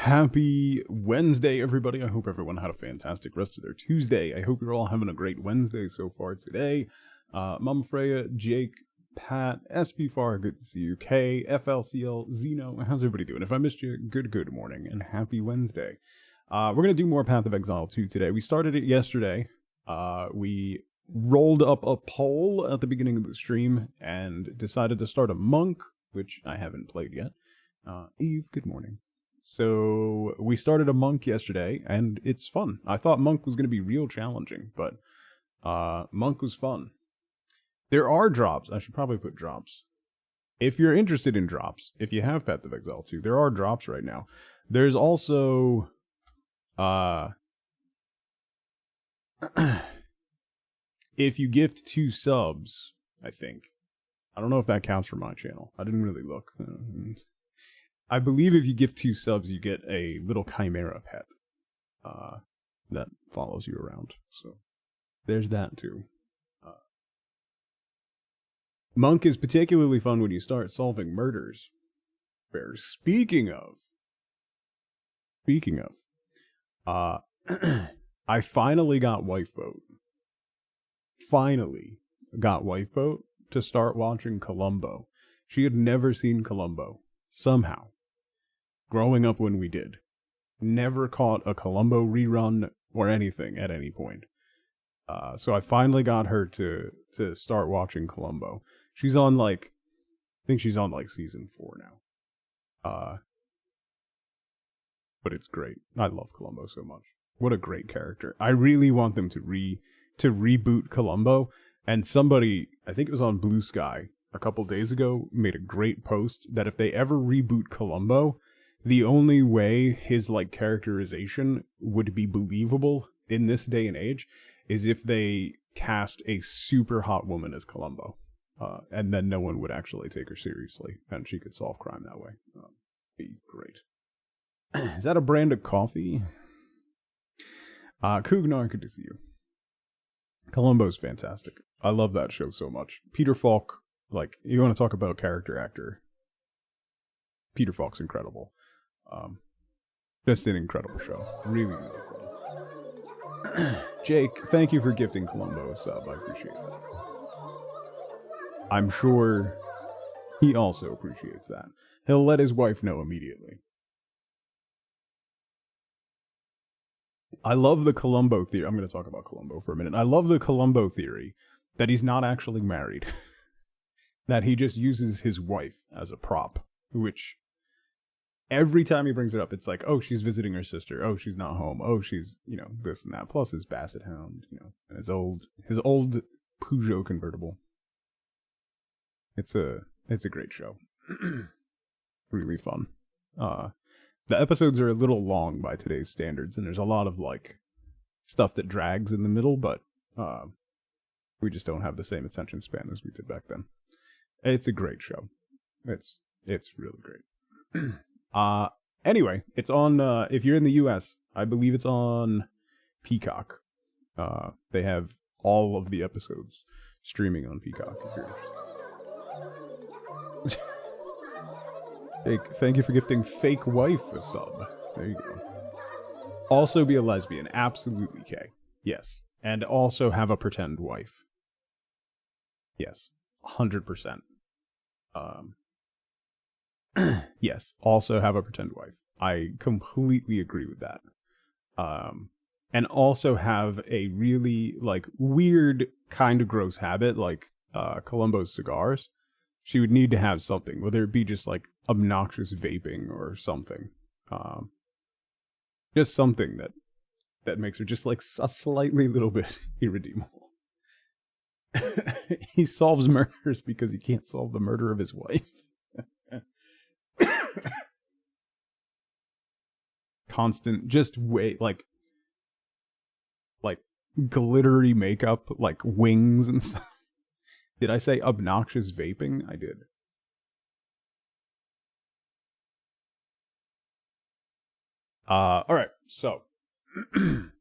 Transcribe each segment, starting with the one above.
Happy Wednesday, everybody. I hope everyone had a fantastic rest of their Tuesday. I hope you're all having a great Wednesday so far today. Mama Freya, Jake, Pat, SPFAR, good to see you. K, FLCL, Zeno, how's everybody doing? If I missed you, good morning and happy Wednesday. We're going to do more Path of Exile 2 today. We started it yesterday. We rolled up a poll at the beginning of the stream and decided to start a monk, which I haven't played yet. Eve, good morning. So we started a monk yesterday, and it's fun. I thought monk was going to be real challenging, but monk was fun. There are drops. I should probably put drops. If you're interested in drops, if you have Path of Exile 2, there are drops right now. There's also if you gift 2 subs, I think. I don't know if that counts for my channel. I didn't really look. I believe if you gift 2 subs, you get a little chimera pet that follows you around. So there's that too. Monk is particularly fun when you start solving murders. Where speaking of, I finally got Wifeboat. Finally got Wifeboat to start watching Columbo. She had never seen Columbo. Somehow. Growing up when we did. Never caught a Columbo rerun or anything at any point. So I finally got her to start watching Columbo. She's on I think she's on season 4 now. But it's great. I love Columbo so much. What a great character. I really want them to reboot Columbo. And somebody, I think it was on Blue Sky a couple days ago, made a great post that if they ever reboot Columbo, the only way his characterization would be believable in this day and age is if they cast a super hot woman as Columbo. And then no one would actually take her seriously, and she could solve crime that way. Be great. Is that a brand of coffee? Kugnar, good to see you. Columbo's fantastic. I love that show so much. Peter Falk, you want to talk about character actor. Peter Falk's incredible. Just an incredible show. Really, really fun. Jake, thank you for gifting Columbo a sub. I appreciate that. I'm sure he also appreciates that. He'll let his wife know immediately. I love the Columbo theory. I'm going to talk about Columbo for a minute. I love the Columbo theory that he's not actually married. That he just uses his wife as a prop, which every time he brings it up, it's oh, she's visiting her sister. Oh, she's not home. Oh, she's, this and that. Plus his Basset Hound, and his old Peugeot convertible. It's a great show. Really fun. The episodes are a little long by today's standards, and there's a lot of stuff that drags in the middle, but we just don't have the same attention span as we did back then. It's a great show. It's really great. Anyway, it's on if you're in the US, I believe it's on Peacock. They have all of the episodes streaming on Peacock if you're interested. Jake, thank you for gifting Fake Wife a sub. There you go. Also be a lesbian. Absolutely, Kay. Yes. And also have a pretend wife. Yes. 100%. Yes. Also have a pretend wife. I completely agree with that. And also have a really, weird, kind of gross habit, Columbo's cigars. She would need to have something, whether it be just obnoxious vaping or something. Just something that makes her just a slightly little bit irredeemable. He solves murders because he can't solve the murder of his wife. Constant, just glittery makeup, wings and stuff. Did I say obnoxious vaping? I did. Alright, so we're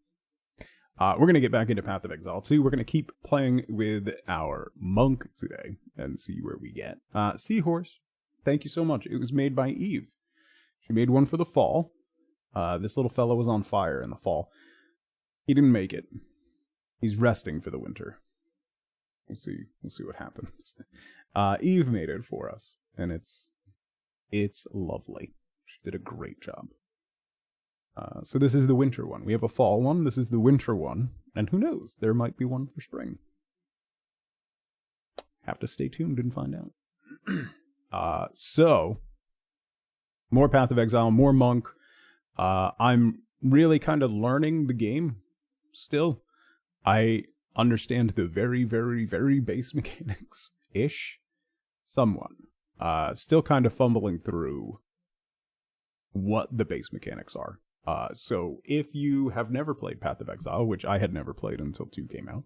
going to get back into Path of Exile 2. We're going to keep playing with our monk today and see where we get. Seahorse, thank you so much. It was made by Eve. She made one for the fall. This little fellow was on fire in the fall. He didn't make it. He's resting for the winter. We'll see. We'll see what happens. Eve made it for us, and it's lovely. She did a great job. So this is the winter one. We have a fall one. This is the winter one, and who knows? There might be one for spring. Have to stay tuned and find out. So more Path of Exile, more Monk. I'm really kind of learning the game still. I understand the very, very, very base mechanics-ish, somewhat. Still kind of fumbling through what the base mechanics are. So if you have never played Path of Exile, which I had never played until 2 came out,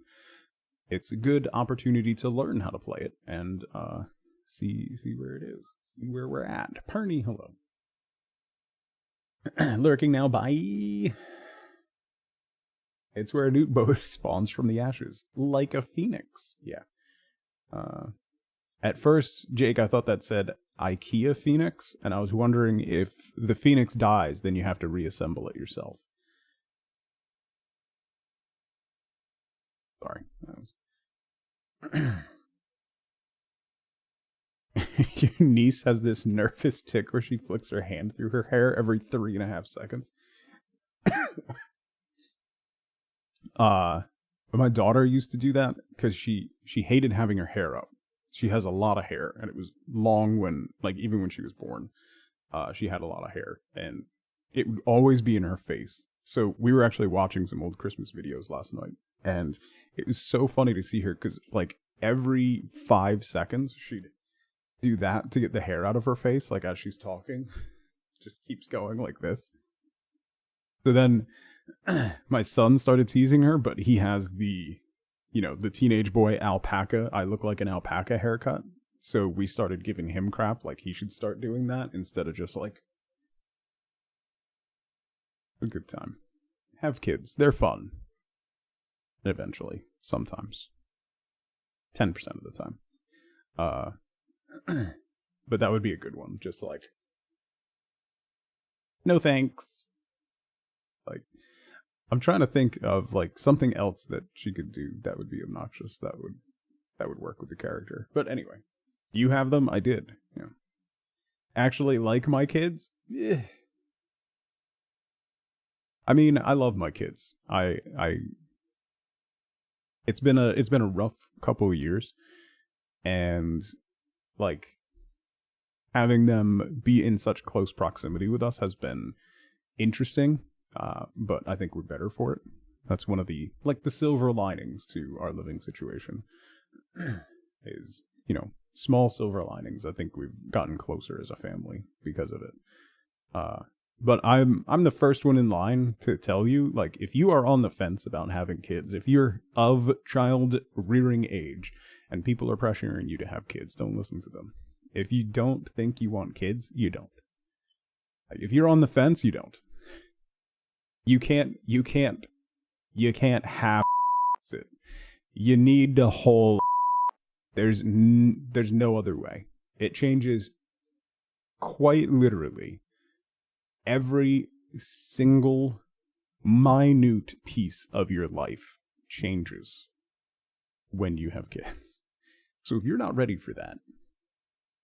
it's a good opportunity to learn how to play it and see where it is, see where we're at. Perny, hello. Lurking now, bye. It's where a nuke boat spawns from the ashes, like a phoenix. Yeah. At first, Jake, I thought that said IKEA Phoenix, and I was wondering if the Phoenix dies, then you have to reassemble it yourself. Sorry. Your niece has this nervous tick where she flicks her hand through her hair every 3.5 seconds. My daughter used to do that because she hated having her hair up. She has a lot of hair, and it was long when, like, even when she was born, she had a lot of hair, and it would always be in her face. So we were actually watching some old Christmas videos last night, and it was so funny to see her because, like, every 5 seconds she'd do that to get the hair out of her face, like as she's talking. Just keeps going like this. So then my son started teasing her, but he has the teenage boy alpaca, I look like an alpaca haircut. So we started giving him crap, like he should start doing that instead of just like a good time. Have kids. They're fun. Eventually. Sometimes. 10% of the time. But that would be a good one. Just like, no thanks. Like, I'm trying to think of like something else that she could do that would be obnoxious. That would work with the character. But anyway, you have them. I did. Yeah. Actually, like my kids. Yeah. I mean, I love my kids. It's been a rough couple of years, and like having them be in such close proximity with us has been interesting. But I think we're better for it. That's one of the silver linings to our living situation. Is, small silver linings. I think we've gotten closer as a family because of it. But I'm the first one in line to tell you, like, if you are on the fence about having kids, if you're of child rearing age and people are pressuring you to have kids, don't listen to them. If you don't think you want kids, you don't. Like, if you're on the fence, you don't. You can't have it. You need the whole. There's no other way. It changes quite literally every single minute piece of your life changes when you have kids. So if you're not ready for that,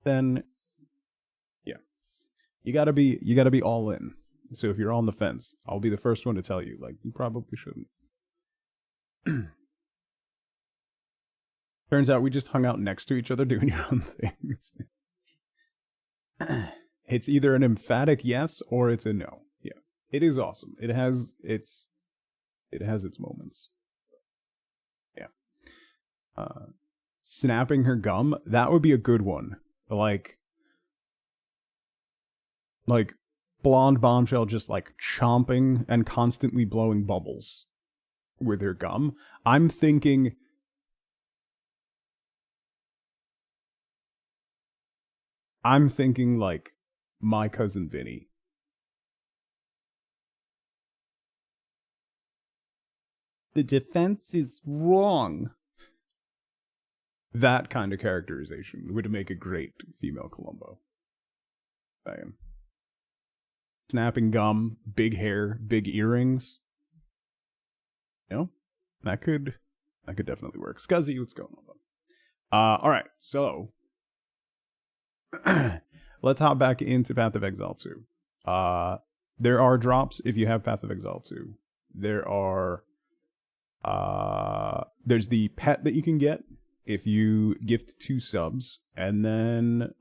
then yeah, you gotta be all in. So if you're on the fence, I'll be the first one to tell you, like, you probably shouldn't. Turns out we just hung out next to each other doing your own things. It's either an emphatic yes or it's a no. Yeah. It is awesome. It has its moments. Yeah. Snapping her gum, that would be a good one. Like blonde bombshell just like chomping and constantly blowing bubbles with her gum. I'm thinking like my cousin Vinny. The defense is wrong. That kind of characterization would make a great female Columbo. I am. snapping gum, big hair, big earrings. You know, that could definitely work. Scuzzy, what's going on? All right, so let's hop back into Path of Exile 2. There are drops if you have Path of Exile 2. There are there's the pet that you can get if you gift 2 subs, and then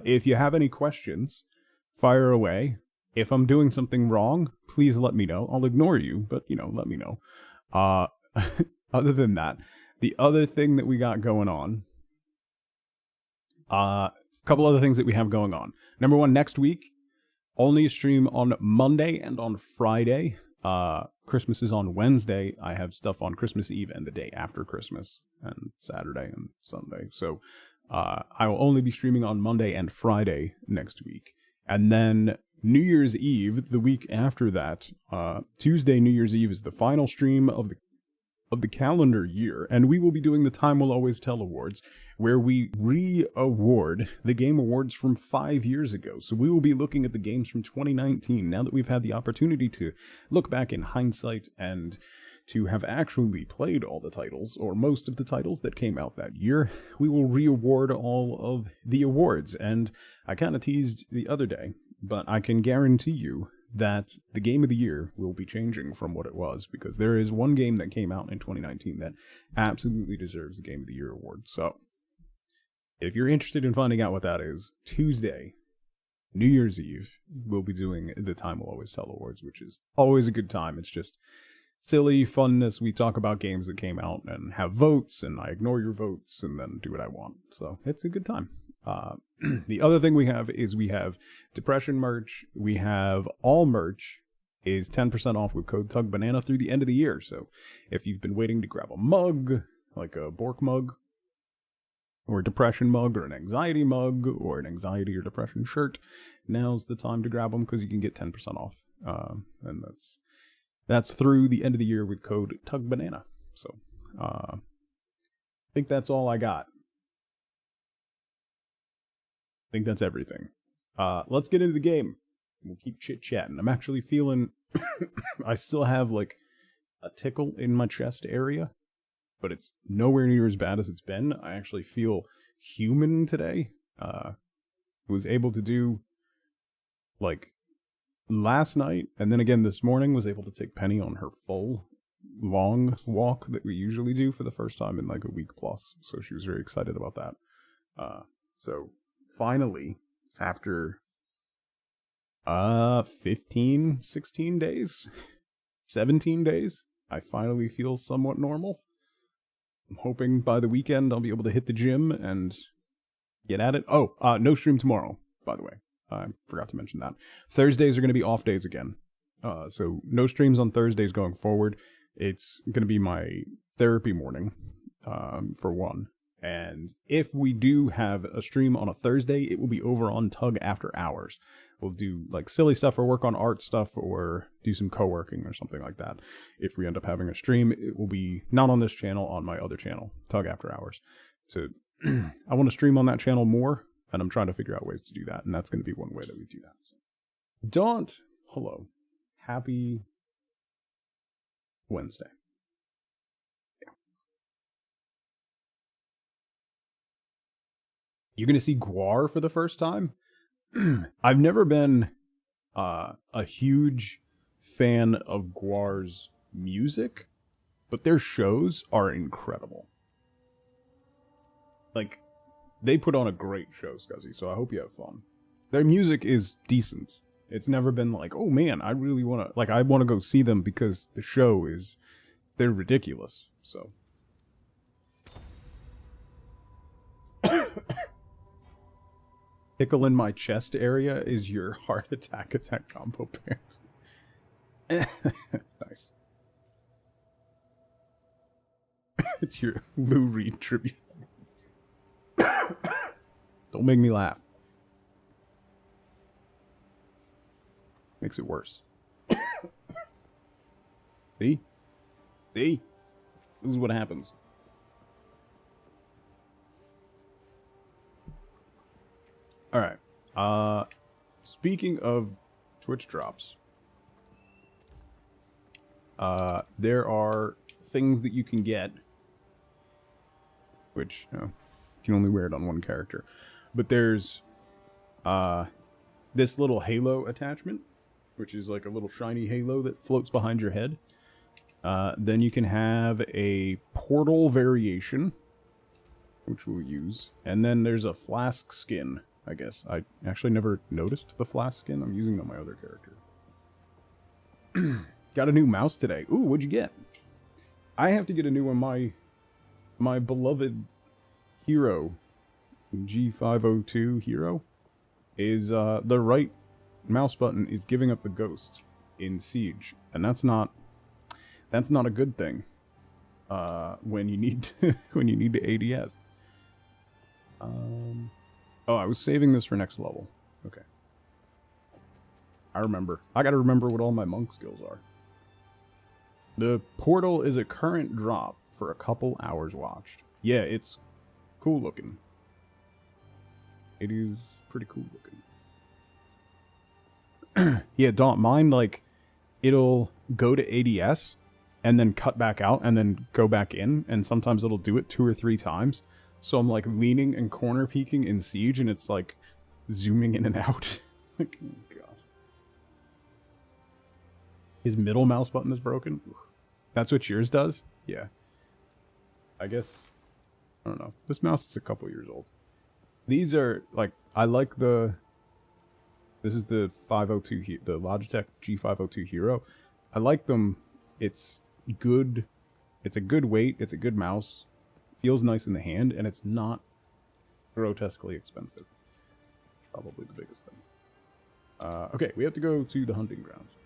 if you have any questions, fire away. If I'm doing something wrong, please let me know. I'll ignore you, but let me know. Other than that, the other thing that we got going on, a couple other things that we have going on. Number one, next week, only a stream on Monday and on Friday. Christmas is on Wednesday. I have stuff on Christmas Eve and the day after Christmas, and Saturday and Sunday. So I will only be streaming on Monday and Friday next week. And then New Year's Eve, the week after that, Tuesday, New Year's Eve, is the final stream of the calendar year, and we will be doing the Time Will Always Tell Awards, where we re-award the game awards from 5 years ago. So we will be looking at the games from 2019, now that we've had the opportunity to look back in hindsight and to have actually played all the titles, or most of the titles that came out that year. We will re-award all of the awards, and I kind of teased the other day, but I can guarantee you that the game of the year will be changing from what it was, because there is one game that came out in 2019 that absolutely deserves the Game of the Year award. So, if you're interested in finding out what that is, Tuesday, New Year's Eve, we'll be doing the Time Will Always Tell Awards, which is always a good time. It's just silly funness. We talk about games that came out and have votes, and I ignore your votes and then do what I want. So, it's a good time. The other thing we have is we have Depression merch. We have all merch is 10% off with code TUGBANANA through the end of the year. So if you've been waiting to grab a mug, like a Bork mug, or a depression mug, or an anxiety mug, or an anxiety or depression shirt, now's the time to grab them, because you can get 10% off. And that's through the end of the year with code TUGBANANA. So I think that's all I got. I think that's everything. Let's get into the game. We'll keep chit-chatting. I'm actually feeling... I still have, like, a tickle in my chest area, but it's nowhere near as bad as it's been. I actually feel human today. Was able to do, like, last night, and then again this morning, was able to take Penny on her full, long walk that we usually do for the first time in, like, a week plus. So she was very excited about that. So... Finally, after 15, 16 days, 17 days, I finally feel somewhat normal. I'm hoping by the weekend I'll be able to hit the gym and get at it. Oh, no stream tomorrow, by the way. I forgot to mention that. Thursdays are going to be off days again. So no streams on Thursdays going forward. It's going to be my therapy morning, for one. And if we do have a stream on a Thursday, it will be over on Tug After Hours. We'll do like silly stuff or work on art stuff or do some co-working or something like that. If we end up having a stream, it will be not on this channel, on my other channel, Tug After Hours. So I want to stream on that channel more, and I'm trying to figure out ways to do that. And that's going to be one way that we do that. So. Daunt, hello. Happy Wednesday. You're going to see Guar for the first time? I've never been a huge fan of Guar's music, but their shows are incredible. Like, they put on a great show, Scuzzy, so I hope you have fun. Their music is decent. It's never been like, oh man, I really want to, like, I want to go see them because the show is, they're ridiculous, so. Tickle in my chest area is your heart attack combo parent. Nice. It's your Lou Reed tribute. Don't make me laugh. Makes it worse. See? See? This is what happens. All right. Speaking of Twitch drops. There are things that you can get, which you can only wear it on one character. But there's this little halo attachment, which is like a little shiny halo that floats behind your head. Then you can have a portal variation, which we'll use. And then there's a flask skin, I guess. I actually never noticed the flask skin. I'm using it on my other character. Got a new mouse today. Ooh, what'd you get? I have to get a new one. My beloved hero, G502 hero, is the right mouse button is giving up the ghost in Siege, and that's not a good thing when you need to ADS. Oh, I was saving this for next level. Okay, I remember. I gotta remember what all my monk skills are. The portal is a current drop for a couple hours watched. Yeah, it's cool looking. It is pretty cool looking. Yeah, don't mind, like, it'll go to ADS and then cut back out and then go back in, and sometimes it'll do it 2 or 3 times. So I'm like leaning and corner peeking in Siege, and it's like zooming in and out. Like, oh god. His middle mouse button is broken. That's what yours does? Yeah. I guess, I don't know. This mouse is a couple years old. These are, like, I like this is the 502, the Logitech G502 Hero. I like them. It's good. It's a good weight. It's a good mouse. Feels nice in the hand, and it's not grotesquely expensive. Probably the biggest thing. Okay, we have to go to the hunting grounds.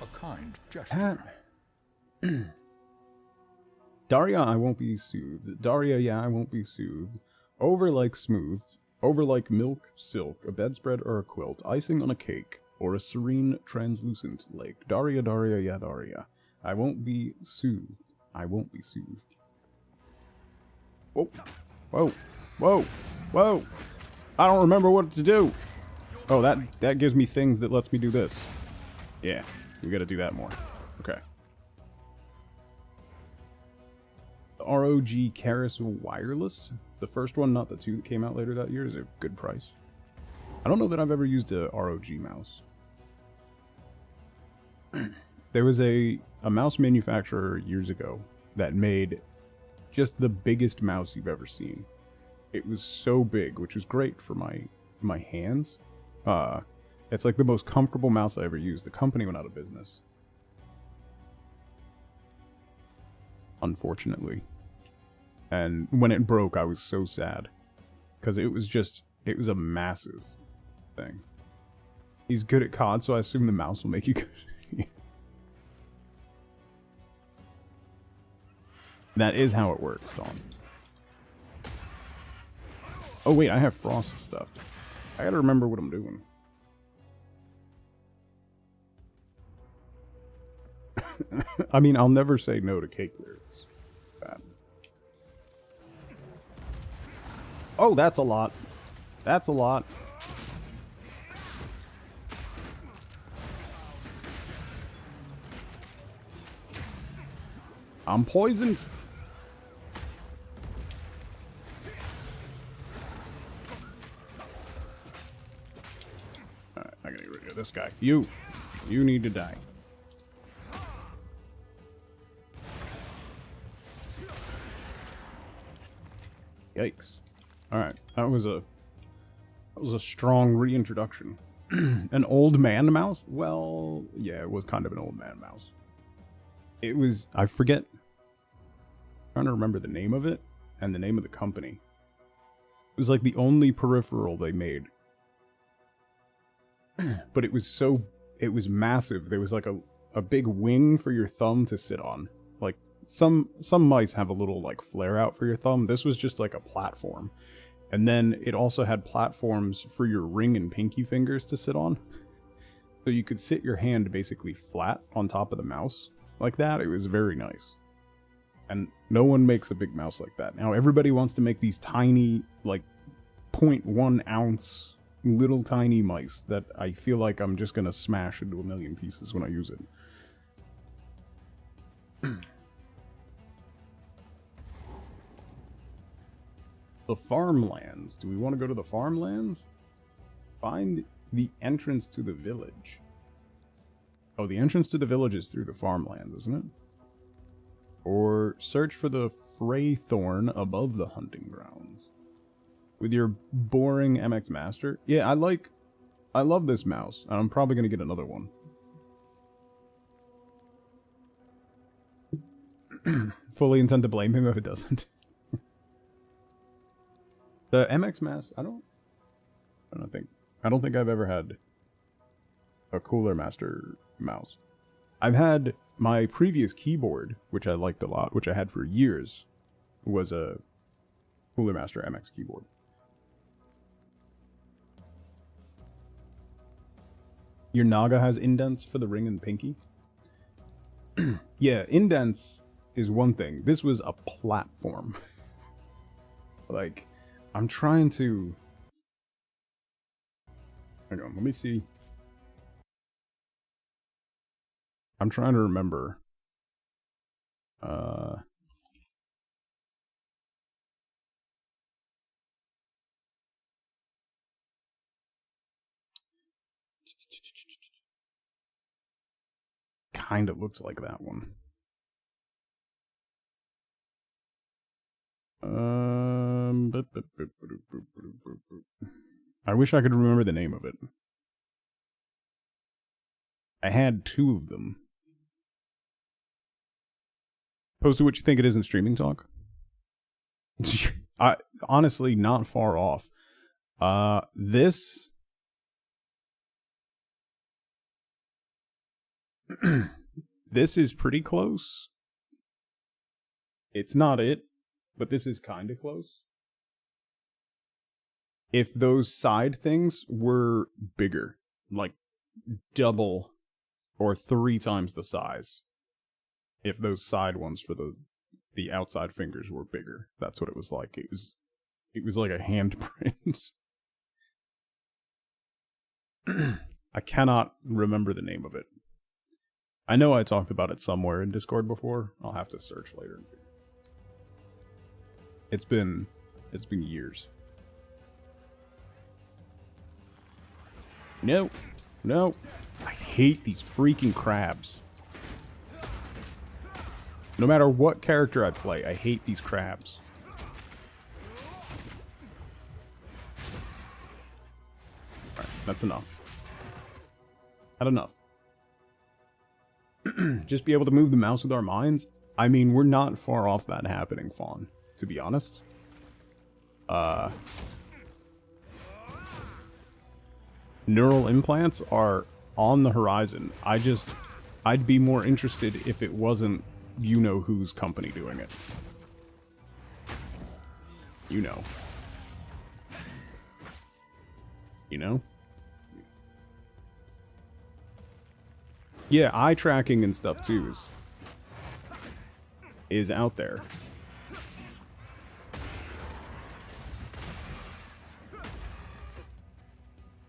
A kind gesture. Daria, I won't be soothed. Daria, yeah, I won't be soothed. Over like smooth. Over like milk, silk, a bedspread or a quilt, icing on a cake, or a serene, translucent lake. Daria, Daria, yeah, Daria. I won't be soothed. I won't be soothed. Whoa. Whoa. Whoa. Whoa. I don't remember what to do. Oh, that gives me things that lets me do this. Yeah, we gotta do that more. Okay. The ROG Keras Wireless. The first one, not the 2 that came out later that year, is a good price. I don't know that I've ever used a ROG mouse. There was a mouse manufacturer years ago that made just the biggest mouse you've ever seen. It was so big, which was great for my hands. It's like the most comfortable mouse I ever used. The company went out of business, unfortunately. And when it broke, I was so sad. Because it was a massive thing. He's good at COD, so I assume the mouse will make you good. That is how it works, Dawn. Oh wait, I have frost stuff. I gotta remember what I'm doing. I mean, I'll never say no to cake lyrics. Bad. Oh, that's a lot. That's a lot. I'm poisoned. Alright, I gotta get rid of this guy. You need to die. Yikes. Alright, that was a strong reintroduction. An old man mouse? Well, yeah, it was kind of an old man mouse. It was, I forget, I'm trying to remember the name of it and the name of the company. It was like the only peripheral they made. But it was massive. There was like a big wing for your thumb to sit on. Like some mice have a little like flare out for your thumb. This was just like a platform. And then it also had platforms for your ring and pinky fingers to sit on. So you could sit your hand basically flat on top of the mouse. Like that. It was very nice. And no one makes a big mouse like that. Now everybody wants to make these tiny, like 0.1 ounce little tiny mice that I feel like I'm just gonna smash into a million pieces when I use it. The farmlands. Do we want to go to the farmlands? Find the entrance to the village. Oh, the entrance to the village is through the farmlands, isn't it? Or search for the Fraythorn above the hunting grounds. With your boring MX Master? Yeah, I love this mouse, and I'm probably going to get another one. Fully intend to blame him if it doesn't. The MX Master, I don't think I've ever had a Cooler Master mouse. I've had my previous keyboard, which I liked a lot, which I had for years, was a Cooler Master MX keyboard. Your Naga has indents for the ring and pinky? Yeah, indents is one thing. This was a platform. Like, I'm trying to... Hang on, let me see. I'm trying to remember. Kind of looks like that one. I wish I could remember the name of it. I had two of them. Opposed to what you think it is in streaming talk? Honestly, not far off. This... this is pretty close. It's not it, but this is kind of close. If those side things were bigger, like double or 3 times the size. If those side ones for the outside fingers were bigger, that's what it was like. It was like a handprint. I cannot remember the name of it. I know I talked about it somewhere in Discord before. I'll have to search later. It's been years. No. No. I hate these freaking crabs. No matter what character I play, I hate these crabs. Alright, that's enough. Had enough. Just be able to move the mouse with our minds? I mean, we're not far off that happening, Fawn, to be honest. Neural implants are on the horizon. I'd be more interested if it wasn't you-know-whose company doing it. You know. You know? Yeah, eye tracking and stuff too is out there.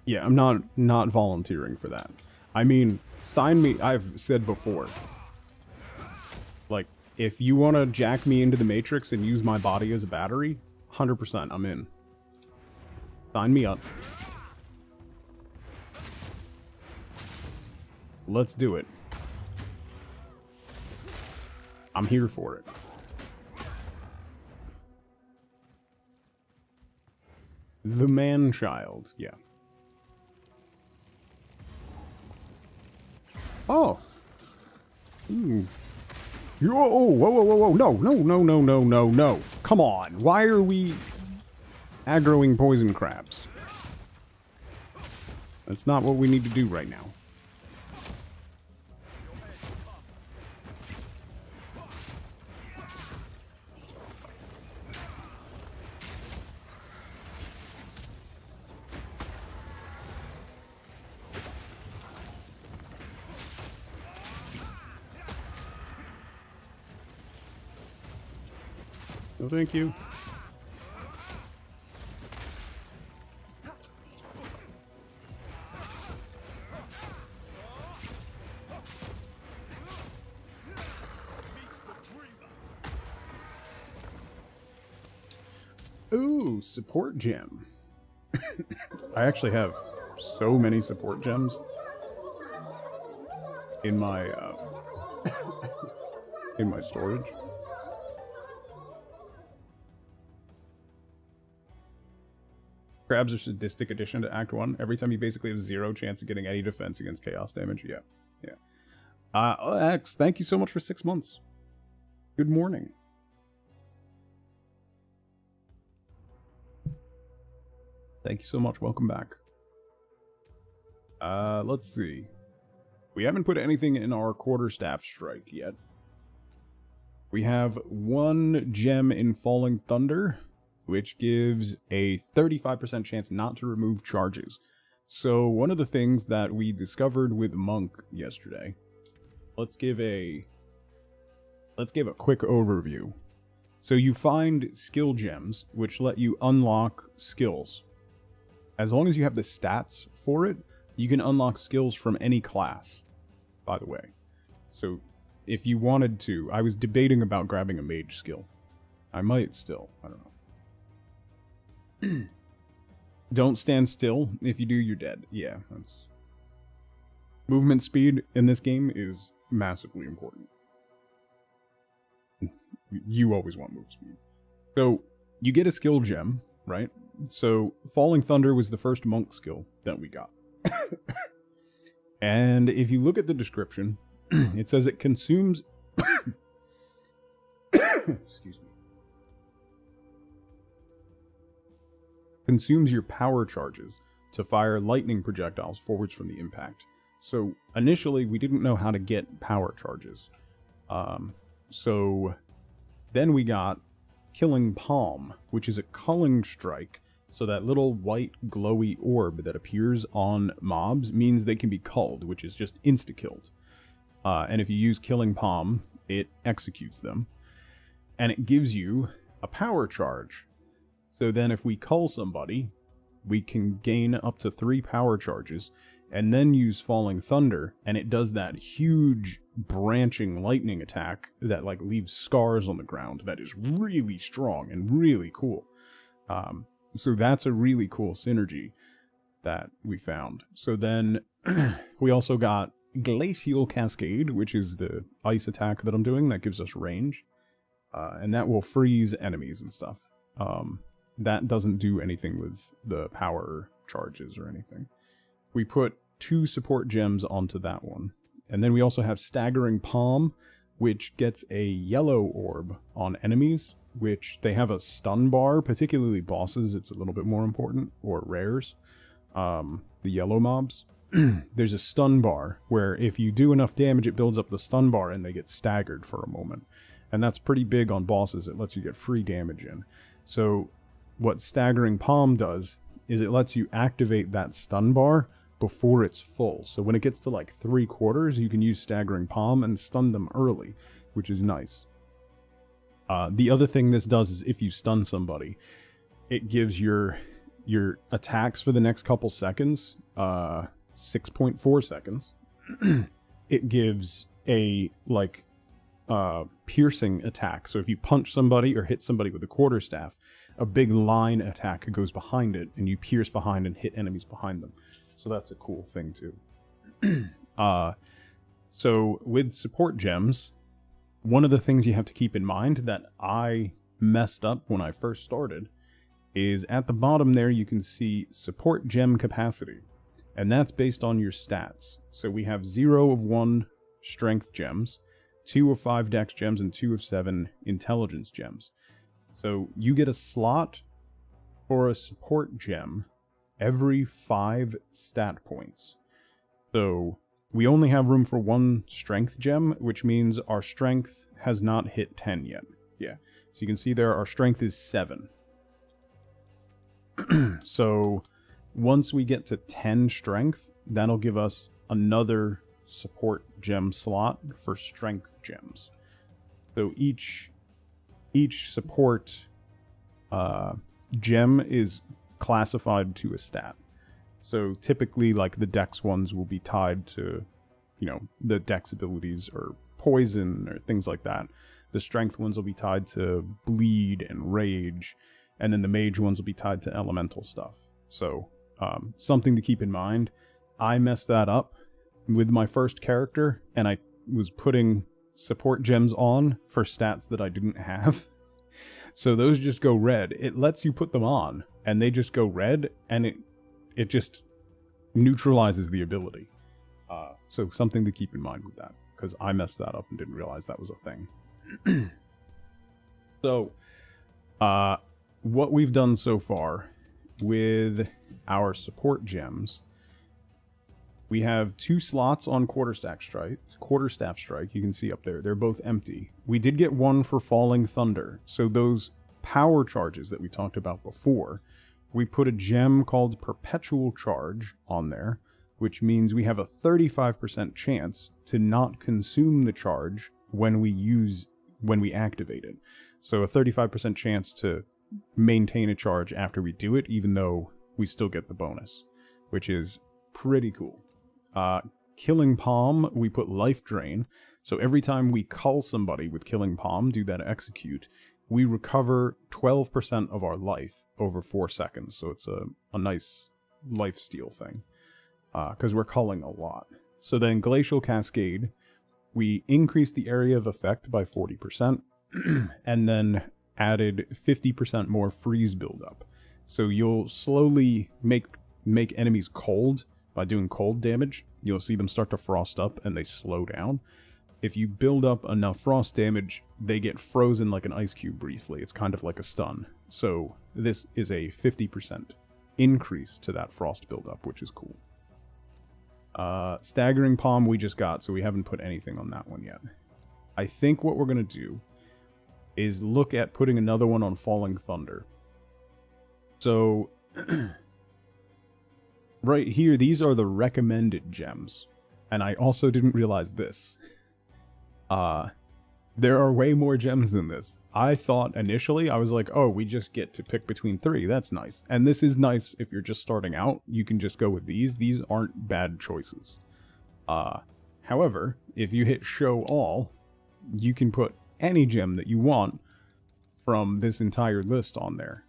Yeah, I'm not volunteering for that. I mean, sign me. I've said before. Like, if you want to jack me into the Matrix and use my body as a battery, 100%, I'm in. Sign me up. Let's do it. I'm here for it. The man-child, yeah. Oh. Whoa, whoa. No. Come on. Why are we aggroing poison crabs? That's not what we need to do right now. No, thank you. Ooh, support gem. I actually have so many support gems in my in my storage. Crabs are sadistic addition to Act 1. Every time you basically have 0 chance of getting any defense against chaos damage. Yeah. X, thank you so much for 6 months. Good morning. Thank you so much. Welcome back. Let's see. We haven't put anything in our quarterstaff strike yet. We have 1 gem in Falling Thunder, which gives a 35% chance not to remove charges. So one of the things that we discovered with Monk yesterday, let's give a quick overview. So you find skill gems, which let you unlock skills. As long as you have the stats for it, you can unlock skills from any class, by the way. So if you wanted to, I was debating about grabbing a mage skill. I might still, I don't know. Don't stand still. If you do, you're dead. Yeah, that's... Movement speed in this game is massively important. You always want move speed. So, you get a skill gem, right? So, Falling Thunder was the first monk skill that we got. And if you look at the description, it says it consumes... Excuse me. Consumes your power charges to fire lightning projectiles forwards from the impact. So initially we didn't know how to get power charges. So then we got Killing Palm, which is a culling strike. So that little white glowy orb that appears on mobs means they can be culled, which is just insta-killed. And if you use Killing Palm, it executes them. And it gives you a power charge. So then if we cull somebody, we can gain up to 3 power charges, and then use Falling Thunder, and it does that huge branching lightning attack that like leaves scars on the ground that is really strong and really cool. So that's a really cool synergy that we found. So then we also got Glacial Cascade, which is the ice attack that I'm doing that gives us range, and that will freeze enemies and stuff. That doesn't do anything with the power charges or anything. We put 2 support gems onto that one. And then we also have Staggering Palm, which gets a yellow orb on enemies, which they have a stun bar, particularly bosses, it's a little bit more important, or rares. The yellow mobs. There's a stun bar, where if you do enough damage, it builds up the stun bar and they get staggered for a moment. And that's pretty big on bosses, it lets you get free damage in. So what Staggering Palm does is it lets you activate that stun bar before it's full. So when it gets to like 3/4, you can use Staggering Palm and stun them early, which is nice. The other thing this does is if you stun somebody, it gives your attacks for the next couple seconds, 6.4 seconds. It gives a like piercing attack. So if you punch somebody or hit somebody with a quarterstaff, a big line attack goes behind it, and you pierce behind and hit enemies behind them. So that's a cool thing too. So with support gems, one of the things you have to keep in mind that I messed up when I first started is at the bottom there you can see support gem capacity, and that's based on your stats. So we have 0 of 1 strength gems, 2 of 5 dex gems, and 2 of 7 intelligence gems. So you get a slot for a support gem every 5 stat points. So we only have room for 1 strength gem, which means our strength has not hit 10 yet. Yeah, so you can see there our strength is 7. So once we get to 10 strength, that'll give us another support gem slot for strength gems. So each support gem is classified to a stat. So typically, like, the dex ones will be tied to, you know, the dex abilities or poison or things like that. The strength ones will be tied to bleed and rage, and then the mage ones will be tied to elemental stuff. So something to keep in mind. I messed that up with my first character, and I was putting support gems on for stats that I didn't have. So those just go red. It lets you put them on, and they just go red, and it just neutralizes the ability. So something to keep in mind with that, because I messed that up and didn't realize that was a thing. So, what we've done so far with our support gems, we have 2 slots on quarterstaff strike. You can see up there, they're both empty. We did get 1 for falling thunder. So those power charges that we talked about before, we put a gem called perpetual charge on there, which means we have a 35% chance to not consume the charge when we activate it. So a 35% chance to maintain a charge after we do it, even though we still get the bonus, which is pretty cool. Killing Palm, we put life drain. So every time we cull somebody with Killing Palm, do that execute, we recover 12% of our life over 4 seconds. So it's a nice life steal thing, because we're culling a lot. So then Glacial Cascade, we increased the area of effect by 40%, and then added 50% more freeze buildup. So you'll slowly make enemies cold by doing cold damage. You'll see them start to frost up and they slow down. If you build up enough frost damage, they get frozen like an ice cube briefly. It's kind of like a stun. So this is a 50% increase to that frost buildup, which is cool. Staggering Palm we just got, so we haven't put anything on that one yet. I think what we're going to do is look at putting another one on Falling Thunder. So, right here, these are the recommended gems. And I also didn't realize this. There are way more gems than this. I thought initially, I was like, oh, we just get to pick between 3. That's nice. And this is nice if you're just starting out. You can just go with these. These aren't bad choices. However, if you hit show all, you can put any gem that you want from this entire list on there.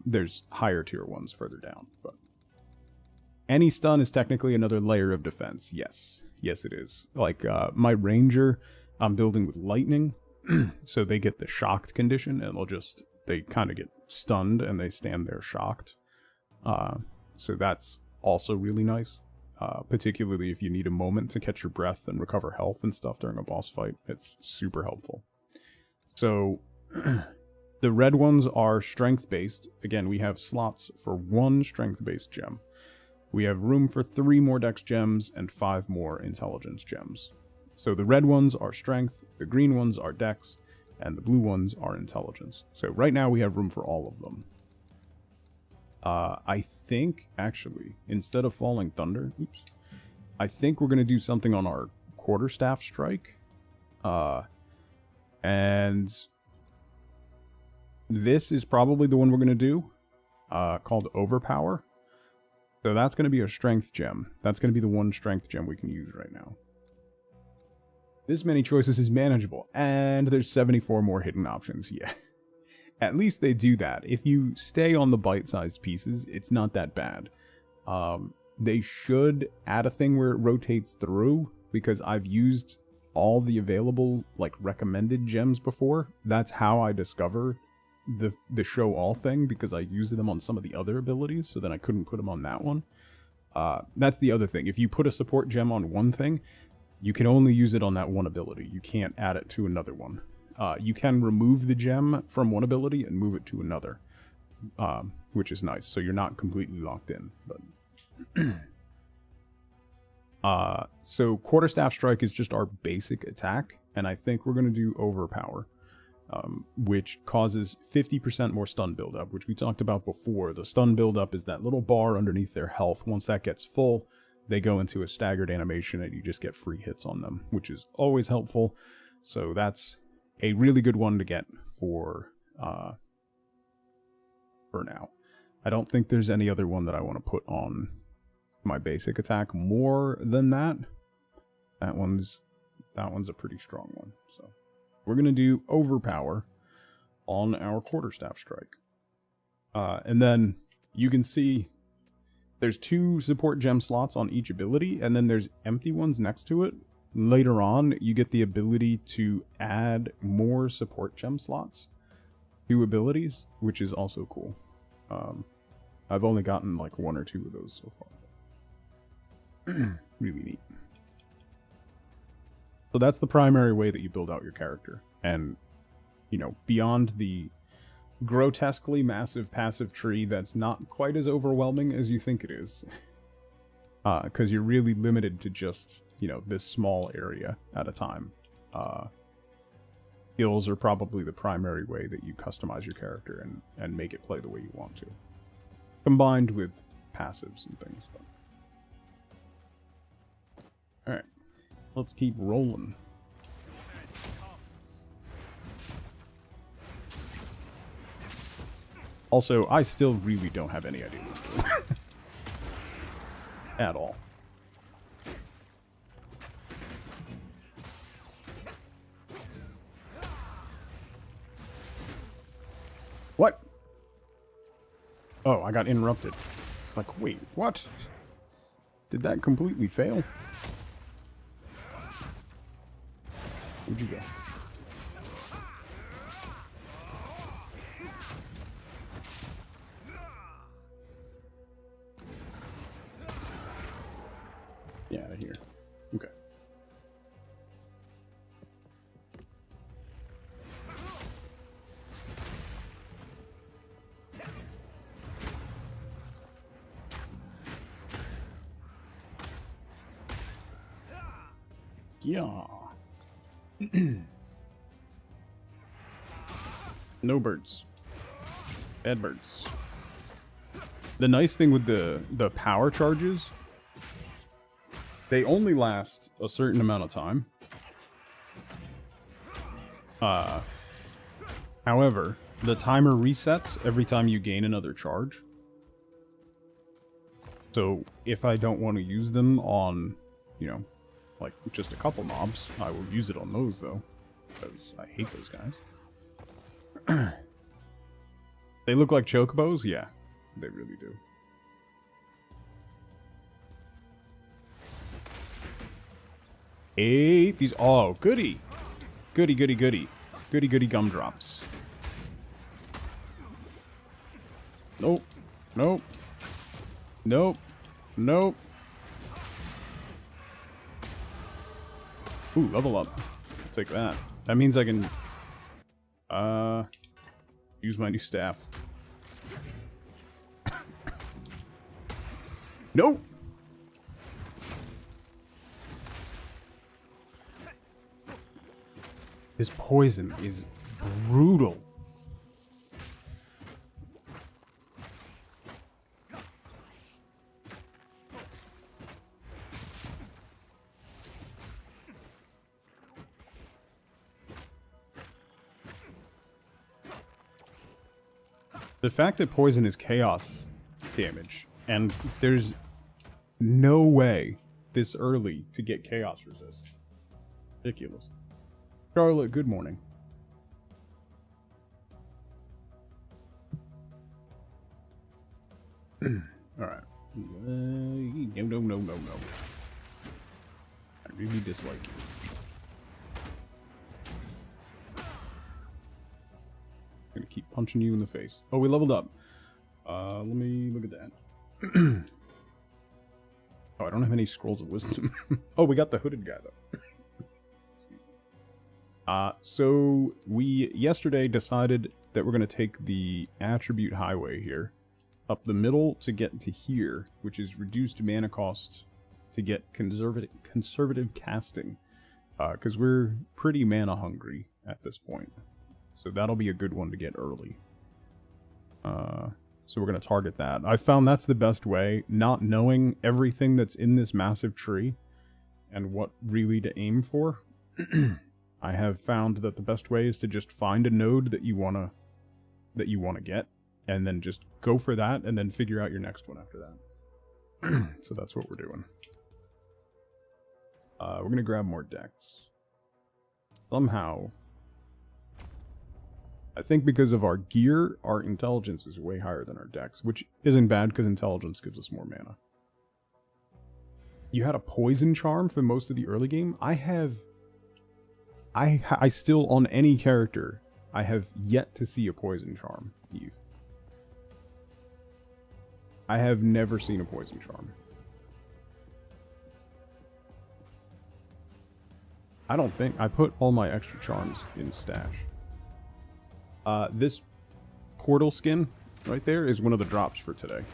There's higher tier ones further down, but any stun is technically another layer of defense. Yes, it is. Like my ranger, I'm building with lightning, so they get the shocked condition, and they kind of get stunned and they stand there shocked. So that's also really nice. Particularly if you need a moment to catch your breath and recover health and stuff during a boss fight. It's super helpful. So, the red ones are strength-based. Again, we have slots for 1 strength-based gem. We have room for 3 more dex gems and 5 more intelligence gems. So the red ones are strength, the green ones are dex, and the blue ones are intelligence. So right now we have room for all of them. I think, actually, instead of Falling Thunder, I think we're going to do something on our quarterstaff strike. And this is probably the one we're going to do, called Overpower. So that's going to be a strength gem. That's going to be the 1 strength gem we can use right now. This many choices is manageable, and there's 74 more hidden options. Yeah. At least they do that. If you stay on the bite-sized pieces, it's not that bad. They should add a thing where it rotates through, because I've used all the available, like, recommended gems before. That's how I discover the show all thing, because I used them on some of the other abilities, so then I couldn't put them on that one. That's the other thing. If you put a support gem on one thing, you can only use it on that one ability. You can't add it to another one. You can remove the gem from one ability and move it to another, which is nice. So you're not completely locked in. But so Quarterstaff Strike is just our basic attack, and I think we're going to do Overpower, which causes 50% more stun buildup, which we talked about before. The stun buildup is that little bar underneath their health. Once that gets full, they go into a staggered animation and you just get free hits on them, which is always helpful. So that's a really good one to get for now. I don't think there's any other one that I want to put on my basic attack more than that. That one's a pretty strong one. So we're gonna do Overpower on our Quarterstaff Strike. And then you can see there's 2 support gem slots on each ability, and then there's empty ones next to it. Later on, you get the ability to add more support gem slots to abilities, which is also cool. I've only gotten like 1 or 2 of those so far. Really neat. So that's the primary way that you build out your character. And, you know, beyond the grotesquely massive passive tree that's not quite as overwhelming as you think it is. Because you're really limited to just, you know, this small area at a time. Skills are probably the primary way that you customize your character and make it play the way you want to. Combined with passives and things. Alright, let's keep rolling. Also, I still really don't have any idea what to do. At all. What? Oh, I got interrupted. It's like, wait, what? Did that completely fail? Where'd you go? Get out of here. Okay. Yeah. No birds. Bad birds. The nice thing with the power charges, they only last a certain amount of time. However, the timer resets every time you gain another charge. So if I don't want to use them on, you know, like just a couple mobs, I will use it on those though, because I hate those guys. They look like chocobos? Yeah, they really do. Hey, these, oh, goody. Goody, goody, goody. Goody, goody gumdrops. Nope. Nope. Nope. Nope. Ooh, level up. I'll take that. That means I can, use my new staff. Nope. This poison is brutal. The fact that poison is chaos damage, and there's no way this early to get chaos resist. Ridiculous. Charlotte, good morning. Alright. No. I really dislike you. I'm gonna keep punching you in the face. Oh, we leveled up. Let me look at that. Oh, I don't have any scrolls of wisdom. Oh, we got the hooded guy though. So we yesterday decided that we're gonna take the attribute highway here up the middle to get to here, which is reduced mana cost to get conservative casting, because we're pretty mana hungry at this point. So that'll be a good one to get early. So we're going to target that. I found that's the best way, not knowing everything that's in this massive tree and what really to aim for. I have found that the best way is to just find a node that you want to get, and then just go for that, and then figure out your next one after that. So that's what we're doing. We're going to grab more decks. Somehow I think because of our gear, our intelligence is way higher than our dex, which isn't bad because intelligence gives us more mana. You had a poison charm for most of the early game? I still, on any character, I have yet to see a poison charm, Eve. I have never seen a poison charm. I don't think I put all my extra charms in stash. This portal skin right there is one of the drops for today.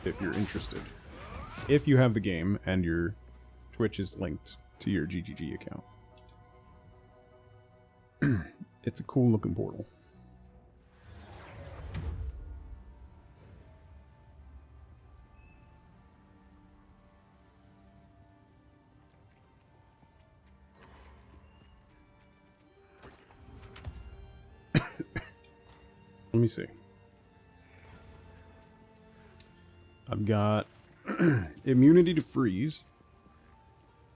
If you're interested. If you have the game and your Twitch is linked to your GGG account. It's a cool looking portal. Let me see. I've got immunity to freeze,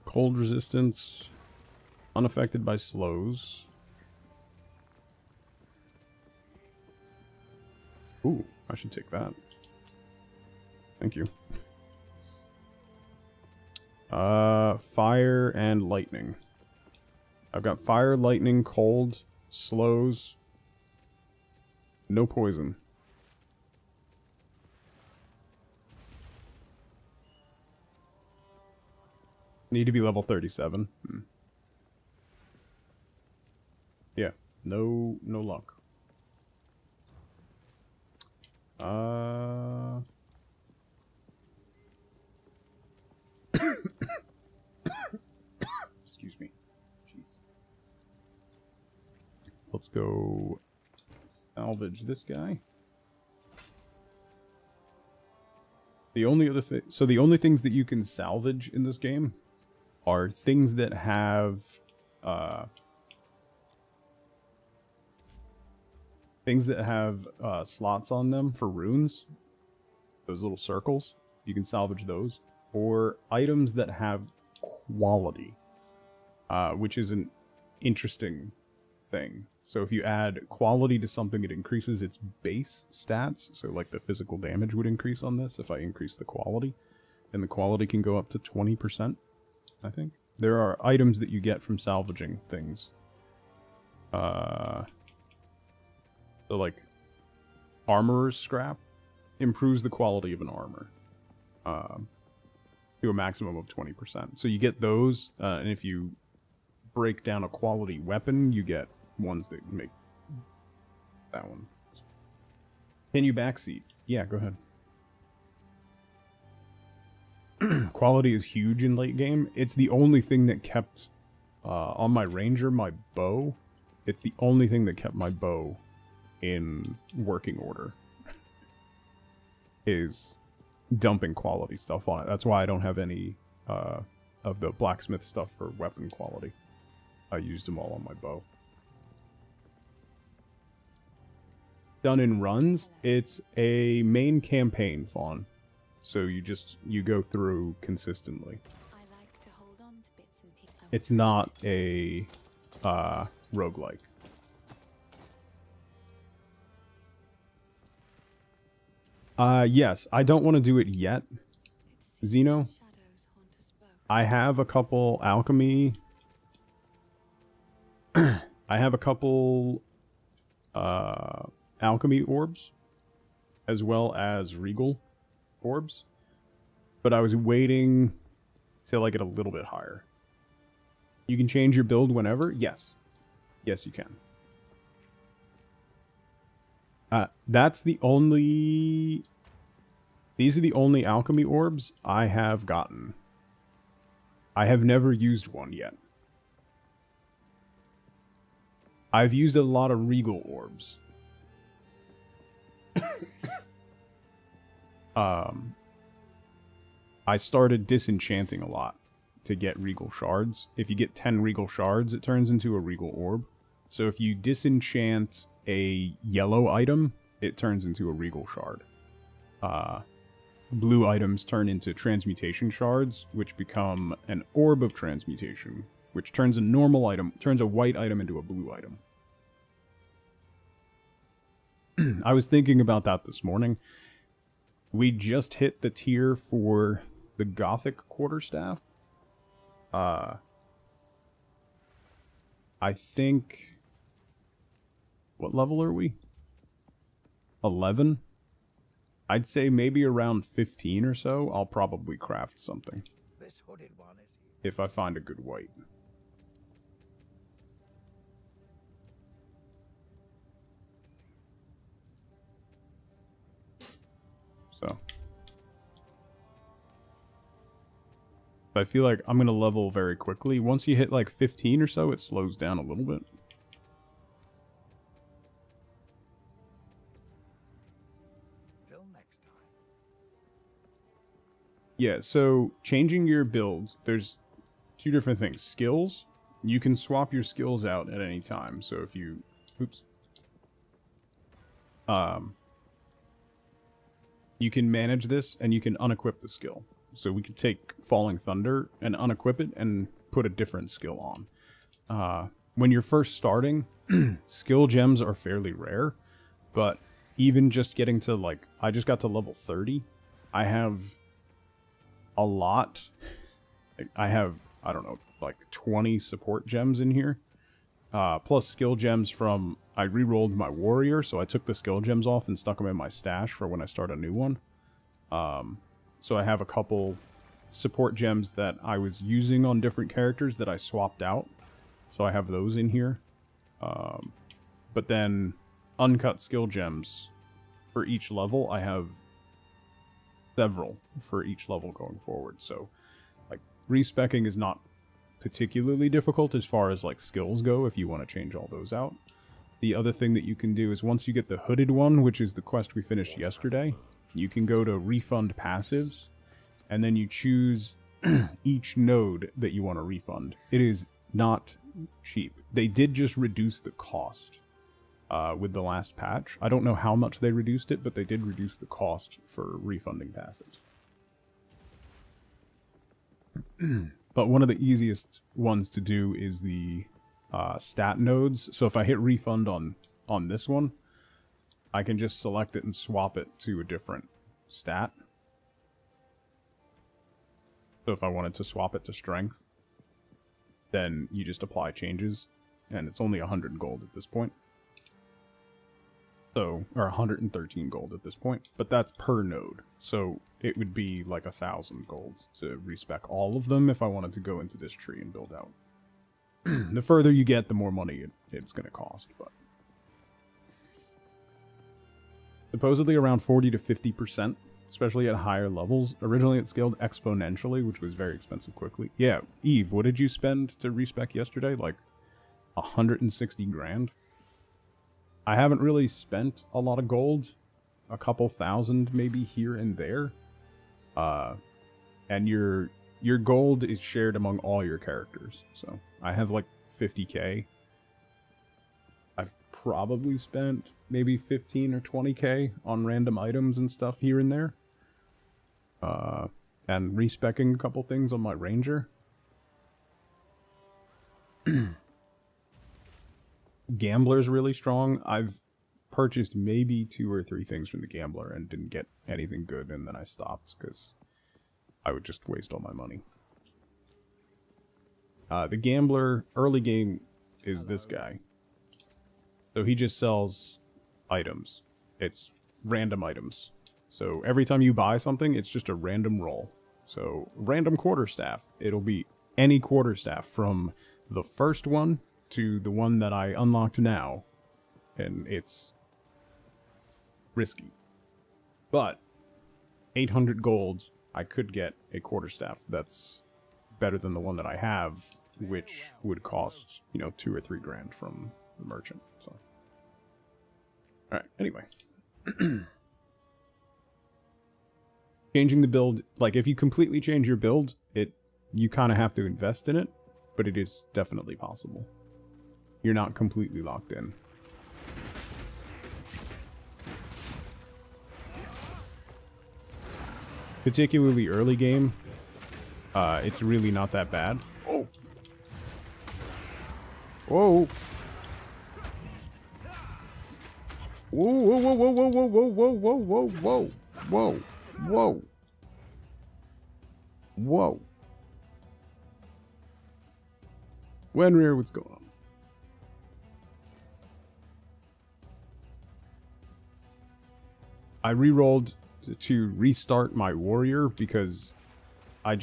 cold resistance, unaffected by slows. Ooh, I should take that. Thank you. Fire and lightning. I've got fire, lightning, cold, slows, no poison. Need to be level 37. Yeah, no luck. Excuse me. Jeez. Let's go salvage this guy. The only other thing, so the only things that you can salvage in this game are things that have slots on them for runes. Those little circles, you can salvage those, or items that have quality, which is an interesting thing. So if you add quality to something, it increases its base stats. So like the physical damage would increase on this if I increase the quality, and the quality can go up to 20%. I think there are items that you get from salvaging things. So like armorer's scrap improves the quality of an armor to a maximum of 20%. So you get those, and if you break down a quality weapon, you get ones that make that one. Can you backseat? Yeah, go ahead. Quality is huge in late game. It's the only thing that kept on my ranger, my bow. It's the only thing that kept my bow in working order. Is dumping quality stuff on it. That's why I don't have any of the blacksmith stuff for weapon quality. I used them all on my bow. Done in runs. It's a main campaign, Fawn. So you go through consistently. It's not a roguelike. Yes, I don't want to do it yet, Xeno. I have a couple alchemy. I have a couple alchemy orbs, as well as regal orbs, but I was waiting till I get a little bit higher. You can change your build whenever? Yes. Yes, you can. That's the only... These are the only alchemy orbs I have gotten. I have never used one yet. I've used a lot of regal orbs. I started disenchanting a lot to get regal shards. If you get 10 regal shards, it turns into a regal orb. So if you disenchant a yellow item, it turns into a regal shard. Blue items turn into transmutation shards, which become an orb of transmutation, which turns a normal item, turns a white item into a blue item. I was thinking about that this morning. We just hit the tier for the Gothic Quarterstaff. I think... What level are we? 11? I'd say maybe around 15 or so, I'll probably craft something. This hooded one is If I find a good white. So. I feel like I'm going to level very quickly. Once you hit like 15 or so, it slows down a little bit. till next time. Yeah, so changing your builds, there's two different things. Skills, you can swap your skills out at any time. So if you, oops. You can manage this and you can unequip the skill. So we could take Falling Thunder and unequip it and put a different skill on. When you're first starting, skill gems are fairly rare, but even just getting to like, I just got to level 30. I have a lot. I have, I don't know, like 20 support gems in here. Plus skill gems from, I re-rolled my warrior, so I took the skill gems off and stuck them in my stash for when I start a new one. So I have a couple support gems that I was using on different characters that I swapped out. So I have those in here. But then uncut skill gems for each level, I have several for each level going forward. So like respecking is not particularly difficult as far as like skills go if you want to change all those out. The other thing that you can do is once you get the hooded one, which is the quest we finished yesterday, you can go to refund passives and then you choose each node that you want to refund. It is not cheap. They did just reduce the cost with the last patch. I don't know how much they reduced it, but they did reduce the cost for refunding passives. But one of the easiest ones to do is the stat nodes. So if I hit refund on this one, I can just select it and swap it to a different stat. So if I wanted to swap it to strength, then you just apply changes, and it's only 100 gold at this point. So, or 113 gold at this point, but that's per node. So it would be like 1,000 gold to respec all of them if I wanted to go into this tree and build out. The further you get, the more money it's going to cost, but supposedly around 40 to 50%, especially at higher levels. Originally it scaled exponentially, which was very expensive quickly. Yeah, Eve, what did you spend to respec yesterday? Like 160 grand? I haven't really spent a lot of gold. A couple thousand maybe here and there. And your gold is shared among all your characters. So I have like 50k. I've probably spent maybe 15 or 20k on random items and stuff here and there. And respecking a couple things on my ranger. Gambler's really strong. I've purchased maybe 2 or 3 things from the Gambler and didn't get anything good, and then I stopped because I would just waste all my money. The Gambler early game is this guy. So he just sells items. It's random items. So every time you buy something, it's just a random roll. So random quarterstaff. It'll be any quarterstaff from the first one to the one that I unlocked now. And it's risky. But 800 golds, I could get a quarterstaff that's better than the one that I have, which would cost, 2 or 3 grand from the merchant. So, all right. Anyway, changing the build, like if you completely change your build, you kind of have to invest in it, but it is definitely possible. You're not completely locked in. Particularly early game, it's really not that bad. Oh! Whoa! Whoa, whoa, whoa, whoa, whoa, whoa, whoa, whoa, whoa, whoa, whoa, whoa, whoa. Wenrir, what's going on? I re-rolled to restart my warrior because I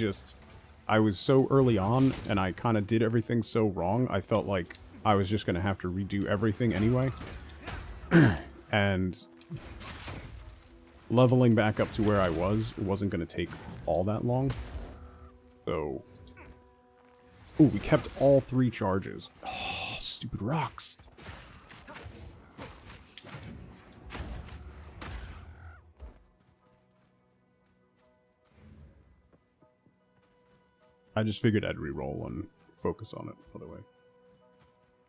was so early on and I kind of did everything so wrong. I felt like I was just going to have to redo everything anyway. And leveling back up to where I wasn't going to take all that long. So... Ooh, we kept all 3 charges. Oh, stupid rocks. I just figured I'd re-roll and focus on it the other way.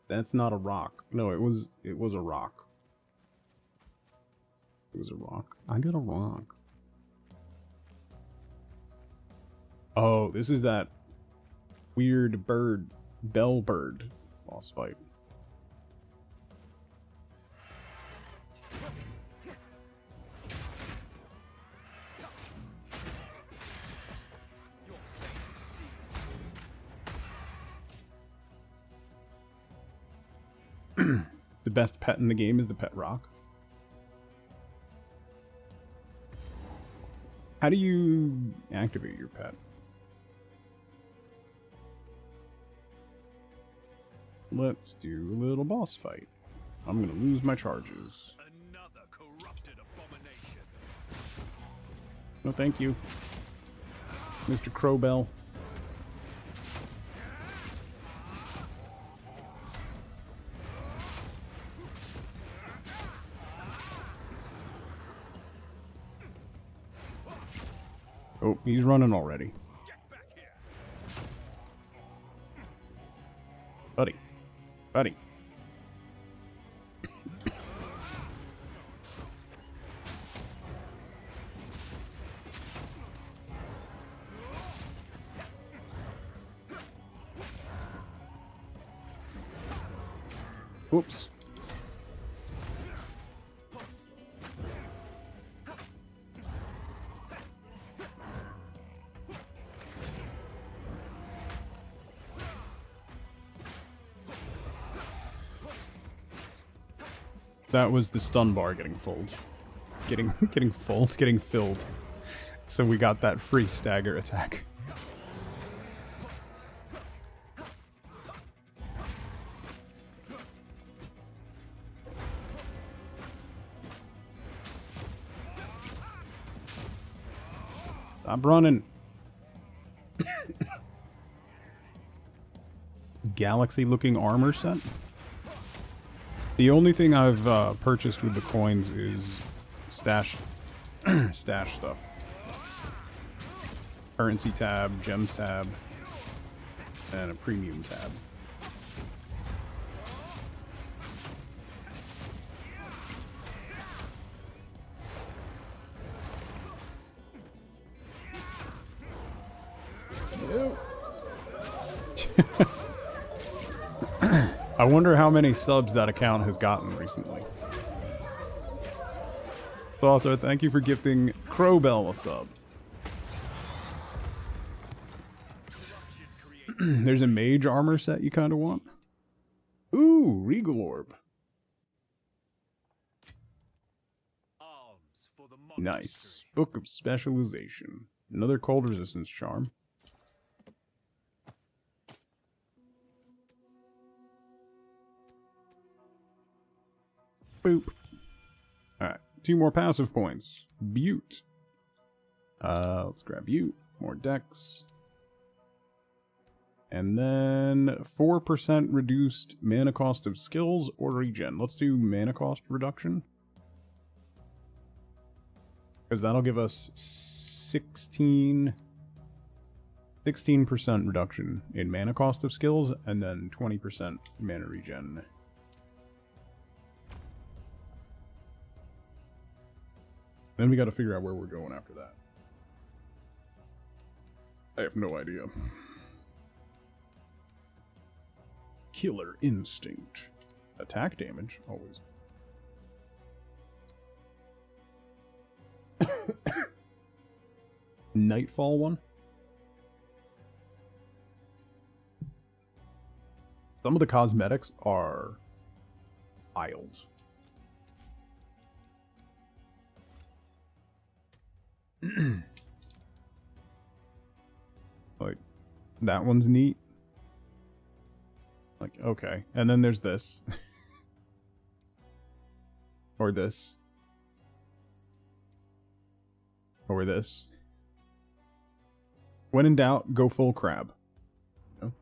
That's not a rock. No, it was a rock. It was a rock. I got a rock. Oh, this is that weird bird, bell bird boss fight. The best pet in the game is the pet rock. How do you activate your pet? Let's do a little boss fight. I'm gonna lose my charges. Another corrupted abomination. No, thank you, Mr. Crowbell. Oh, he's running already. Get back here. Buddy. Buddy. Oops. That was the stun bar getting filled. Getting filled. So we got that free stagger attack. Stop running. Galaxy looking armor set. The only thing I've purchased with the coins is stash stuff. Currency tab, gems tab, and a premium tab. I wonder how many subs that account has gotten recently. Author, thank you for gifting Crowbell a sub. There's a mage armor set you kind of want. Ooh, Regal Orb. Nice. Book of Specialization. Another cold resistance charm. Boop. Alright, 2 more passive points. Butte. Let's grab Butte. More dex. And then 4% reduced mana cost of skills or regen. Let's do mana cost reduction. Because that'll give us 16% reduction in mana cost of skills and then 20% mana regen. Then we got to figure out where we're going after that. I have no idea. Killer Instinct. Attack damage, always. Nightfall one. Some of the cosmetics are wild. Like, that one's neat. Like, okay. And then there's this. Or this. Or this. When in doubt, go full crab. You know?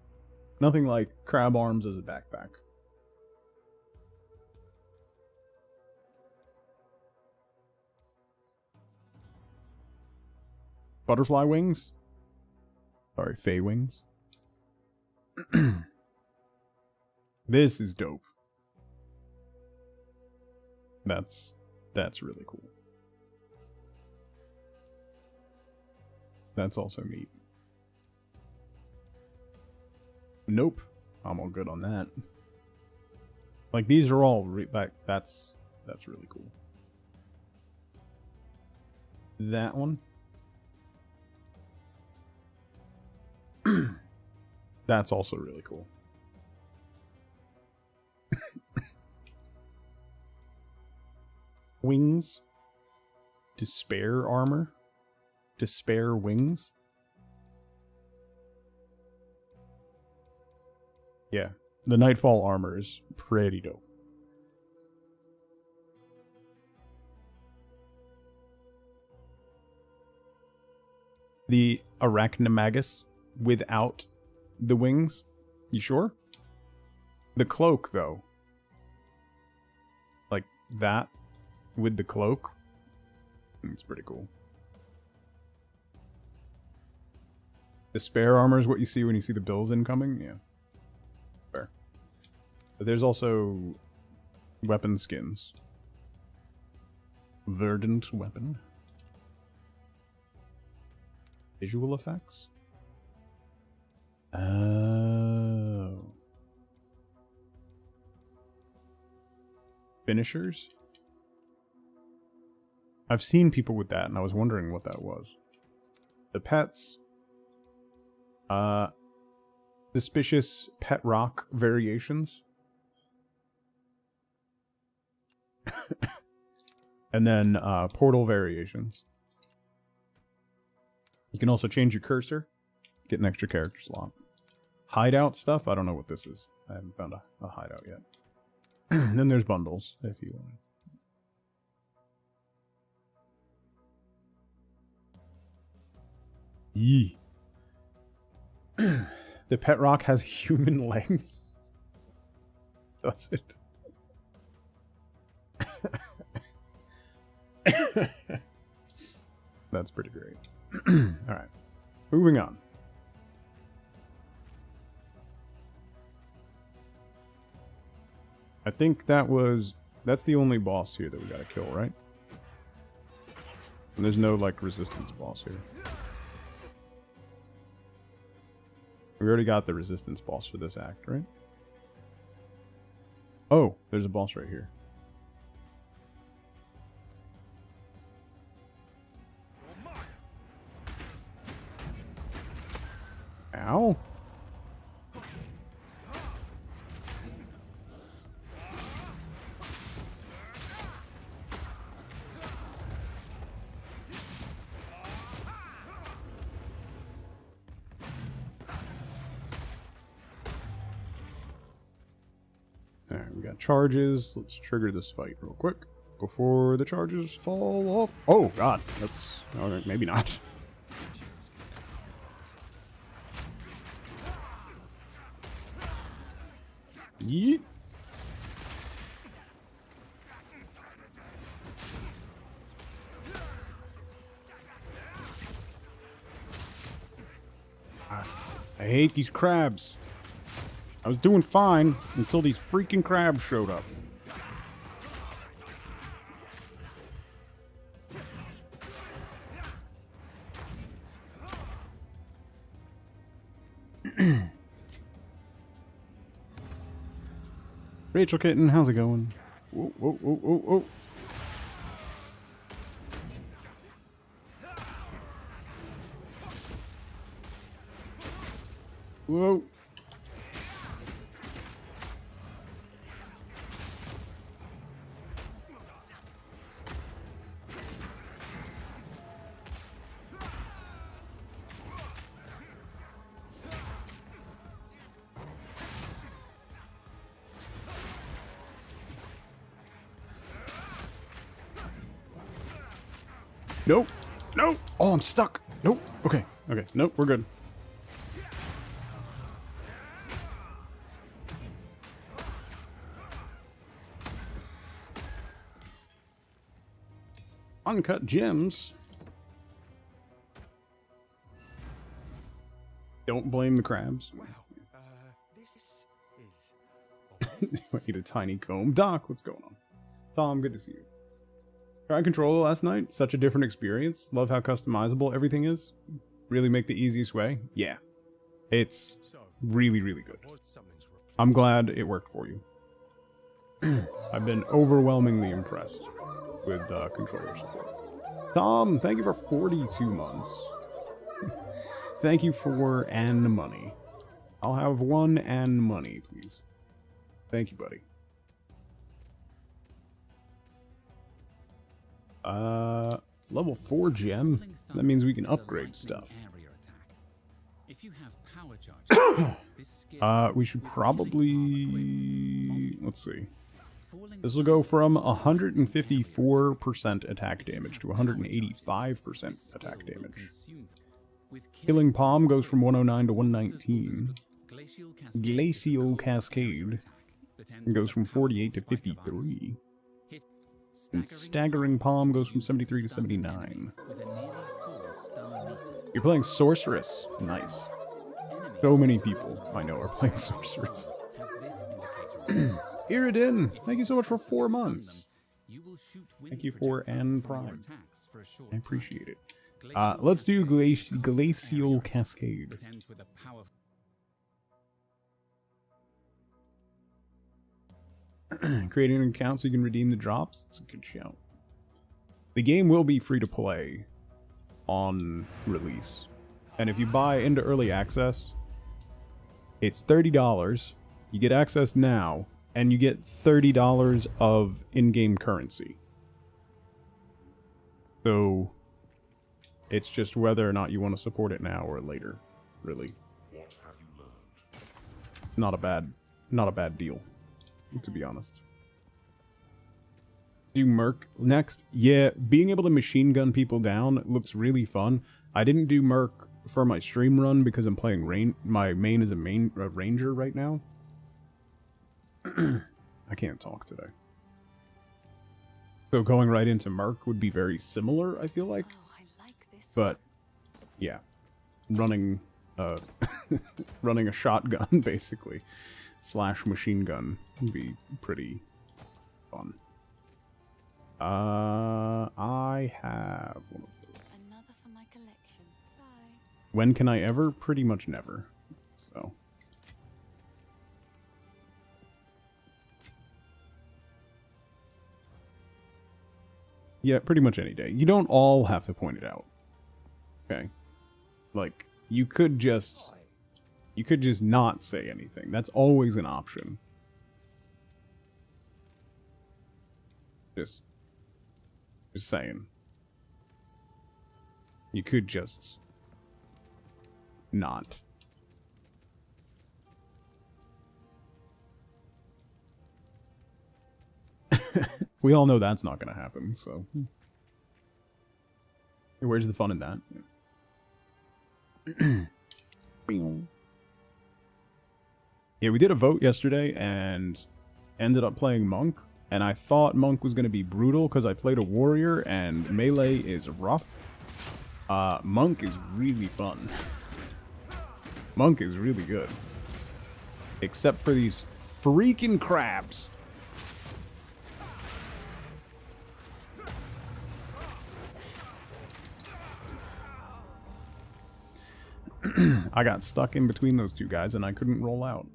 Nothing like crab arms as a backpack. Butterfly wings? Sorry, fey wings. This is dope. That's really cool. That's also neat. Nope. I'm all good on that. Like, these are all that's really cool. That one. That's also really cool. Wings. Despair armor. Despair wings. Yeah, the Nightfall armor is pretty dope. The Arachnimagus without the wings. You sure? The cloak, though. Like, that with the cloak. It's pretty cool. The spare armor is what you see when you see the bills incoming? Yeah. Fair. But there's also weapon skins. Verdant weapon. Visual effects? Oh. Finishers? I've seen people with that, and I was wondering what that was. The pets. Suspicious pet rock variations. And then, portal variations. You can also change your cursor. Get an extra character slot. Hideout stuff? I don't know what this is. I haven't found a hideout yet. Then there's bundles, if you want. Yee. The pet rock has human legs. Does it? That's pretty great. Alright. Moving on. I think that's the only boss here that we gotta kill, right? And there's no, like, resistance boss here. We already got the resistance boss for this act, right? Oh, there's a boss right here. Ow. Alright, we got charges. Let's trigger this fight real quick before the charges fall off. Oh, God. That's... Okay, maybe not. Yeet. I hate these crabs. I was doing fine until these freaking crabs showed up. Rachel Kitten, how's it going? Whoa, whoa, whoa, whoa, whoa. Whoa. Nope. Nope. Oh, I'm stuck. Nope. Okay. Okay. Nope. We're good. Uncut gems. Don't blame the crabs. This is I need a tiny comb. Doc, what's going on? Tom, good to see you. Tried controller last night. Such a different experience. Love how customizable everything is. Really make the easiest way. Yeah. It's really, really good. I'm glad it worked for you. I've been overwhelmingly impressed with controller support. Tom, thank you for 42 months. Thank you for and money. I'll have one and money, please. Thank you, buddy. Level 4 gem? That means we can upgrade stuff. We should probably... Let's see. This will go from 154% attack damage to 185% attack damage. Killing Palm goes from 109 to 119. Glacial Cascade goes from 48 to 53. And Staggering Palm goes from 73 to 79. You're playing Sorceress. Nice. So many people I know are playing Sorceress. Iridan, thank you so much for 4 months. Thank you for N Prime. I appreciate it. Let's do Glacial Cascade. Creating an account so you can redeem the drops. That's a good shout. The game will be free to play on release. And if you buy into early access, it's $30. You get access now, and you get $30 of in-game currency. So it's just whether or not you want to support it now or later, really. what have you learned? Not a bad deal, to be honest. Do Merc next? Yeah, being able to machine gun people down looks really fun. I didn't do Merc for my stream run because I'm playing my main is a ranger right now. I can't talk today. So going right into Merc would be very similar, I feel like. Oh, I like this But yeah, running running a shotgun basically / machine gun would be pretty fun. I have one of those. Another for my collection. Bye. When can I ever? Pretty much never. So. Yeah, pretty much any day. You don't all have to point it out. Okay? Like, you could just not say anything. That's always an option. Just saying. You could just not. We all know that's not going to happen, so. Where's the fun in that? Yeah, we did a vote yesterday and ended up playing Monk. And I thought Monk was going to be brutal because I played a warrior and melee is rough. Monk is really fun. Monk is really good. Except for these freaking crabs. I got stuck in between those two guys and I couldn't roll out.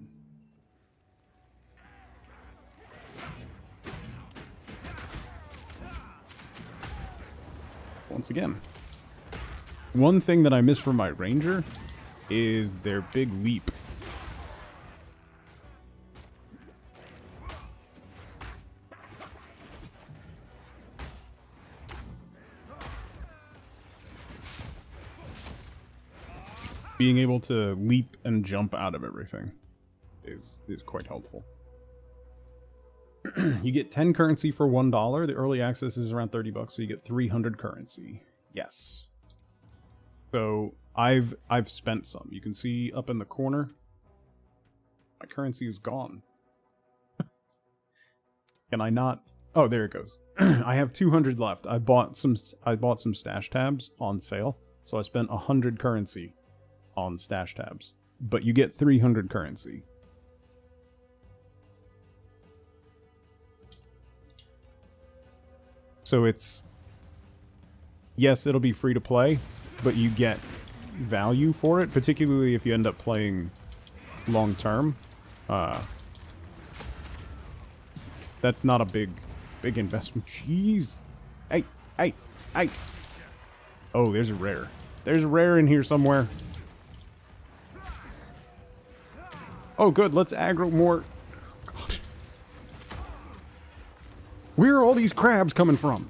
Once again. One thing that I miss from my ranger is their big leap. being able to leap and jump out of everything is quite helpful. You get 10 currency for $1. The early access is around 30 bucks, so you get 300 currency. Yes. So I've spent some. You can see up in the corner, my currency is gone. Can I not? Oh, there it goes. I have 200 left. I bought some stash tabs on sale, so I spent 100 currency on stash tabs. But you get 300 currency. So it's, yes, it'll be free to play, but you get value for it, particularly if you end up playing long term. That's not a big investment. Jeez. Hey. Oh, there's a rare. There's a rare in here somewhere. Oh, good. Let's aggro more. God. Where are all these crabs coming from?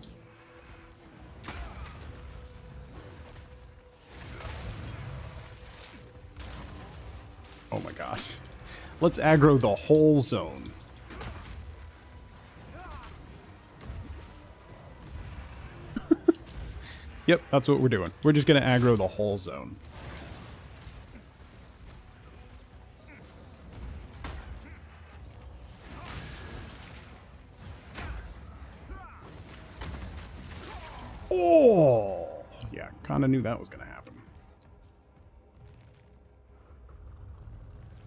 Oh my gosh. Let's aggro the whole zone. Yep, that's what we're doing. We're just going to aggro the whole zone. Oh! Yeah, kind of knew that was going to happen.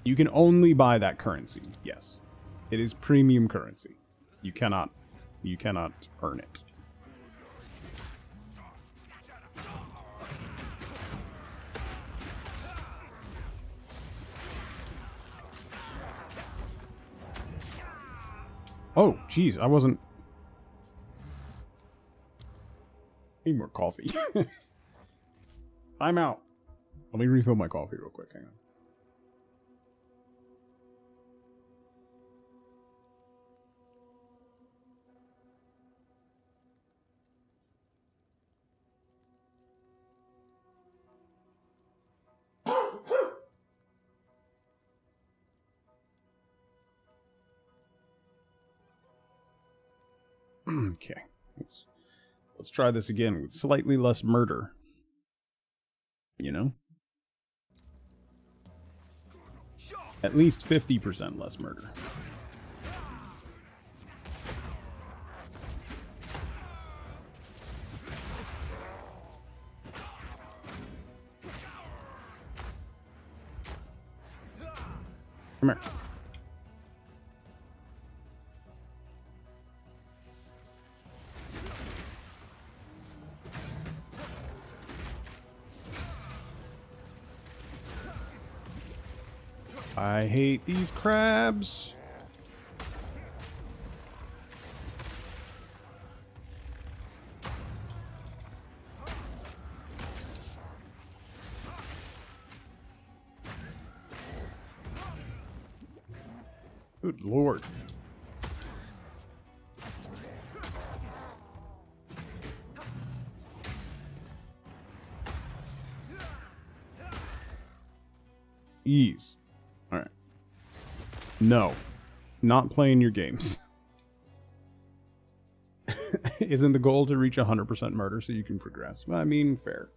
You can only buy that currency. Yes. It is premium currency. You cannot earn it. Oh, jeez, I wasn't... Need more coffee. I'm out. Let me refill my coffee real quick. Hang on. Okay, let's try this again with slightly less murder. You know? At least 50% less murder. Come here. I hate these crabs. Good Lord. Ease. Alright. No. Not playing your games. Isn't the goal to reach 100% murder so you can progress? I mean, fair.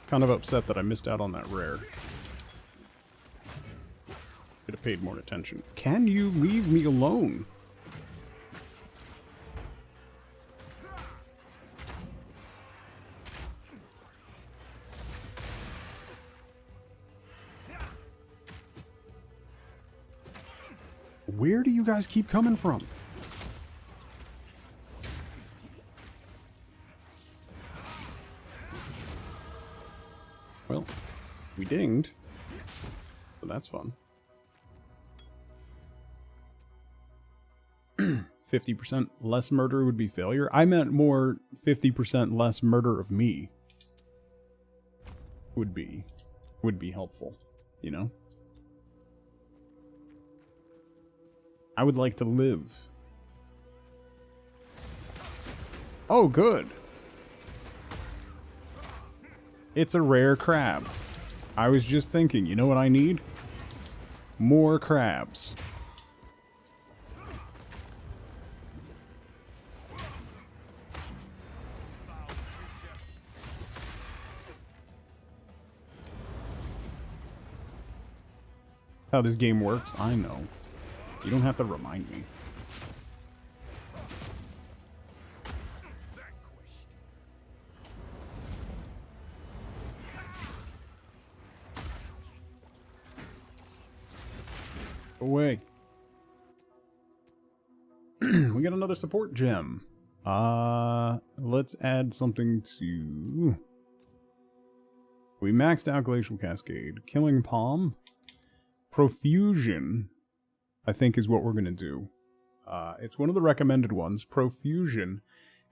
Kind of upset that I missed out on that rare. Could have paid more attention. Can you leave me alone? Where do you guys keep coming from? Well, we dinged. So that's fun. 50% less murder would be failure. I meant more 50% less murder of me would be helpful, you know? I would like to live. Oh, good. It's a rare crab. I was just thinking, you know what I need? More crabs. How this game works, I know. You don't have to remind me. Away. We got another support gem. Let's add something to... We maxed out Glacial Cascade. Killing Palm. Profusion, I think, is what we're going to do. It's one of the recommended ones. Profusion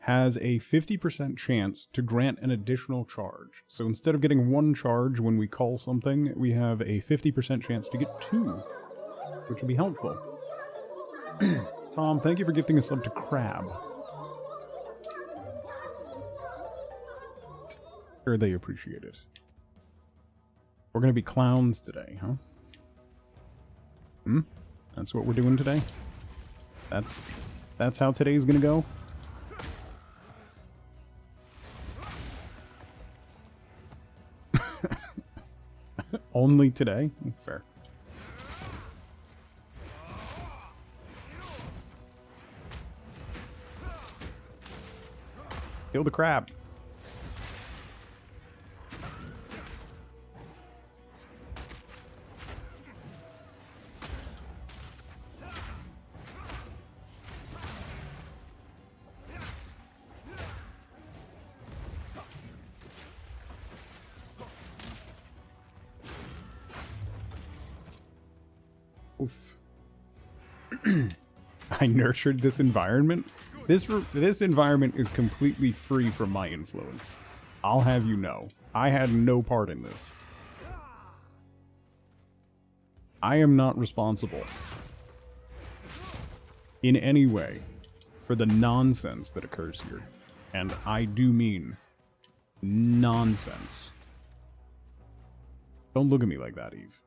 has a 50% chance to grant an additional charge. So instead of getting 1 charge when we call something, we have a 50% chance to get 2, which would be helpful. Tom, thank you for gifting us up to Crab. Sure, they appreciate it. We're going to be clowns today, huh? That's what we're doing today? That's how today's gonna go? Only today? Fair. Kill the crab. Oof. I nurtured this environment. This environment is completely free from my influence. I'll have you know. I had no part in this. I am not responsible in any way for the nonsense that occurs here. And I do mean nonsense. Don't look at me like that, Eve.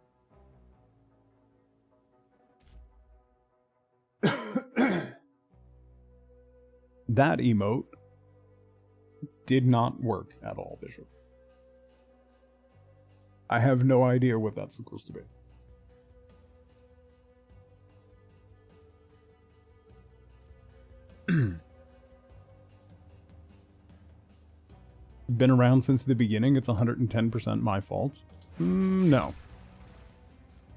That emote did not work at all, Bishop. I have no idea what that's supposed to be. Been around since the beginning, it's 110% my fault. No.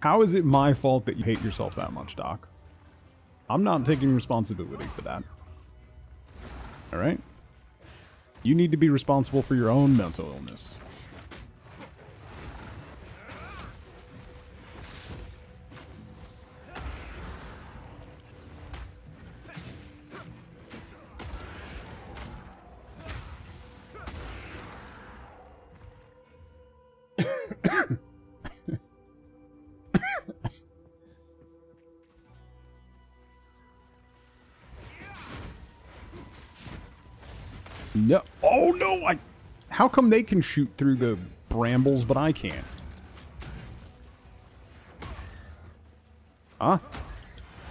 How is it my fault that you hate yourself that much, Doc? I'm not taking responsibility for that. Alright? You need to be responsible for your own mental illness. No. Oh no! How come they can shoot through the brambles, but I can't? Huh?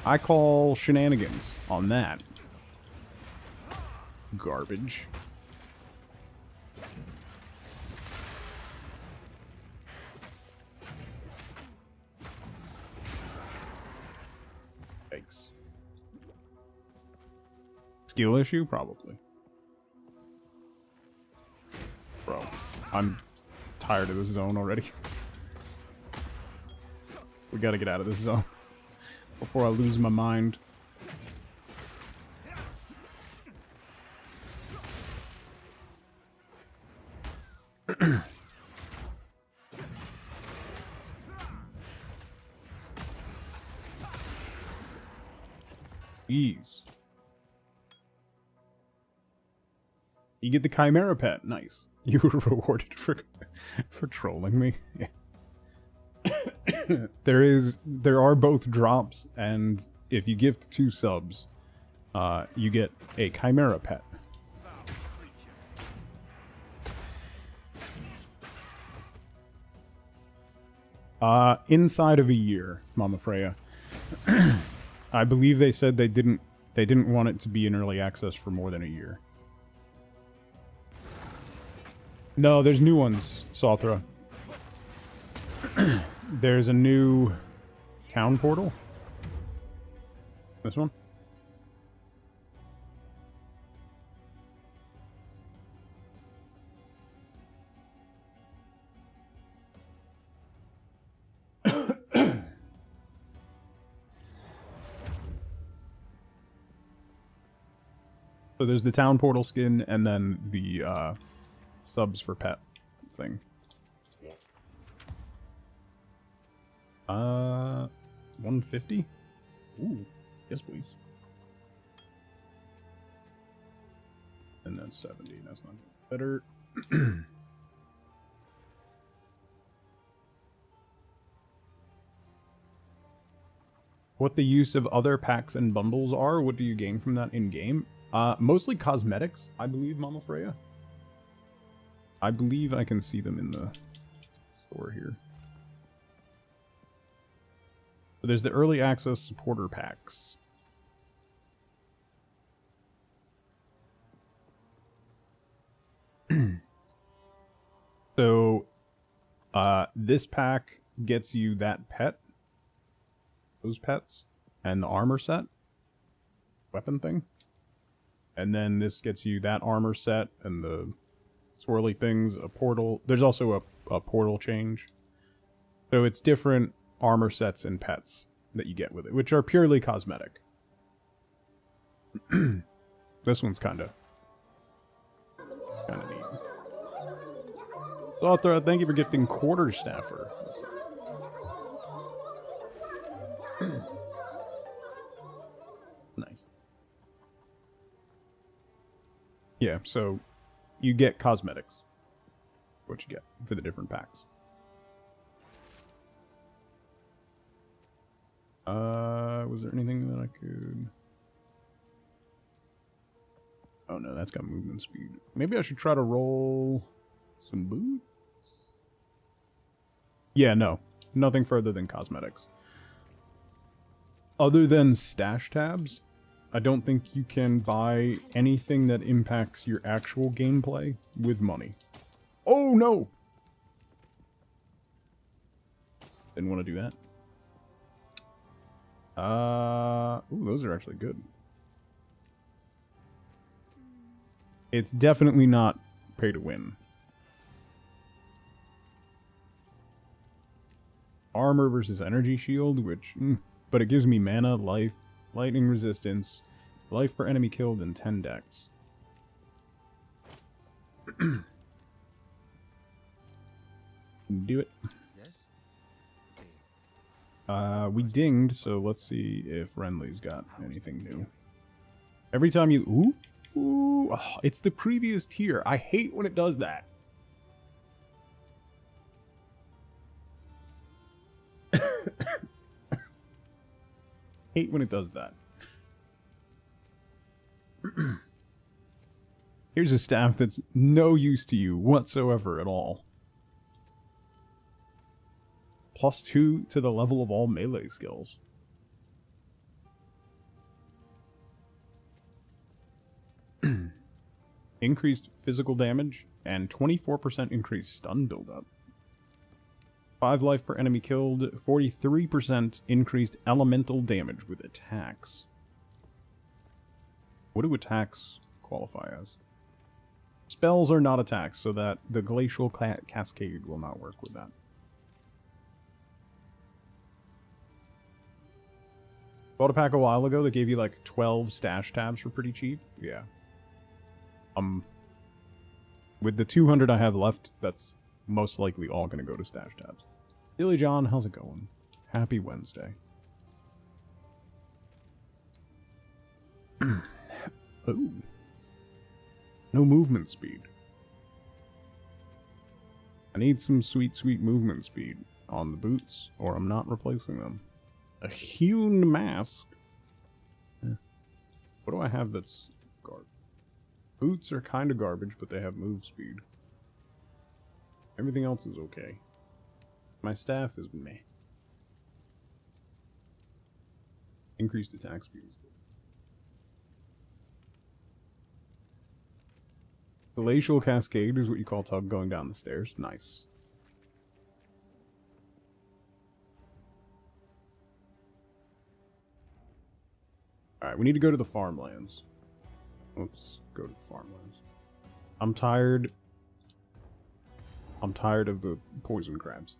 I call shenanigans on that. Garbage. Thanks. Skill issue? Probably. Bro, I'm tired of this zone already. We gotta get out of this zone before I lose my mind. Ease. You get the Chimera Pet. Nice. You were rewarded for trolling me. Yeah. There are both drops and if you gift 2 subs, you get a Chimera pet. Inside of a year, Mama Freya. I believe they said they didn't want it to be in early access for more than a year. No, there's new ones, Sothra. There's a new town portal. This one? So there's the town portal skin and then the subs for pet thing. 150? Ooh, yes please. And then 70, that's not better. What the use of other packs and bundles are? What do you gain from that in-game? Mostly cosmetics, I believe, Mama Freya. I believe I can see them in the store here. So there's the early access supporter packs. So, this pack gets you that pet, those pets, and the armor set, weapon thing. And then this gets you that armor set and the swirly things, a portal. There's also a portal change. So it's different armor sets and pets that you get with it, which are purely cosmetic. This one's kind of neat. Sothra, thank you for gifting quarter staffer. Nice. Yeah, so you get cosmetics. What you get for the different packs. Was there anything that I could... Oh no, that's got movement speed. Maybe I should try to roll some boots? Yeah, no. Nothing further than cosmetics. Other than stash tabs, I don't think you can buy anything that impacts your actual gameplay with money. Oh no! Didn't want to do that. Ooh, those are actually good. It's definitely not pay to win. Armor versus energy shield, which... but it gives me mana, life, lightning resistance, life per enemy killed, and 10 dex. Do it. Yes? We dinged, so let's see if Renly's got anything new. Every time you... Ooh, oh, it's the previous tier. I hate when it does that. Hate when it does that. Here's a staff that's no use to you whatsoever at all. +2 to the level of all melee skills. Increased physical damage and 24% increased stun buildup. 5 life per enemy killed, 43% increased elemental damage with attacks. What do attacks qualify as? Spells are not attacks, so that the Glacial Cascade will not work with that. Bought a pack a while ago that gave you like 12 stash tabs for pretty cheap. Yeah. With the 200 I have left, that's most likely all going to go to stash tabs. Billy John, how's it going? Happy Wednesday. Ooh. No movement speed. I need some sweet, sweet movement speed on the boots, or I'm not replacing them. A hewn mask. What do I have that's garbage? Boots are kind of garbage, but they have move speed. Everything else is okay. My staff is meh. Increased attack speed is good. Glacial Cascade is what you call Tug going down the stairs. Nice. Alright, we need to go to the farmlands. Let's go to the farmlands. I'm tired. I'm tired of the poison crabs.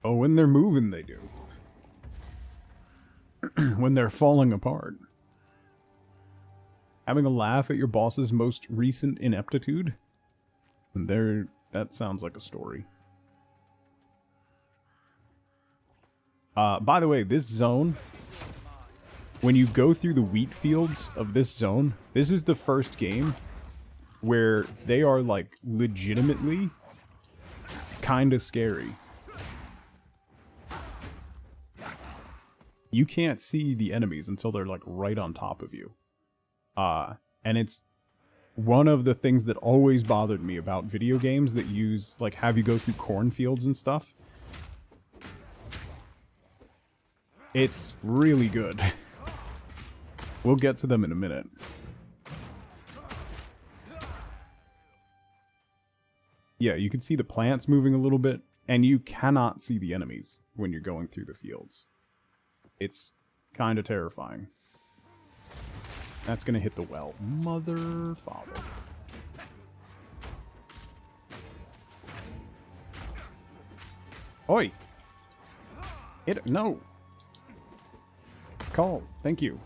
Oh, when they're moving, they do. When they're falling apart. Having a laugh at your boss's most recent ineptitude? That sounds like a story. By the way, this zone, when you go through the wheat fields of this zone, this is the first game where they are, like, legitimately kind of scary. You can't see the enemies until they're, like, right on top of you. And it's one of the things that always bothered me about video games that use, like, have you go through cornfields and stuff. It's really good. We'll get to them in a minute. Yeah, you can see the plants moving a little bit, and you cannot see the enemies when you're going through the fields. It's kind of terrifying. That's gonna hit the well. Mother, father. Oi! Hit. No! Call. Thank you.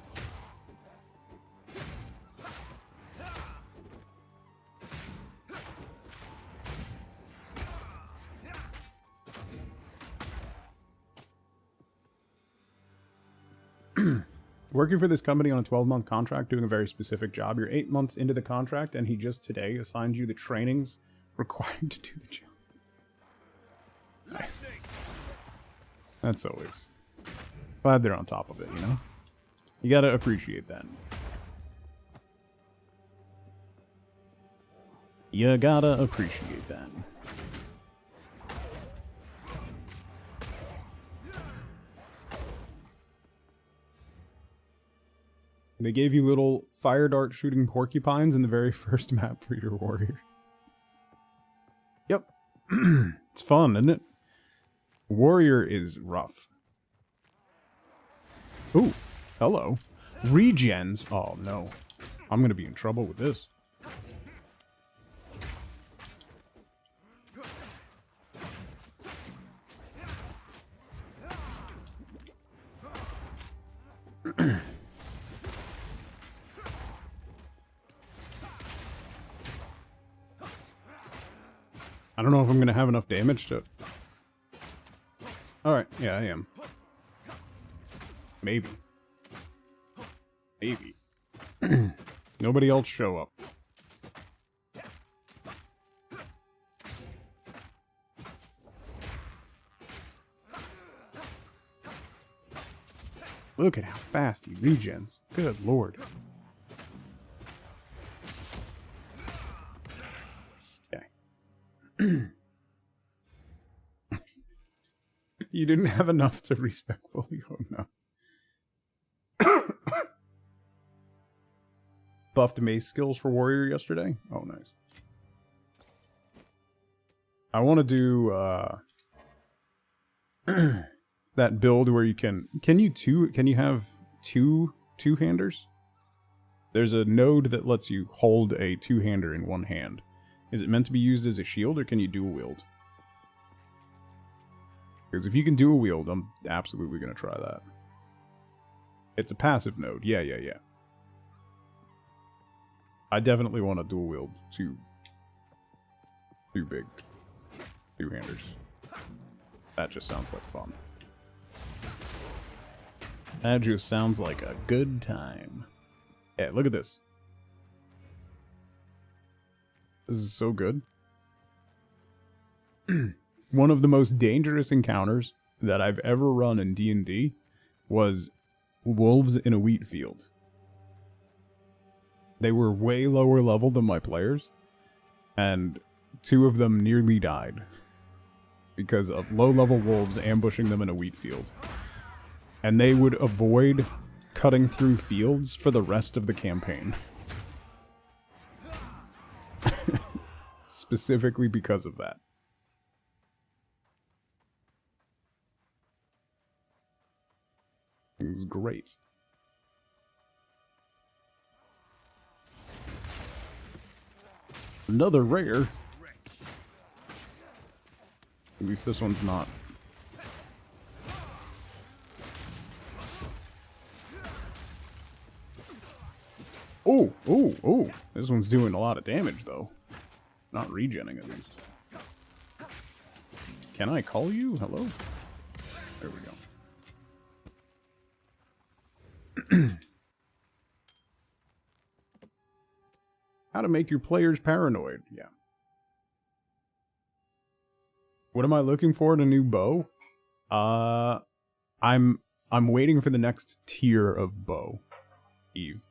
Working for this company on a 12-month contract, doing a very specific job. You're 8 months into the contract, and he just today assigned you the trainings required to do the job. Nice. That's always... Glad they're on top of it, you know? You gotta appreciate that. You gotta appreciate that. They gave you little fire dart shooting porcupines in the very first map for your warrior. Yep. It's fun, isn't it? Warrior is rough. Ooh, hello. Regens. Oh, no. I'm going to be in trouble with this. I don't know if I'm going to have enough damage to... Alright, yeah, I am. Maybe. Maybe. Nobody else show up. Look at how fast he regens. Good lord. You didn't have enough to respectfully... Oh no. Buffed mace skills for warrior yesterday? Oh, nice. I want to do that build where you can you have two-handers? There's a node that lets you hold a two-hander in one hand. Is it meant to be used as a shield, or can you dual wield? Because if you can dual wield, I'm absolutely going to try that. It's a passive node. Yeah. I definitely want to dual wield two big two-handers. That just sounds like fun. That just sounds like a good time. Yeah, look at this. This is so good. One of the most dangerous encounters that I've ever run in D&D was wolves in a wheat field. They were way lower level than my players, and 2 of them nearly died because of low-level wolves ambushing them in a wheat field. And they would avoid cutting through fields for the rest of the campaign. Specifically because of that. It was great. Another rare. At least this one's not. Oh, oh, oh. This one's doing a lot of damage, though. Not regenning, at least. Can I call you? Hello? There we go. How to make your players paranoid. Yeah. What am I looking for in a new bow? I'm waiting for the next tier of bow, Eve.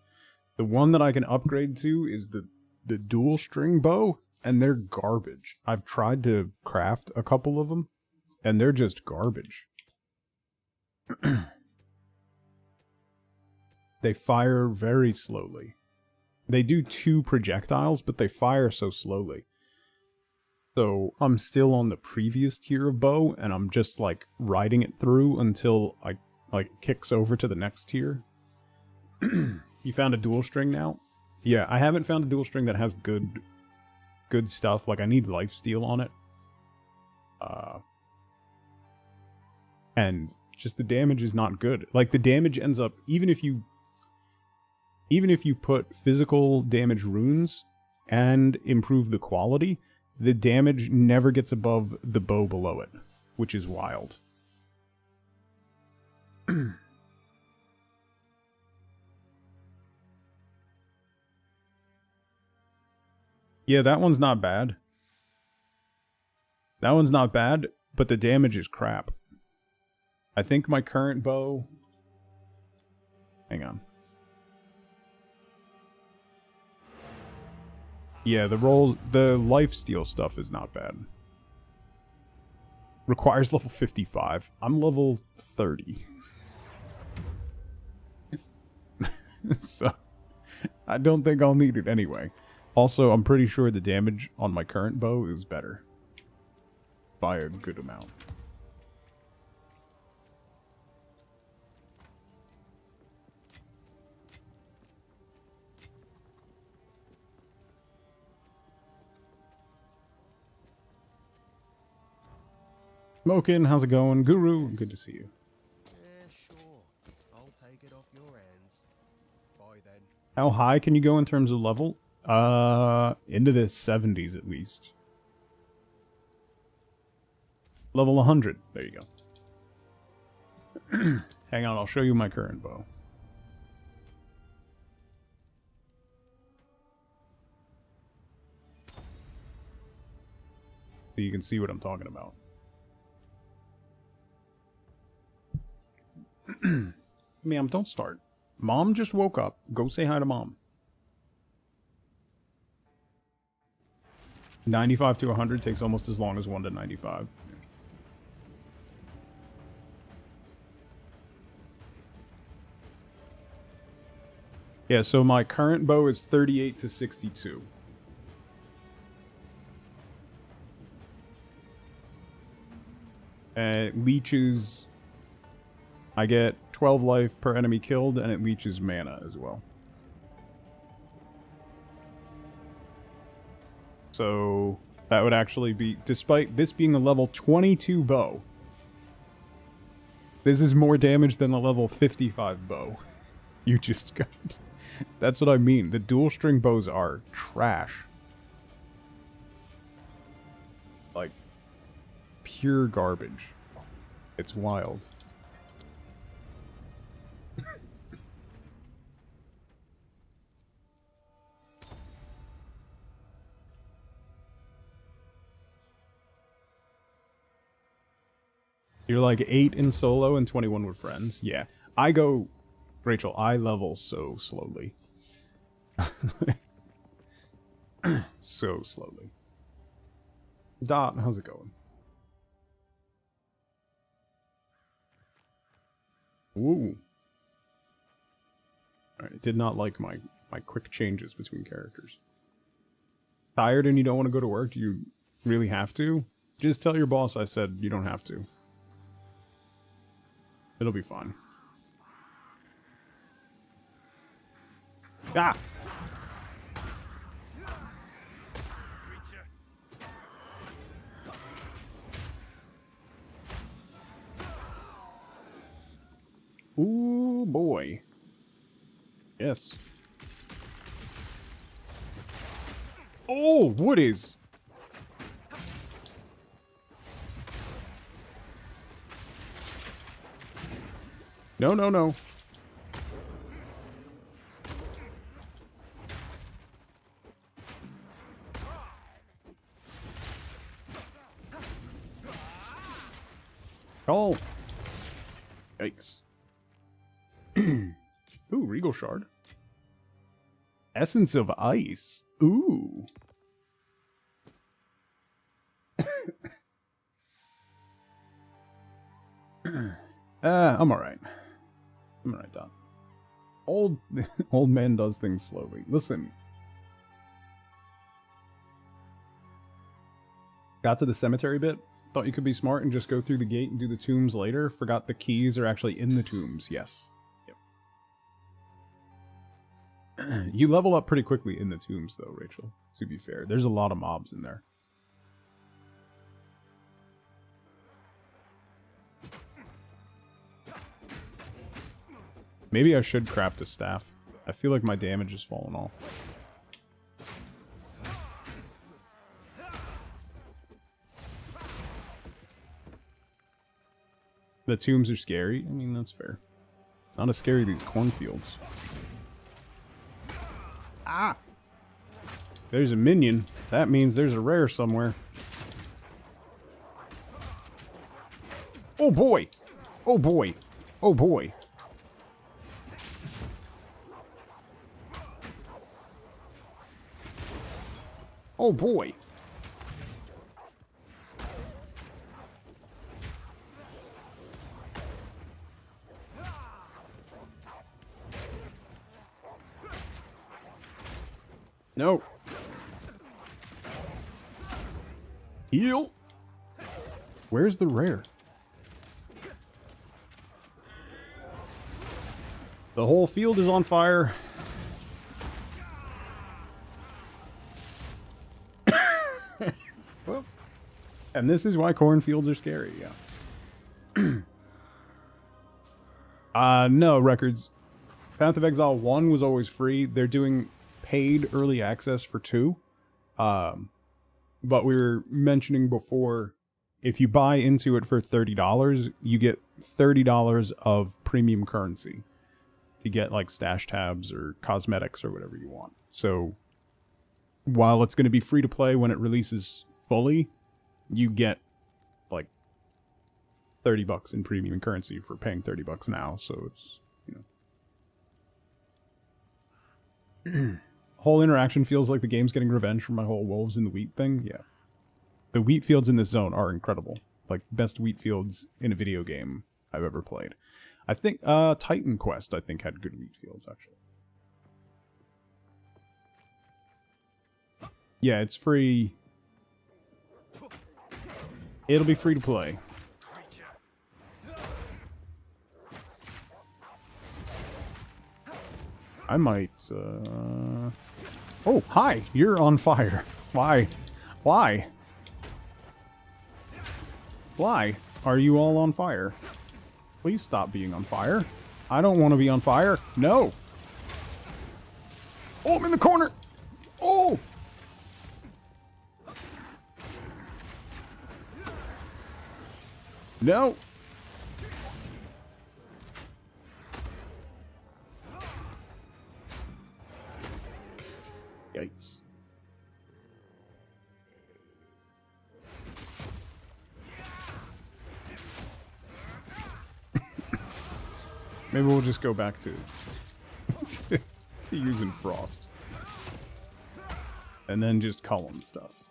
The one that I can upgrade to is the dual string bow, and they're garbage. I've tried to craft a couple of them, and they're just garbage. They fire very slowly. They do 2 projectiles, but they fire so slowly. So I'm still on the previous tier of bow, and I'm just like riding it through until I like kicks over to the next tier. You found a dual string now? Yeah, I haven't found a dual string that has good stuff. Like I need lifesteal on it. And just the damage is not good. Like the damage ends up even if you put physical damage runes and improve the quality, the damage never gets above the bow below it, which is wild. Yeah, that one's not bad. That one's not bad, but the damage is crap. I think my current bow... Hang on. Yeah, the lifesteal stuff is not bad. Requires level 55. I'm level 30. So, I don't think I'll need it anyway. Also, I'm pretty sure the damage on my current bow is better. By a good amount. Smokin', how's it going? Guru, good to see you. Yeah, sure. I'll take it off your hands. Bye then. How high can you go in terms of level? Into the 70s at least. Level 100. There you go. Hang on, I'll show you my current bow. So you can see what I'm talking about. Ma'am, don't start. Mom just woke up. Go say hi to Mom. 95 to 100 takes almost as long as 1 to 95. Yeah, so my current bow is 38 to 62. And it leeches... I get 12 life per enemy killed, and it leeches mana as well. So that would actually be, despite this being a level 22 bow, this is more damage than a level 55 bow you just got. That's what I mean. The dual string bows are trash. Like, pure garbage. It's wild. You're like 8 in solo and 21 with friends. Yeah. Rachel, I level so slowly. So slowly. Dot, how's it going? Ooh. Alright, did not like my quick changes between characters. Tired and you don't want to go to work? Do you really have to? Just tell your boss I said you don't have to. It'll be fine. Ah! Ooh, boy. Yes. Oh, what is... No, no, no. Oh. Yikes. Ooh, Regal Shard. Essence of Ice. Ooh. I'm alright. I'm alright, Doc. Old man does things slowly. Listen. Got to the cemetery bit. Thought you could be smart and just go through the gate and do the tombs later. Forgot the keys are actually in the tombs. Yes. Yep. You level up pretty quickly in the tombs, though, Rachel. To be fair. There's a lot of mobs in there. Maybe I should craft a staff. I feel like my damage has fallen off. The tombs are scary? I mean, that's fair. Not as scary as these cornfields. Ah! There's a minion. That means there's a rare somewhere. Oh boy! Oh boy! Oh boy! Oh boy! No. Heal. Where's the rare? The whole field is on fire. Well, and this is why cornfields are scary, yeah. No, records. Path of Exile 1 was always free. They're doing paid early access for 2. But we were mentioning before, if you buy into it for $30, you get $30 of premium currency to get like stash tabs or cosmetics or whatever you want. So while it's going to be free to play when it releases fully, you get like $30 in premium currency for paying $30 now. So it's, you know. Whole interaction feels like the game's getting revenge for my whole wolves in the wheat thing. Yeah. The wheat fields in this zone are incredible. Like, best wheat fields in a video game I've ever played. I think, Titan Quest, I think, had good wheat fields, actually. Yeah, it's free. It'll be free to play. I might, Oh, hi! You're on fire. Why? Why? Why are you all on fire? Please stop being on fire. I don't want to be on fire. No! Oh, I'm in the corner! Oh! No! Yikes. Maybe we'll just go back to to using Frost. And then just column stuff.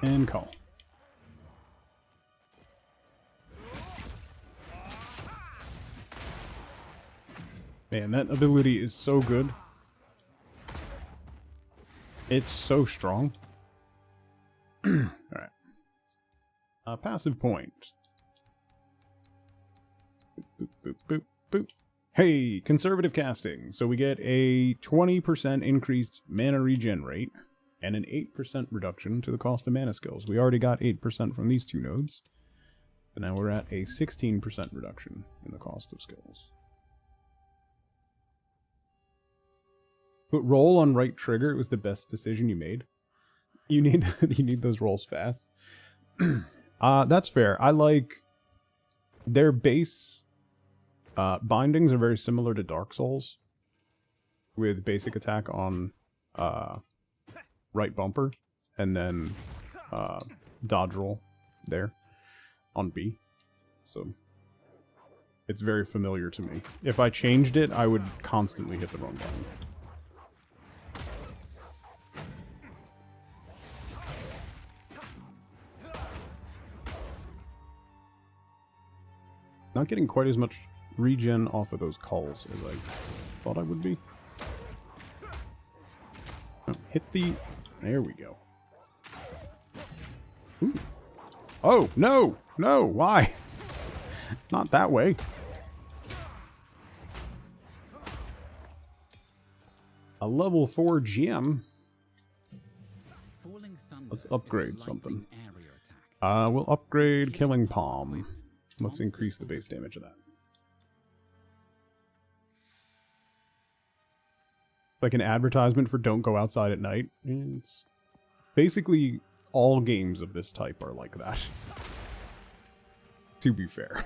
And call. Man, that ability is so good. It's so strong. Alright. Passive point. Boop, boop, boop, boop. Hey, conservative casting. So we get a 20% increased mana regen rate and an 8% reduction to the cost of mana skills. We already got 8% from these two nodes. And now we're at a 16% reduction in the cost of skills. But roll on right trigger, it was the best decision you made. You need you need those rolls fast. That's fair. I like their base bindings are very similar to Dark Souls, with basic attack on right bumper and then dodge roll there on B. So it's very familiar to me. If I changed it, I would constantly hit the wrong button. Not getting quite as much regen off of those calls as I thought I would be. Oh, hit the... There we go. Ooh. Oh, no! No! Why? Not that way. A level 4 gem. Let's upgrade something. We'll upgrade Killing Palm. Let's increase the base damage of that. Like an advertisement for don't go outside at night. It's basically all games of this type are like that. To be fair.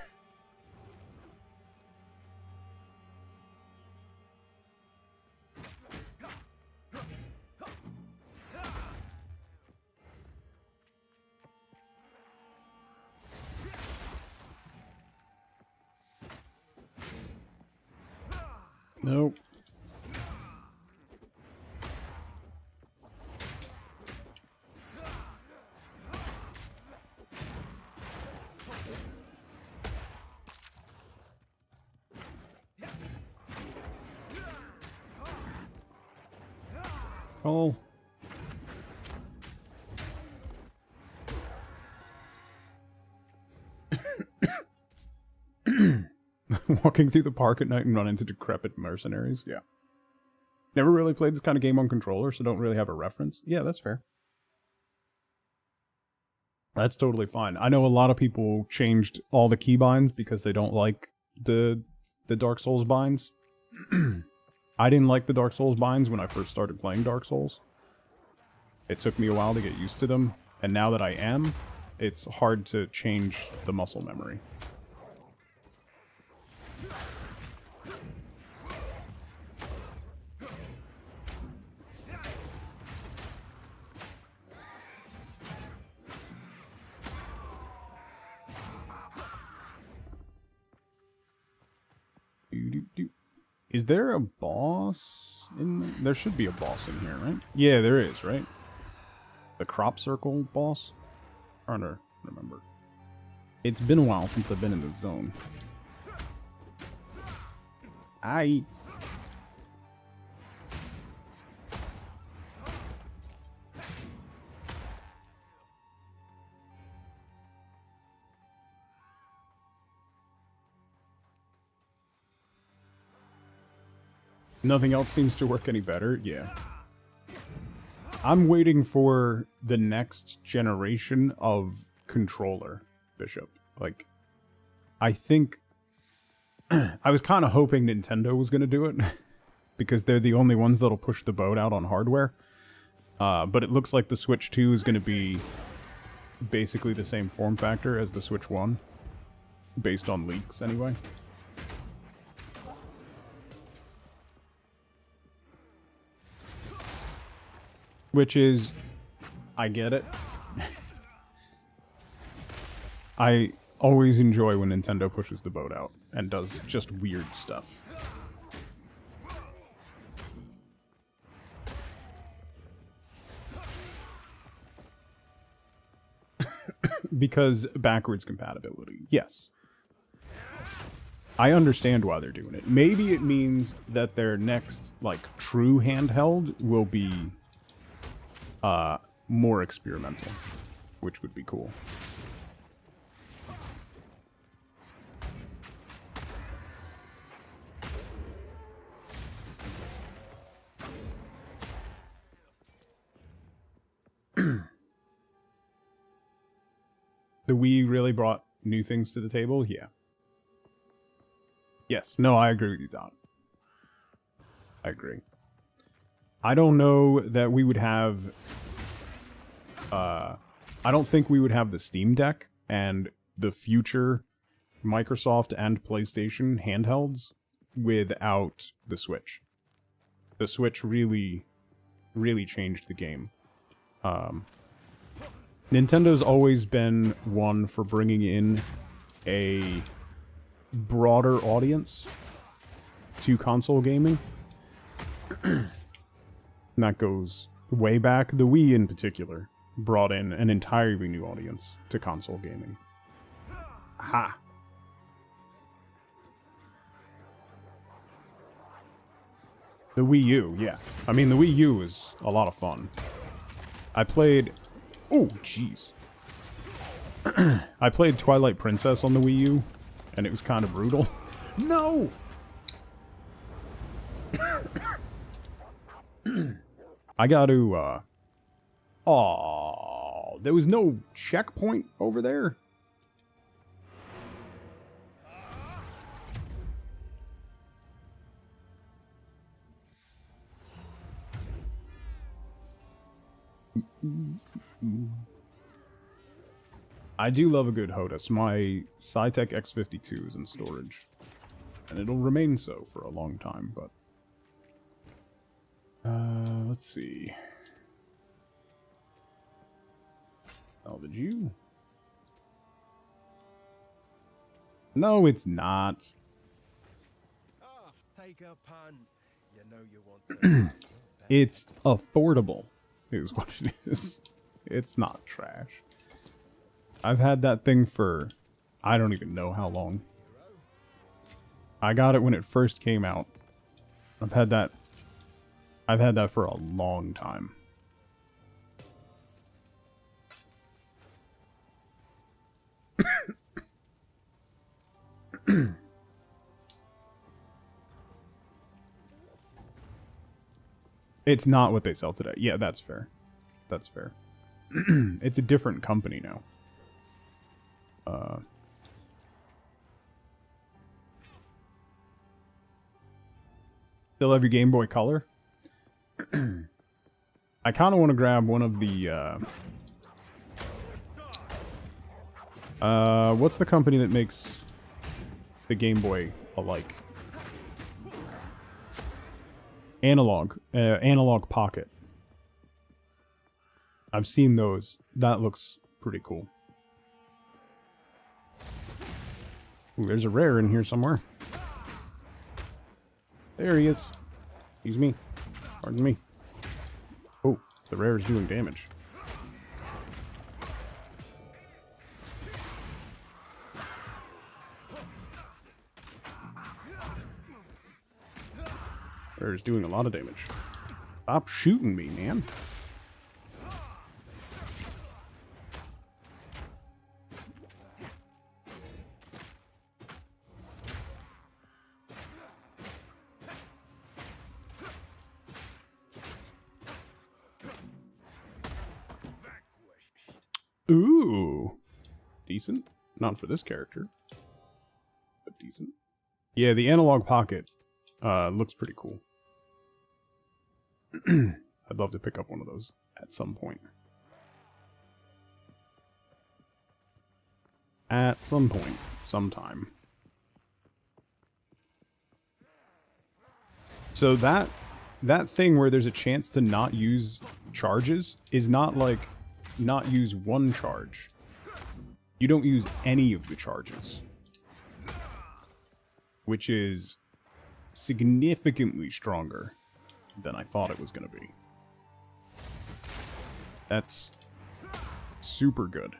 Nope. Oh. Walking through the park at night and run into decrepit mercenaries. Yeah. Never really played this kind of game on controller, so don't really have a reference. Yeah, that's fair. That's totally fine. I know a lot of people changed all the keybinds because they don't like the Dark Souls binds. I didn't like the Dark Souls binds when I first started playing Dark Souls. It took me a while to get used to them, and now that I am, it's hard to change the muscle memory. Is there a boss in there? There should be a boss in here, right? Yeah, there is, right? The crop circle boss? I don't remember. It's been a while since I've been in the zone. Nothing else seems to work any better. Yeah. I'm waiting for the next generation of controller, Bishop. Like, I think... I was kind of hoping Nintendo was going to do it, because they're the only ones that'll push the boat out on hardware. But it looks like the Switch 2 is going to be basically the same form factor as the Switch 1, based on leaks anyway. Which is, I get it. I always enjoy when Nintendo pushes the boat out and does just weird stuff. Because backwards compatibility, yes. I understand why they're doing it. Maybe it means that their next, like, true handheld will be more experimental, which would be cool. The Wii really brought new things to the table? Yeah. Yes. No, I agree with you, Don. I agree. I don't know that we would have... I don't think we would have the Steam Deck and the future Microsoft and PlayStation handhelds without the Switch. The Switch really, really changed the game. Nintendo's always been one for bringing in a broader audience to console gaming. And that goes way back. The Wii in particular brought in an entirely new audience to console gaming. Aha! The Wii U, yeah. I mean, the Wii U is a lot of fun. I played... Oh, jeez. I played Twilight Princess on the Wii U, and it was kind of brutal. No! I got to, Aw, there was no checkpoint over there? I do love a good HOTAS. My Cytec X52 is in storage. And it'll remain so for a long time, but... let's see. Salvage you? No, it's not. Ah, take a pun. You know you want to. It's affordable, is what it is. It's not trash. I've had that thing for, I don't even know how long. I got it when it first came out. I've had that for a long time. It's not what they sell today. Yeah, that's fair. That's fair. It's a different company now. Still have your Game Boy Color? I kind of want to grab one of the, what's the company that makes the Game Boy alike? Analog Pocket. I've seen those. That looks pretty cool. Ooh, there's a rare in here somewhere. There he is. Excuse me. Pardon me. Oh, the rare is doing damage. Rare is doing a lot of damage. Stop shooting me, man. Ooh. Decent. Not for this character. But decent. Yeah, the Analog Pocket looks pretty cool. I'd love to pick up one of those. at some point. At some point. Sometime. So that thing where there's a chance to not use charges is not like not use one charge. You don't use any of the charges. Which is significantly stronger than I thought it was going to be. That's super good.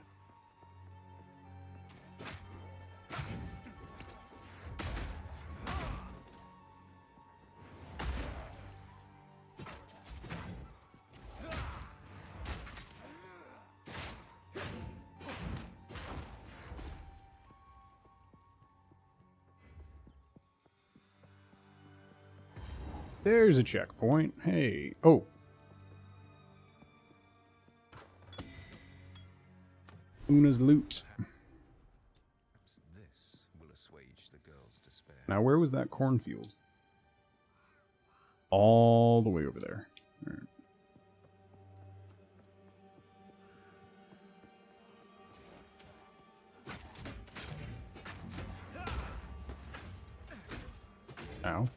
There's a checkpoint. Hey. Oh. Una's loot. Perhaps this will assuage the girl's despair. Now, where was that cornfield? All the way over there. All right. Ow.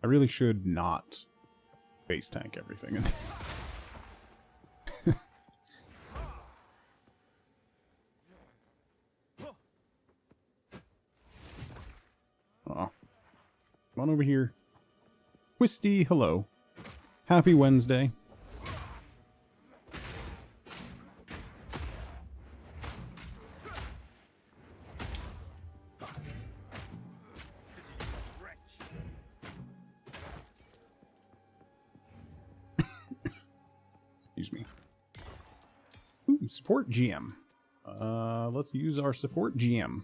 I really should not base tank everything. Aw. Come on over here. Twisty, hello. Happy Wednesday. Excuse me. Ooh, support GM. Let's use our support GM.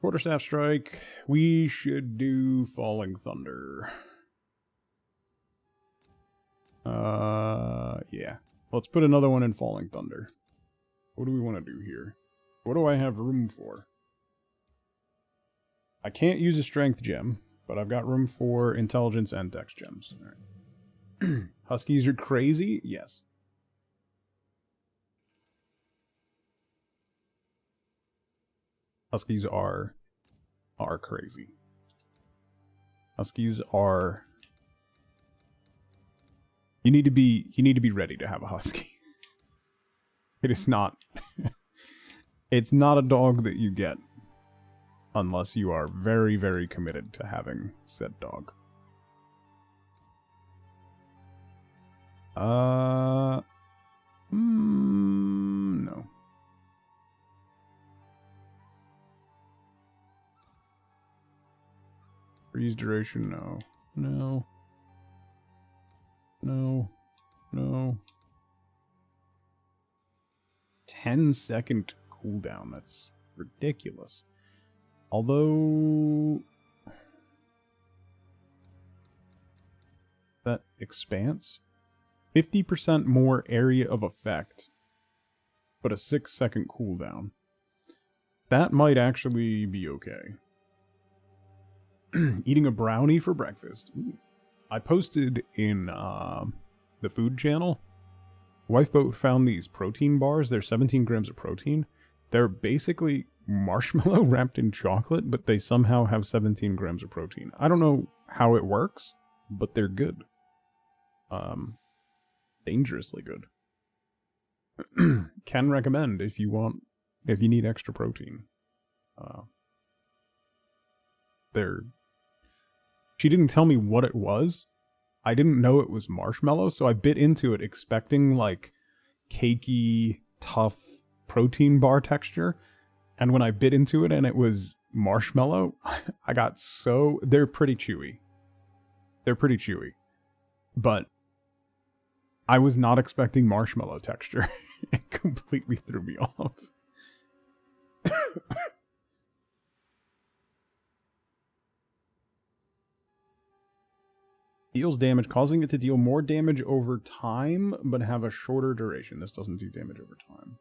Quarterstaff strike. We should do Falling Thunder. Yeah. Let's put another one in Falling Thunder. What do we want to do here? What do I have room for? I can't use a strength gem, but I've got room for intelligence and dex gems. All right. Huskies are crazy? Yes. Huskies are crazy. Huskies are... You need to be ready to have a husky. It is not it's not a dog that you get unless you are very, very committed to having said dog. No. Freeze duration, no. No. No. No. 10-second cooldown, that's ridiculous. Although... that expanse? 50% more area of effect, but a 6-second cooldown. That might actually be okay. Eating a brownie for breakfast. Ooh. I posted in the food channel. Wifeboat found these protein bars. They're 17 grams of protein. They're basically marshmallow wrapped in chocolate, but they somehow have 17 grams of protein. I don't know how it works, but they're good. Dangerously good. Can recommend if you need extra protein. She didn't tell me what it was. I didn't know it was marshmallow, so I bit into it expecting like cakey, tough protein bar texture. And when I bit into it and it was marshmallow, I got so... They're pretty chewy. They're pretty chewy. But I was not expecting marshmallow texture. It completely threw me off. Deals damage, causing it to deal more damage over time, but have a shorter duration. This doesn't do damage over time.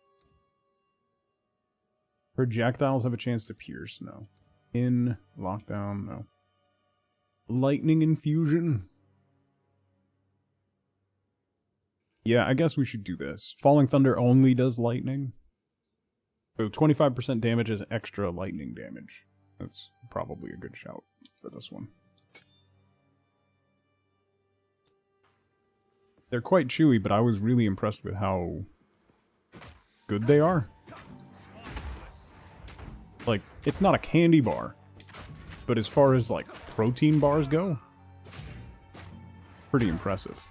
Projectiles have a chance to pierce, no. In lockdown, no. lightning infusion. Yeah, I guess we should do this. Falling Thunder only does lightning. So 25% damage is extra lightning damage. That's probably a good shout for this one. They're quite chewy, but I was really impressed with how good they are. Like, it's not a candy bar, but as far as, like, protein bars go, pretty impressive.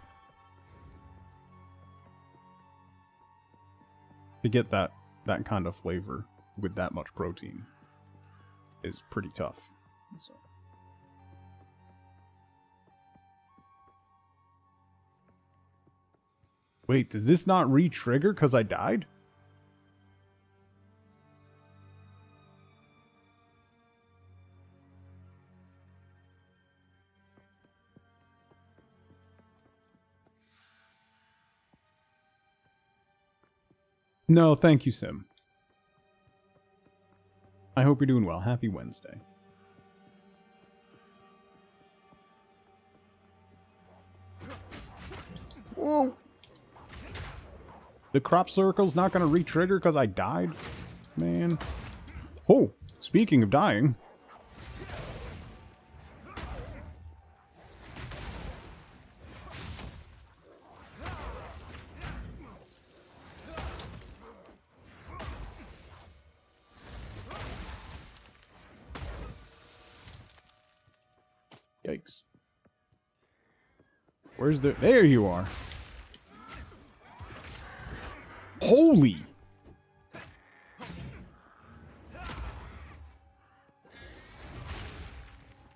To get that kind of flavor with that much protein is pretty tough. So. Wait, does this not re-trigger because I died? No, thank you, Sim. I hope you're doing well. Happy Wednesday. Whoa! The crop circle's not going to re-trigger because I died? Man. Oh, speaking of dying. Yikes. Where's the... There you are. Holy!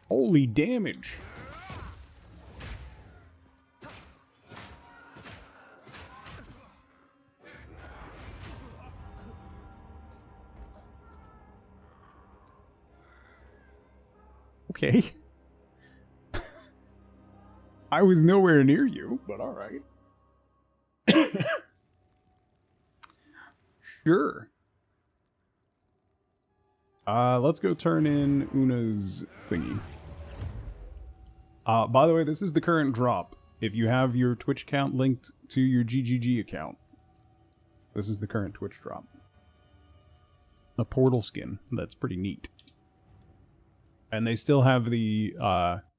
Holy damage. Okay. I was nowhere near you, but alright. Sure. Let's go turn in Una's thingy. By the way, this is the current drop. If you have your Twitch account linked to your GGG account, this is the current Twitch drop. A portal skin. That's pretty neat. And they still have the,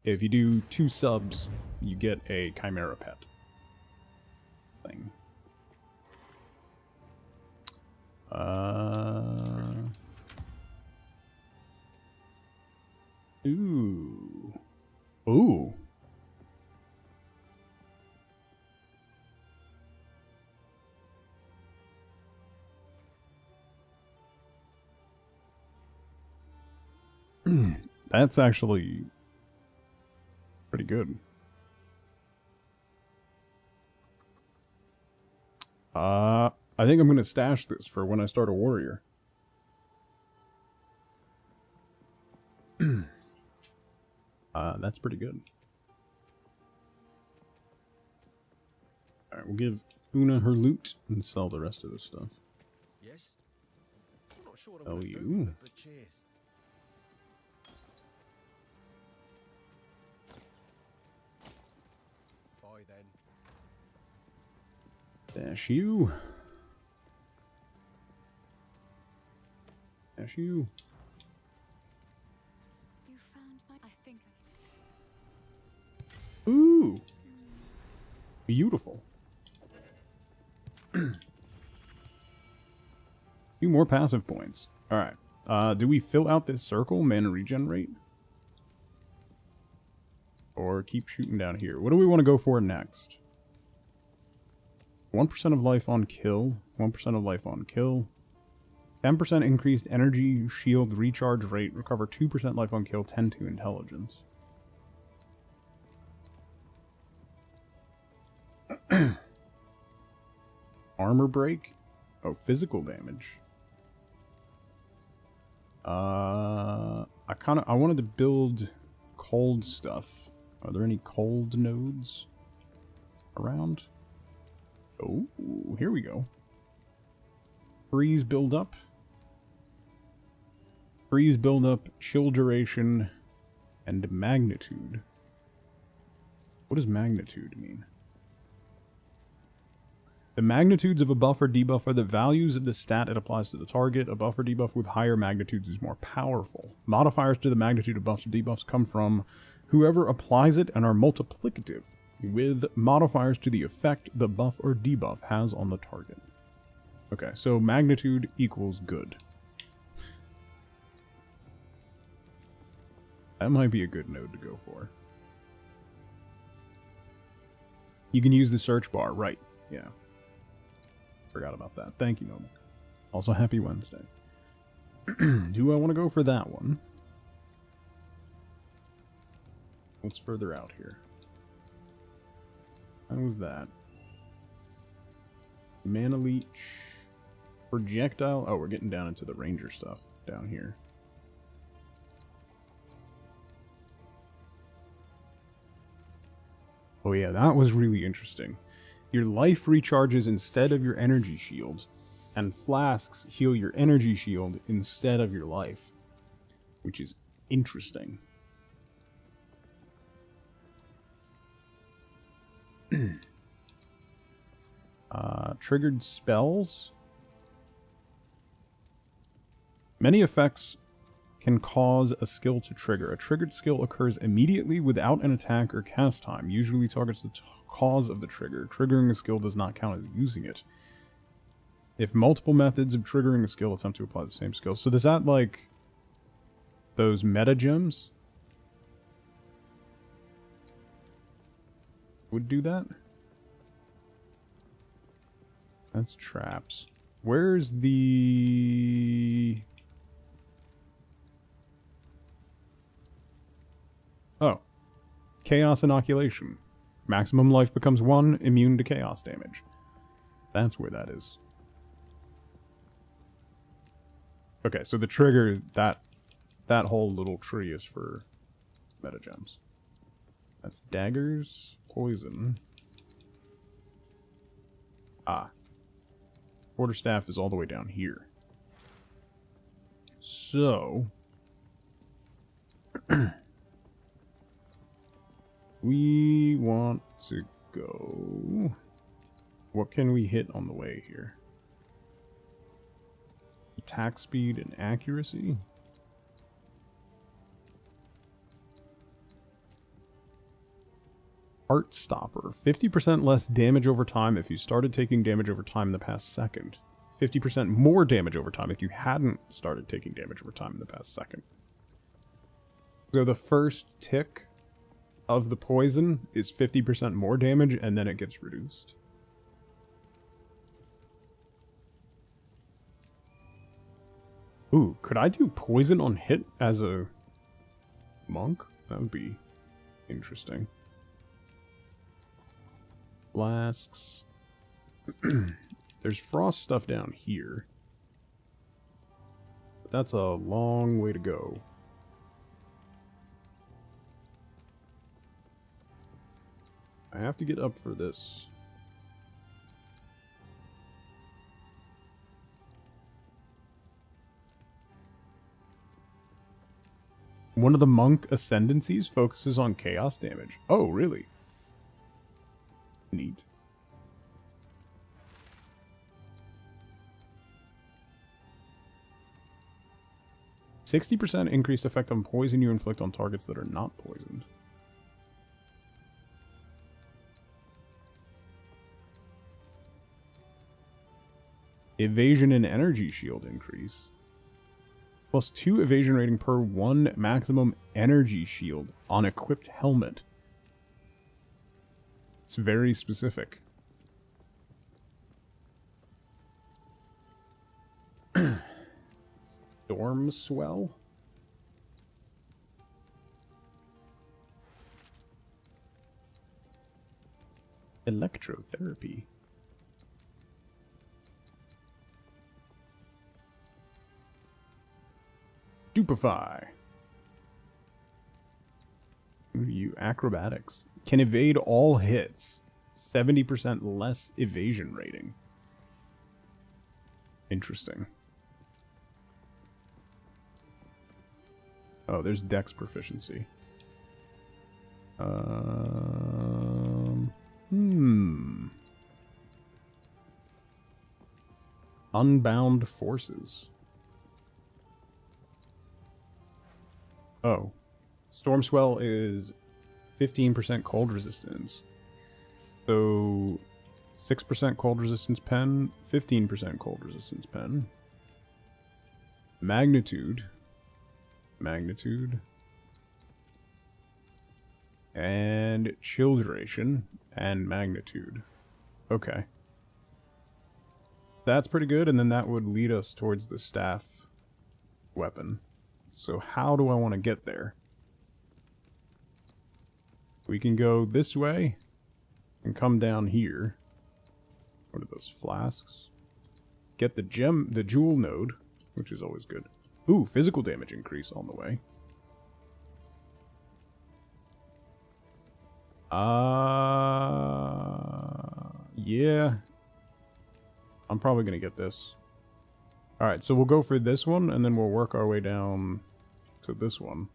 if you do 2 subs, you get a Chimera pet thing. Ooh. Ooh. That's actually pretty good. I think I'm going to stash this for when I start a warrior. That's pretty good. Alright, we'll give Una her loot and sell the rest of this stuff. Yes? I'm not sure Oh, what to you. do, but cheers. Bye then. Dash you. Dash you. You found my... I think Ooh. Beautiful. Few more passive points. Alright. Do we fill out this circle, mana regenerate? Or keep shooting down here? What do we want to go for next? 1% of life on kill. 1% of life on kill. 10% increased energy shield recharge rate. Recover 2% life on kill. 10 to intelligence. Armor break? Oh, physical damage. I wanted to build cold stuff. Are there any cold nodes around? Oh, here we go. Freeze build up. Freeze build up, chill duration, and magnitude. What does magnitude mean? The magnitudes of a buff or debuff are the values of the stat it applies to the target. A buff or debuff with higher magnitudes is more powerful. Modifiers to the magnitude of buffs or debuffs come from whoever applies it and are multiplicative, with modifiers to the effect the buff or debuff has on the target. Okay, so magnitude equals good. That might be a good node to go for. You can use the search bar, right? Yeah. Forgot about that. Thank you, Nomak. Also, happy Wednesday. Do I want to go for that one? What's further out here? How was that? Mana leech. Projectile. Oh, we're getting down into the ranger stuff down here. Oh yeah, that was really interesting. Your life recharges instead of your energy shield, and flasks heal your energy shield instead of your life, which is interesting. Triggered spells. Many effects can cause a skill to trigger. A triggered skill occurs immediately without an attack or cast time. Usually targets the cause of the trigger. Triggering a skill does not count as using it. If multiple methods of triggering a skill attempt to apply the same skill. So does that, like, those meta gems would do that? That's traps. Where's the... Oh. Chaos inoculation. Maximum life becomes 1, immune to chaos damage. That's where that is. Okay, so the trigger, that whole little tree is for meta gems. That's daggers, poison. Ah. Quarterstaff is all the way down here. So... we want to go... What can we hit on the way here? Attack speed and accuracy? Heart Stopper. 50% less damage over time if you started taking damage over time in the past second. 50% more damage over time if you hadn't started taking damage over time in the past second. So the first tick of the poison is 50% more damage, and then it gets reduced. Ooh, could I do poison on hit as a monk? That would be interesting. Flasks. There's frost stuff down here. But that's a long way to go. I have to get up for this. One of the monk ascendancies focuses on chaos damage. Oh, really? Neat. %60 increased effect on poison you inflict on targets that are not poisoned. Evasion and energy shield increase. +2 evasion rating per 1 maximum energy shield on equipped helmet. It's very specific. Storm Swell? Electrotherapy. Stupefy. You acrobatics. Can evade all hits. 70% less evasion rating. Interesting. Oh, there's dex proficiency. Hmm. Unbound forces. Oh. Storm Swell is 15% cold resistance. So 6% cold resistance pen, 15% cold resistance pen. Magnitude. And chill duration and magnitude. Okay. That's pretty good, and then that would lead us towards the staff weapon. So how do I want to get there? We can go this way and come down here. What are those flasks? Get the jewel node, which is always good. Ooh, physical damage increase on the way. Yeah. I'm probably gonna get this. Alright, so we'll go for this one, and then we'll work our way down to this one.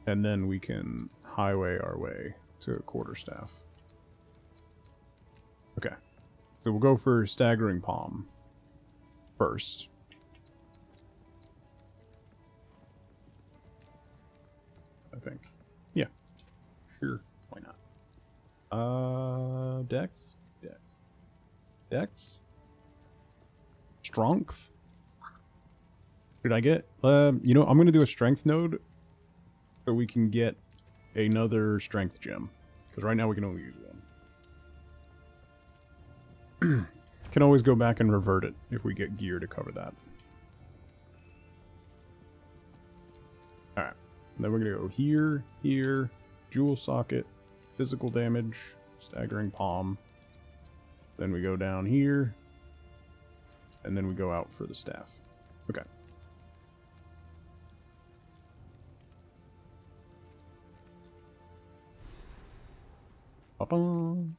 And then we can highway our way to a quarterstaff. Okay. So we'll go for Staggering Palm first. I think. Yeah. Sure. Why not? Dex? Dex? Strength? Did I get? You know, I'm gonna do a strength node so we can get another strength gem. Because right now we can only use one. Can always go back and revert it if we get gear to cover that. Alright. Then we're gonna go here, here, jewel socket, physical damage, staggering palm. Then we go down here. And then we go out for the staff. Okay. Ba-bum.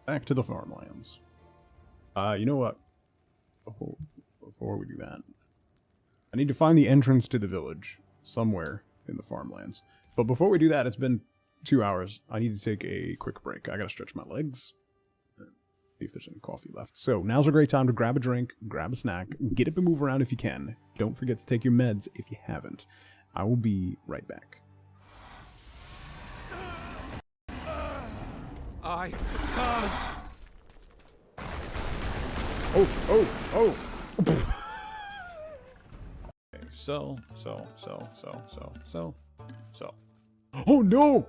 Back to the farmlands. You know what? Before we do that, I need to find the entrance to the village somewhere in the farmlands. But before we do that, it's been 2 hours. I need to take a quick break. I gotta stretch my legs. See if there's any coffee left. So now's a great time to grab a drink, grab a snack, get up and move around if you can. Don't forget to take your meds if you haven't. I will be right back. I can't. Oh. Okay, so. Oh no!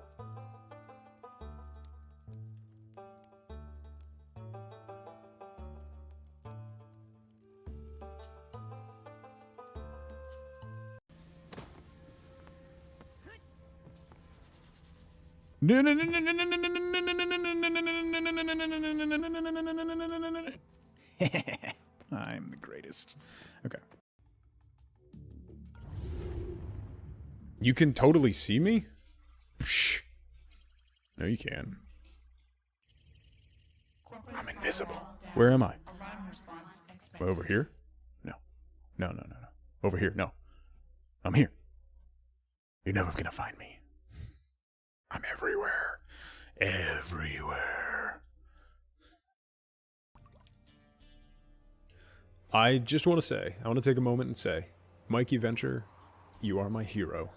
I'm the greatest. Okay. You can totally see me? Psh. No, you can. I'm invisible. Where am I? Over here? No. No. Over here, no. I'm here. You're never gonna find me. I'm everywhere. Everywhere. I just want to say, I want to take a moment and say, Mikey Venture, you are my hero.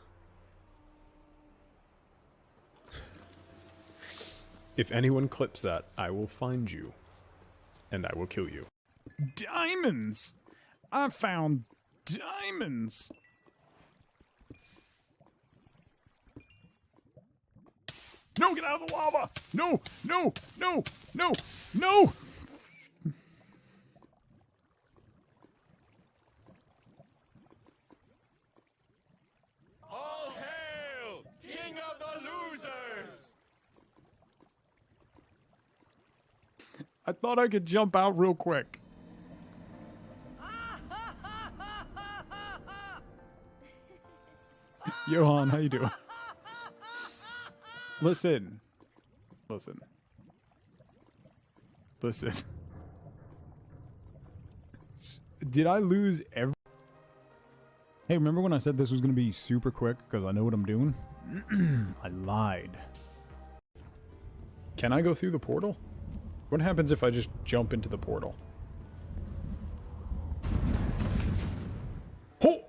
If anyone clips that, I will find you, and I will kill you. Diamonds! I found diamonds! No, get out of the lava! No! All hail, King of the Losers! I thought I could jump out real quick. Johan, how you doing? Listen. Listen. Did I lose every... Hey, remember when I said this was going to be super quick because I know what I'm doing? I lied. Can I go through the portal? What happens if I just jump into the portal? Oh!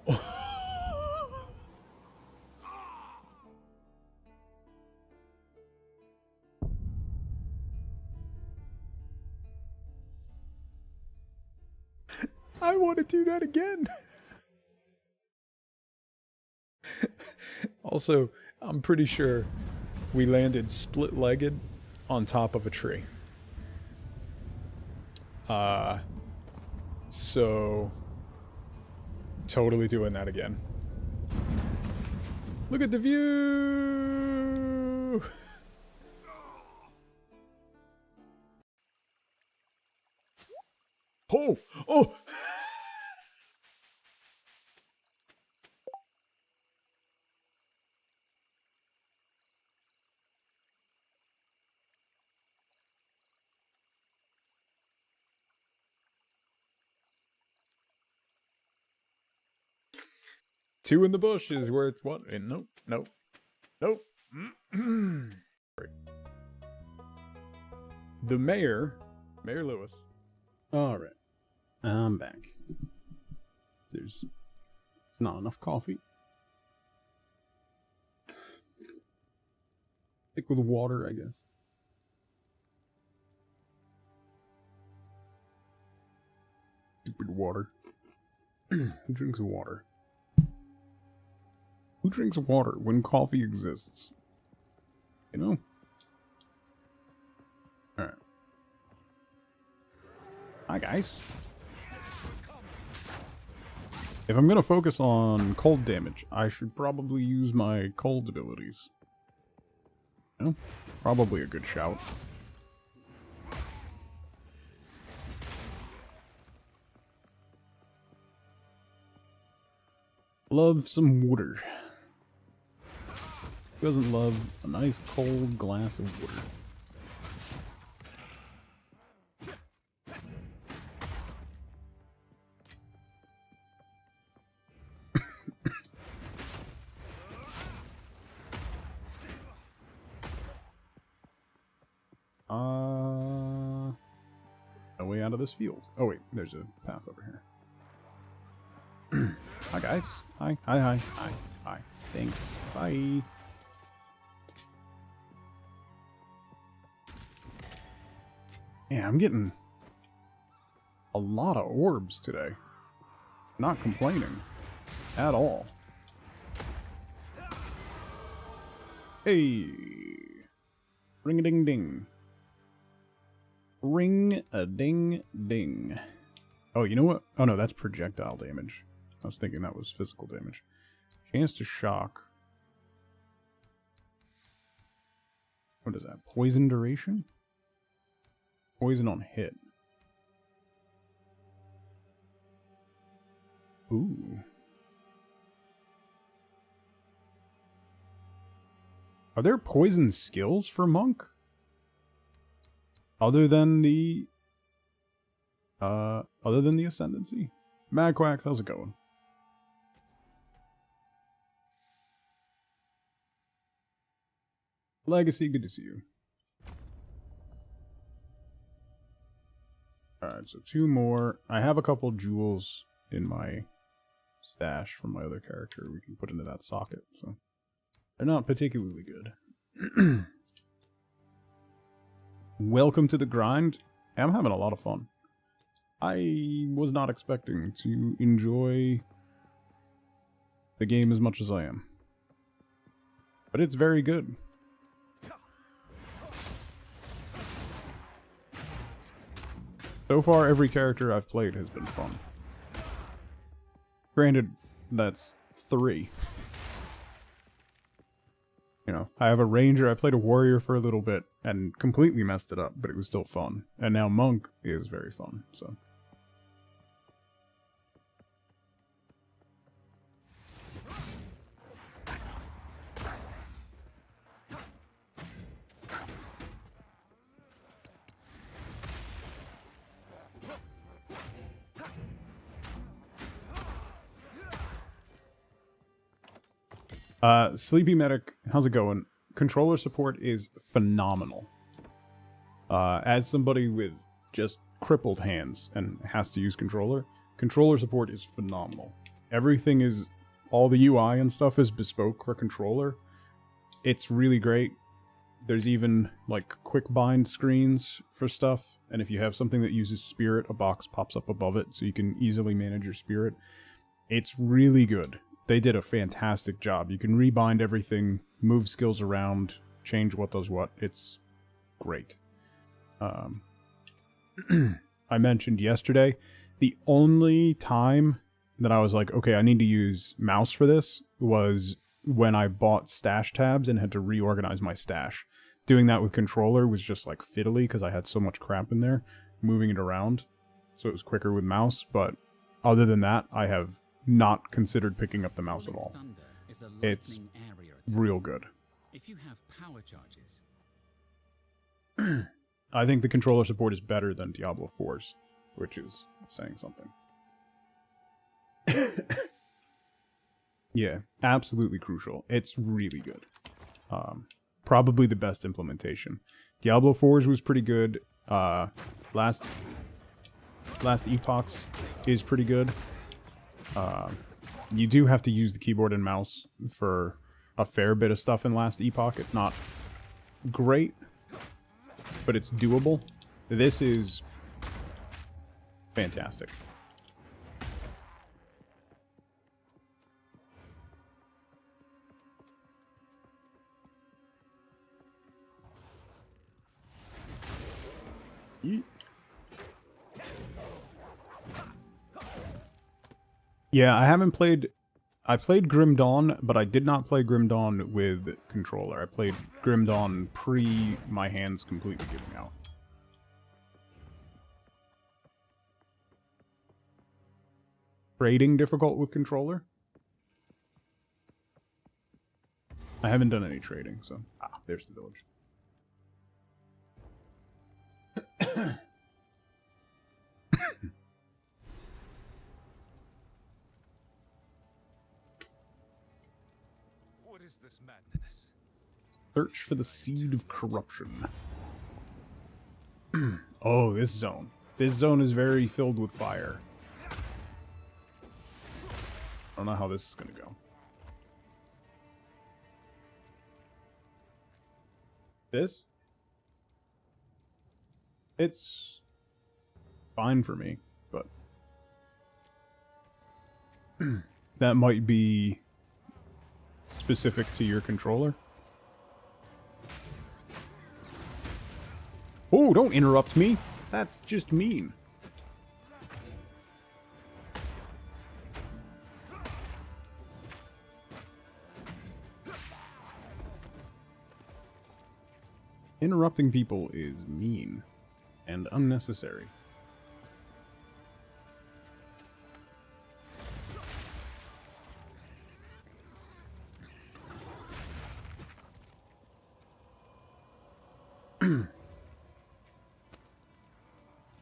I want to do that again. Also, I'm pretty sure we landed split-legged on top of a tree. So totally doing that again. Look at the view. Oh, oh. Two in the bush is worth what? Nope, nope, nope. The mayor, Mayor Lewis. All right, I'm back. There's not enough coffee. Stick with water, I guess. Stupid water. Who drinks water? Who drinks water when coffee exists? You know? Alright. Hi, guys. If I'm gonna focus on cold damage, I should probably use my cold abilities. You know? Probably a good shout. Love some water. Who doesn't love a nice cold glass of water? No way out of this field. Oh wait, there's a path over here. Hi guys. Hi. Hi, hi, hi, hi. Thanks. Bye. Yeah, I'm getting a lot of orbs today. Not complaining at all. Hey. Ring-a-ding-ding. Ring-a-ding-ding. Oh, you know what? Oh no, that's projectile damage. I was thinking that was physical damage. Chance to shock. What is that? Poison duration? Poison on hit. Ooh. Are there poison skills for Monk? Other than the Ascendancy? Magquax, how's it going? Legacy, good to see you. Alright, so two more. I have a couple jewels in my stash from my other character we can put into that socket, so they're not particularly good. Welcome to the grind. I'm having a lot of fun. I was not expecting to enjoy the game as much as I am. But it's very good. So far, every character I've played has been fun. Granted, that's 3. You know, I have a ranger, I played a warrior for a little bit, and completely messed it up, but it was still fun. And now monk is very fun, so... Sleepy Medic, how's it going? Controller support is phenomenal. As somebody with just crippled hands and has to use controller support is phenomenal. Everything is, all the UI and stuff is bespoke for controller. It's really great. There's even like quick bind screens for stuff, and if you have something that uses spirit, a box pops up above it so you can easily manage your spirit. It's really good. They did a fantastic job. You can rebind everything, move skills around, change what does what. It's great. I mentioned yesterday, the only time that I was like, okay, I need to use mouse for this was when I bought stash tabs and had to reorganize my stash. Doing that with controller was just like fiddly because I had so much crap in there, moving it around. So it was quicker with mouse, but other than that, I have not considered picking up the mouse at all. It's real good. If you have power charges, I think the controller support is better than Diablo 4's, which is saying something. Yeah, absolutely crucial. It's really good. Probably the best implementation. Diablo 4's was pretty good. Last Epoch's is pretty good. You do have to use the keyboard and mouse for a fair bit of stuff in Last Epoch. It's not great, but it's doable. This is fantastic. Yeet. Yeah, I haven't played... I played Grim Dawn, but I did not play Grim Dawn with controller. I played Grim Dawn pre my hands completely giving out. Trading difficult with controller? I haven't done any trading, so... Ah, there's the village. What is this madness? Search for the seed of corruption. Oh, this zone. This zone is very filled with fire. I don't know how this is gonna go. This? It's fine for me, but that might be specific to your controller. Oh, don't interrupt me. That's just mean. Interrupting people is mean and unnecessary.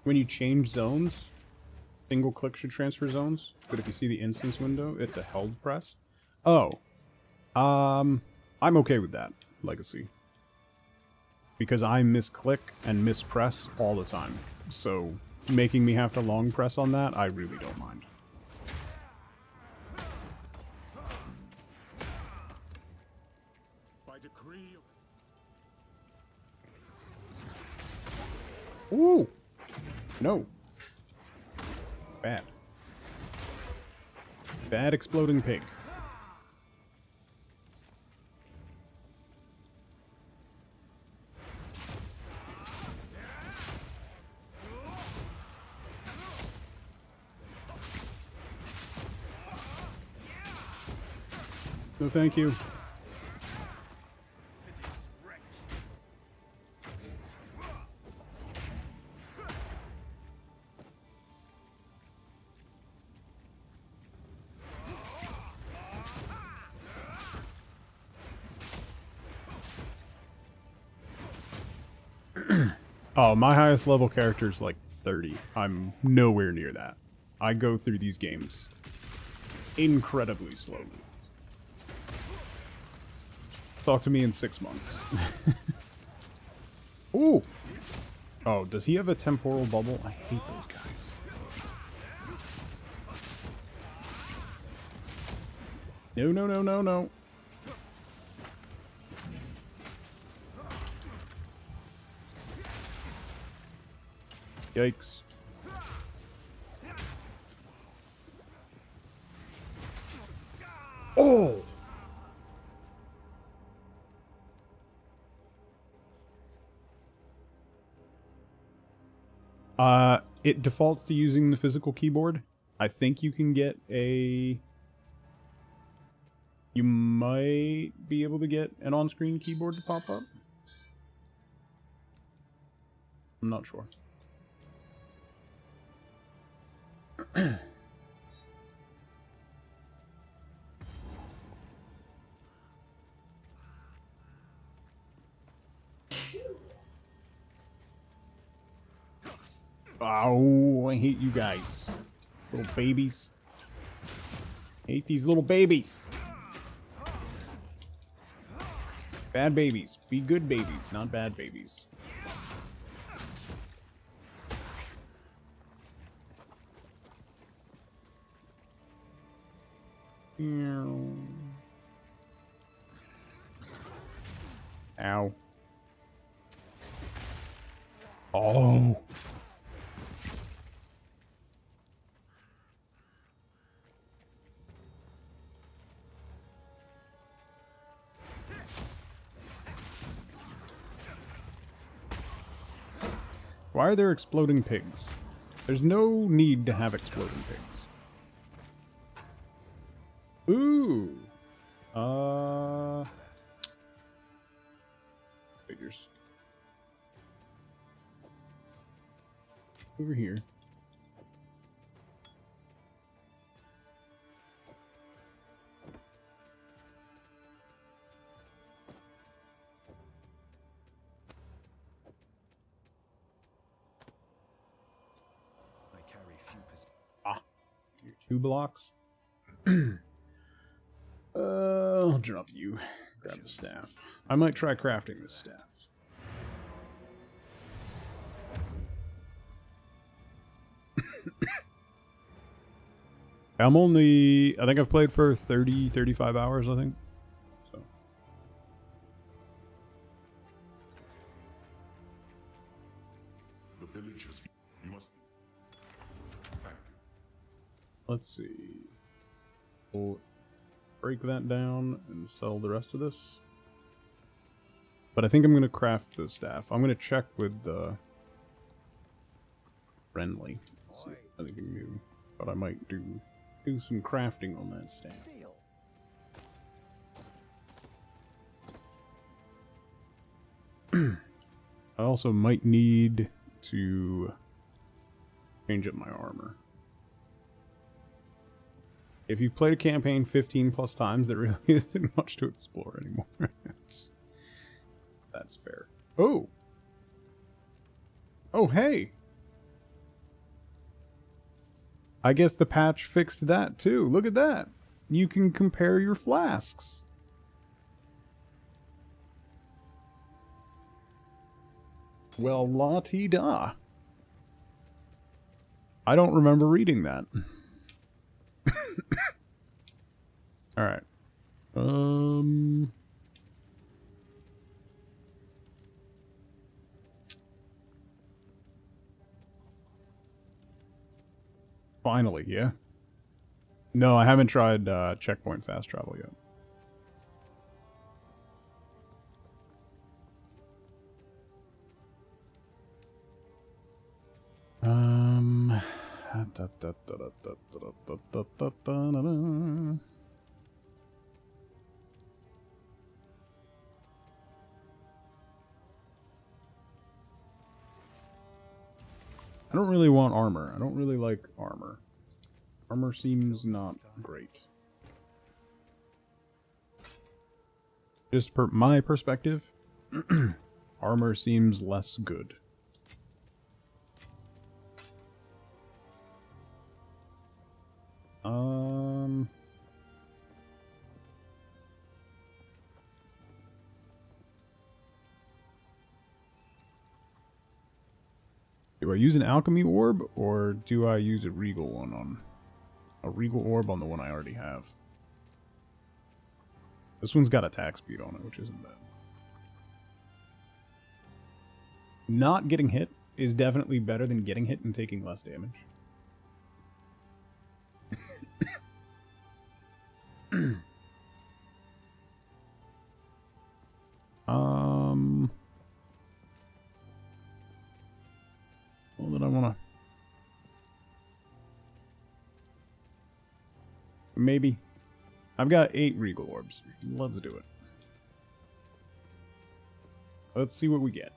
When you change zones, single click should transfer zones, but if you see the instance window, it's a held press. Oh. I'm okay with that, Legacy. Because I misclick and mispress all the time. So, making me have to long press on that, I really don't mind. By decree of... Ooh! No. Bad. Bad exploding pig. No, thank you. Oh, my highest level character is like 30. I'm nowhere near that. I go through these games incredibly slowly. Talk to me in 6 months. Ooh! Oh, does he have a temporal bubble? I hate those guys. No, no, no, no, no. Yikes. Oh! It defaults to using the physical keyboard. I think you can get a... You might be able to get an on-screen keyboard to pop up. I'm not sure. Oh, I hate you guys. Little babies. I hate these little babies. Bad babies. Be good babies, not bad babies. Ow. Oh. Why are there exploding pigs? There's no need to have exploding pigs. Ooh. Figures. Over here. They carry few Ah, you're 2 blocks. I'll drop you. Grab the staff. I might try crafting this staff. I'm only... I think I've played for 30, 35 hours, I think. So. The villagers, you must... Thank you. Let's see. We'll break that down and sell the rest of this. But I think I'm going to craft the staff. I'm going to check with Renly. See what I can do. But I might do some crafting on that staff. I also might need to change up my armor. If you've played a campaign 15 plus times, there really isn't much to explore anymore. That's fair. Oh! Oh, hey! I guess the patch fixed that too. Look at that! You can compare your flasks. Well, la-ti-da. I don't remember reading that. Alright. Finally, yeah? No, I haven't tried checkpoint fast travel yet. I don't really want armor. I don't really like armor. Armor seems not great. Just per my perspective, armor seems less good. Do I use an alchemy orb, or do I use a regal one on... A regal orb on the one I already have? This one's got attack speed on it, which isn't bad. Not getting hit is definitely better than getting hit and taking less damage. Well, then I wanna... Maybe. I've got 8 regal orbs. Let's do it. Let's see what we get.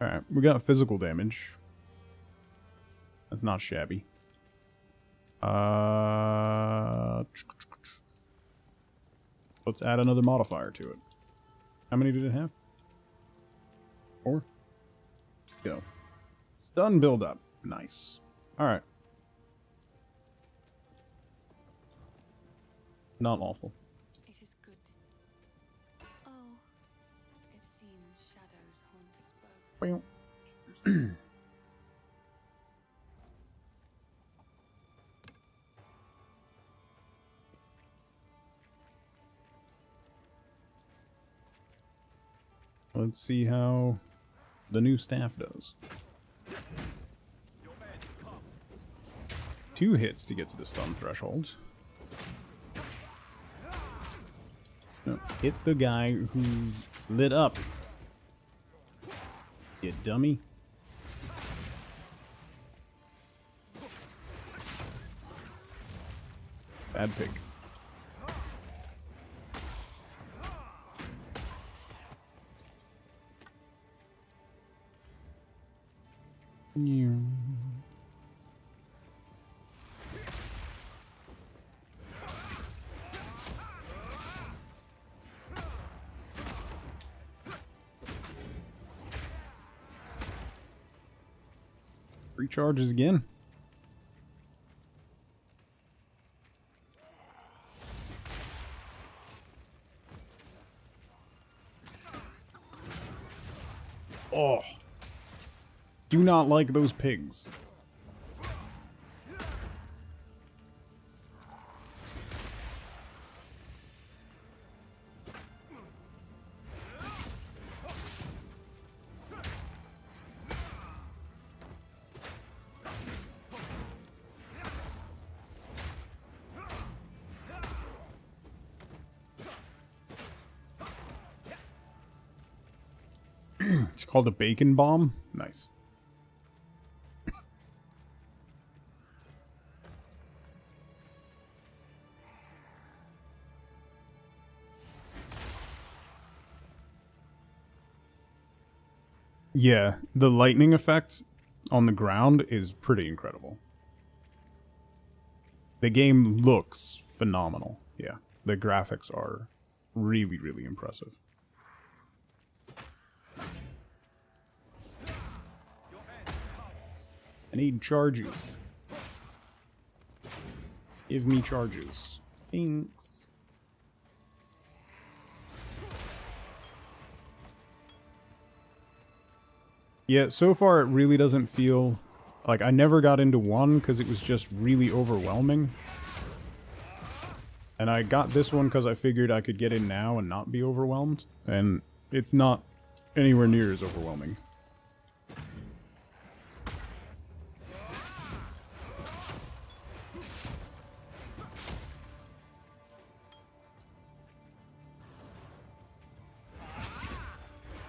Alright, we got physical damage. That's not shabby. Let's add another modifier to it. How many did it have? 4? Go. Stun build up. Nice. Alright. Not awful. It is good. Oh, it seems shadows haunt us both. Well. Let's see how the new staff does. 2 hits to get to the stun threshold. No, hit the guy who's lit up. You dummy. Bad pig. Recharges again. Oh. Do not like those pigs. It's called a bacon bomb. Nice. Yeah, the lightning effect on the ground is pretty incredible. The game looks phenomenal. Yeah, the graphics are really, really impressive. I need charges. Give me charges. Thanks. Yeah, so far it really doesn't feel... Like, I never got into 1 because it was just really overwhelming. And I got this one because I figured I could get in now and not be overwhelmed. And it's not anywhere near as overwhelming.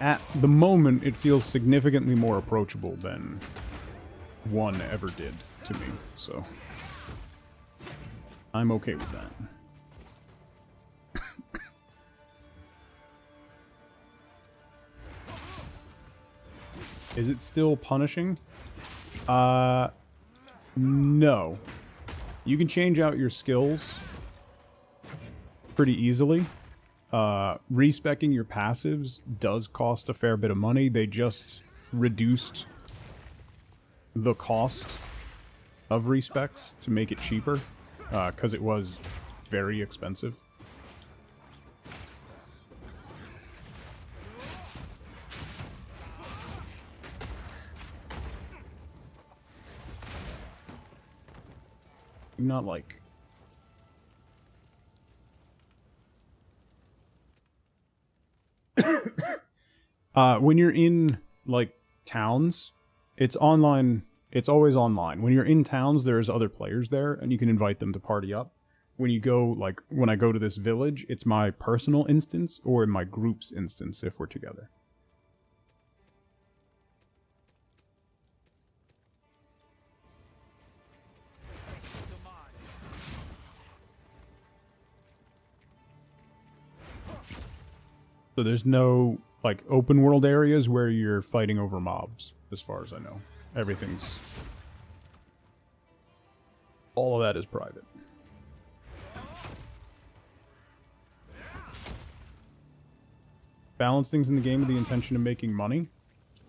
At the moment, it feels significantly more approachable than 1 ever did to me, so I'm okay with that. Is it still punishing? No. You can change out your skills pretty easily. Respecking your passives does cost a fair bit of money. They just reduced the cost of respecs to make it cheaper, because it was very expensive. you not like... when you're in, like, towns, it's online. It's always online. When you're in towns, there's other players there, and you can invite them to party up. When you go, like, when I go to this village, it's my personal instance or my group's instance if we're together. So there's no, like, open world areas where you're fighting over mobs, as far as I know. Everything's... all of that is private. Balance things in the game with the intention of making money.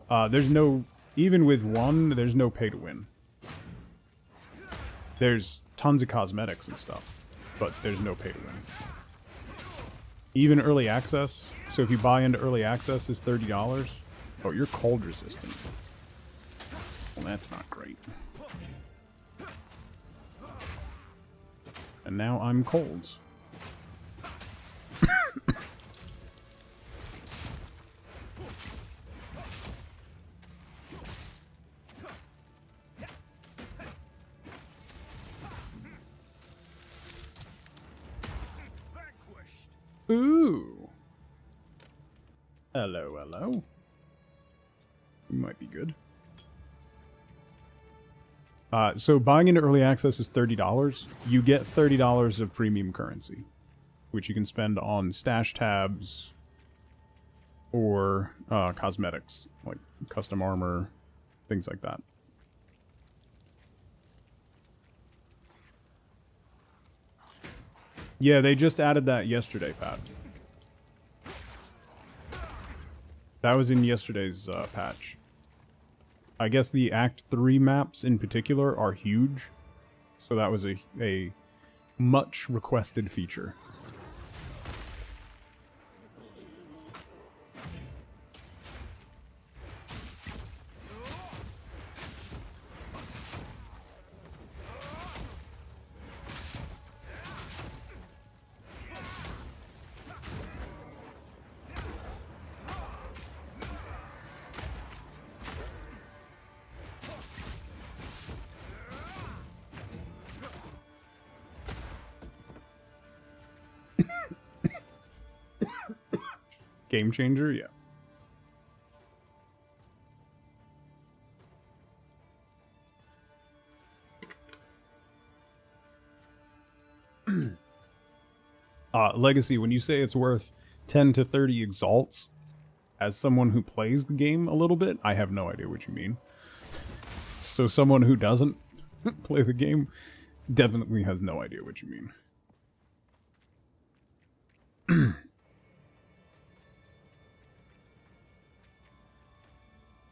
There's no... even with one, there's no pay to win. There's tons of cosmetics and stuff, but there's no pay to win. Even early access. So if you buy into early access, is $30. Oh, you're cold resistant. Well, that's not great. And now I'm cold. Ooh. Hello, hello. You might be good. So buying into early access is $30. You get $30 of premium currency, which you can spend on stash tabs or cosmetics, like custom armor, things like that. Yeah, they just added that yesterday, Pat. That was in yesterday's patch. I guess the Act 3 maps in particular are huge, so that was a much requested feature. Game changer, yeah. Legacy, when you say it's worth 10 to 30 exalts, as someone who plays the game a little bit, I have no idea what you mean. So someone who doesn't play the game definitely has no idea what you mean.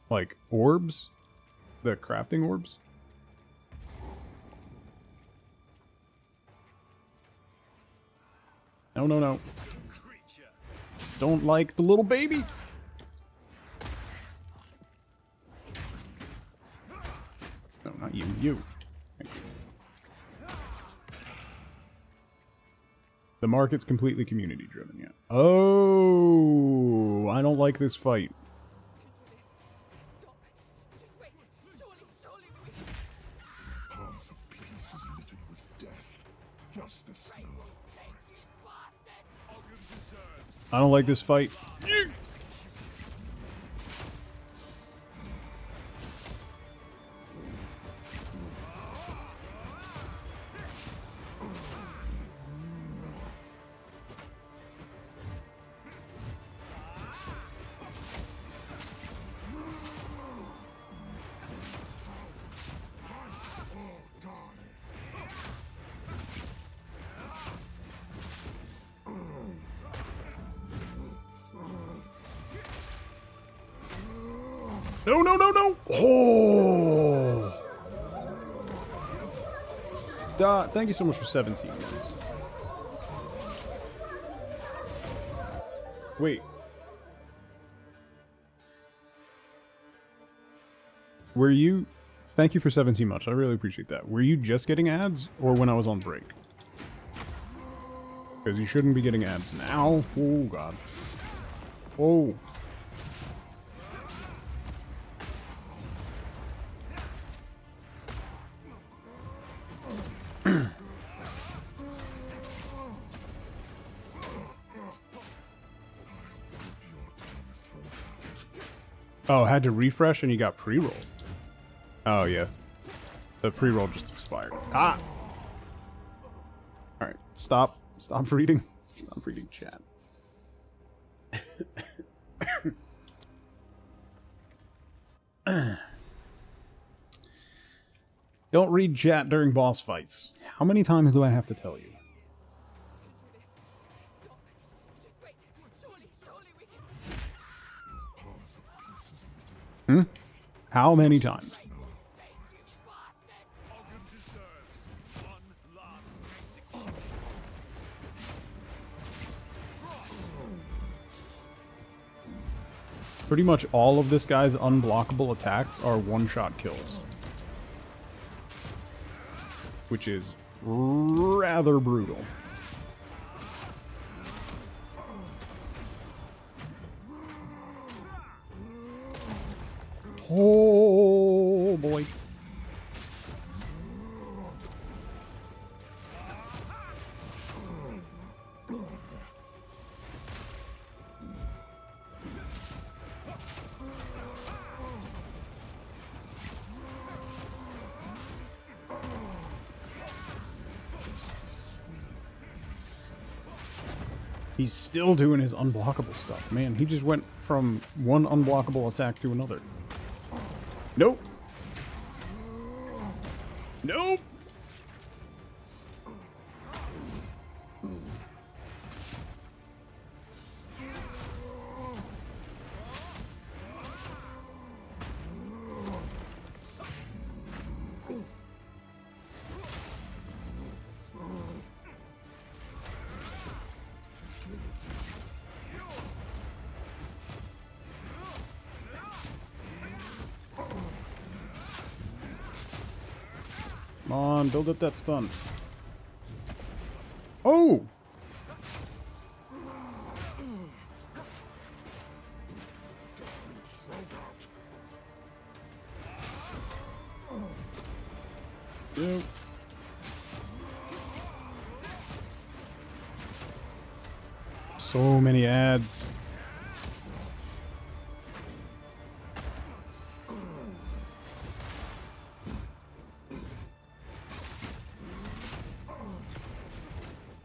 Like orbs? The crafting orbs? No, no, no. Don't like the little babies. No, not you. You. Thank you. The market's completely community driven, yeah. Oh, I don't like this fight. Path of peace is littered with death. Justice no fight. I don't like this fight. No, no, no, no! Oh! Thank you so much for 17 guys. Wait. Were you Thank you for 17 much. I really appreciate that. Were you just getting ads or when I was on break? Because you shouldn't be getting ads now. Oh, God. Oh. Oh, had to refresh and you got pre-roll. Oh, yeah. The pre-roll just expired. Ah! Alright, stop. Stop reading. Stop reading chat. Don't read chat during boss fights. How many times do I have to tell you? Hmm? How many times? Pretty much all of this guy's unblockable attacks are one-shot kills. Which is rather brutal. Oh boy. He's still doing his unblockable stuff. Man, he just went from one unblockable attack to another. Nope. Nope. Come on, build up that stun. Oh! Yep. So many ads.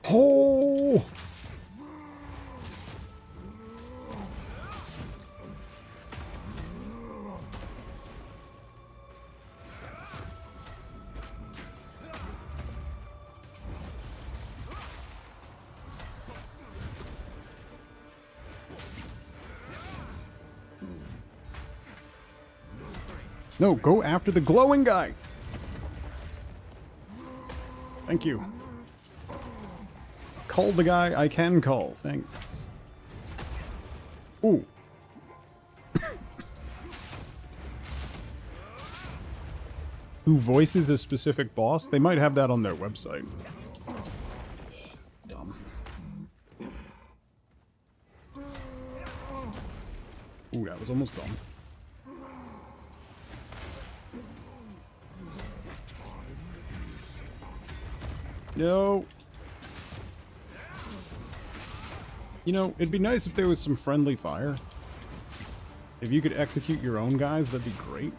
Oh! No, go after the glowing guy. Thank you. Call the guy I can call. Thanks. Ooh. Who voices a specific boss? They might have that on their website. Dumb. Ooh, that was almost dumb. No. You know, it'd be nice if there was some friendly fire. If you could execute your own guys, that'd be great.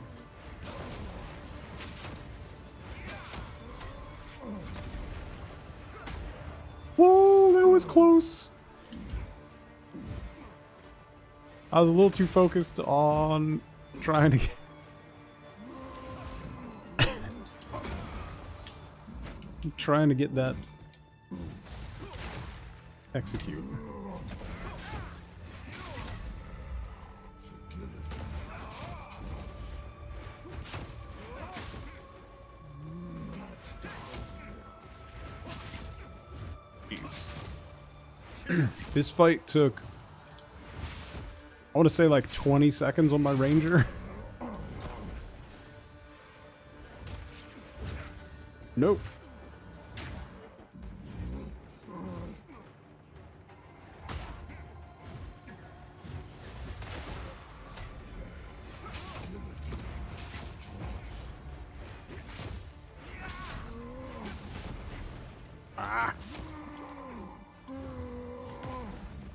Whoa, that was close. I was a little too focused on trying to get... trying to get that execute. This fight took, I want to say like 20 seconds on my ranger. Nope. Ah.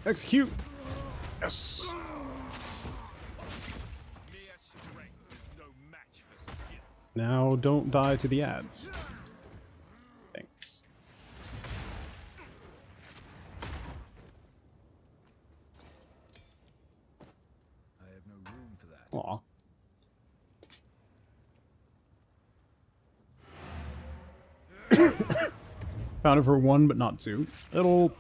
Execute. Yes. Mere strength is no match for skill. Now don't die to the ads. Thanks. I have no room for that. Aw. Found it for 1, but not 2. It'll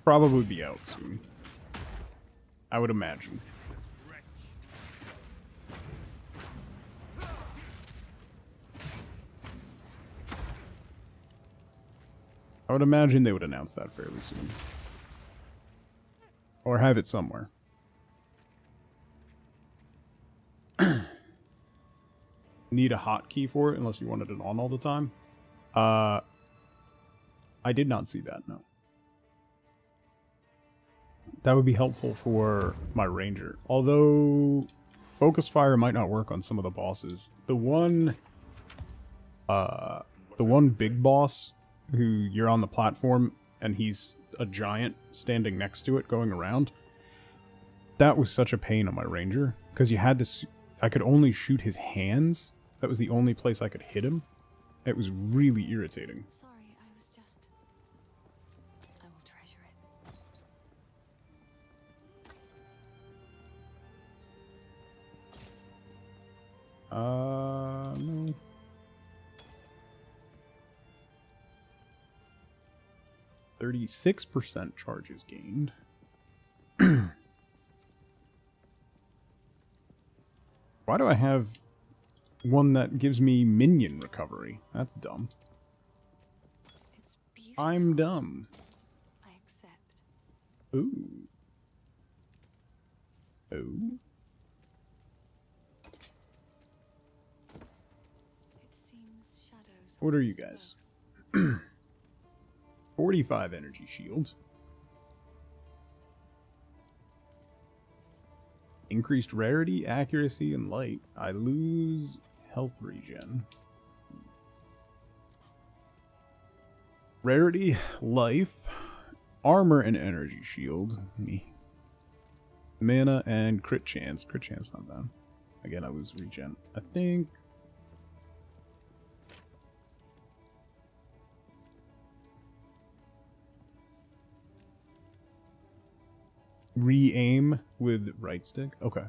probably be out soon. I would imagine. I would imagine they would announce that fairly soon. Or have it somewhere. Need a hotkey for it unless you wanted it on all the time. I did not see that, no. That would be helpful for my ranger. Although focus fire might not work on some of the bosses. The one big boss who you're on the platform and he's a giant standing next to it going around. That was such a pain on my ranger because you had to I could only shoot his hands. That was the only place I could hit him. It was really irritating. Sorry, I was just... I will treasure it. No. %36% charges gained. Why do I have one that gives me minion recovery? That's dumb. It's beautiful. I'm dumb. I accept. Ooh. Oh. It seems shadows. What are you haunt us guys? both. 45 energy shield. Increased rarity, accuracy, and light. I lose health regen. Rarity, life, armor, and energy shield. Me. Mana and crit chance. Crit chance not bad. Again, I lose regen. I think... re-aim with right stick? Okay.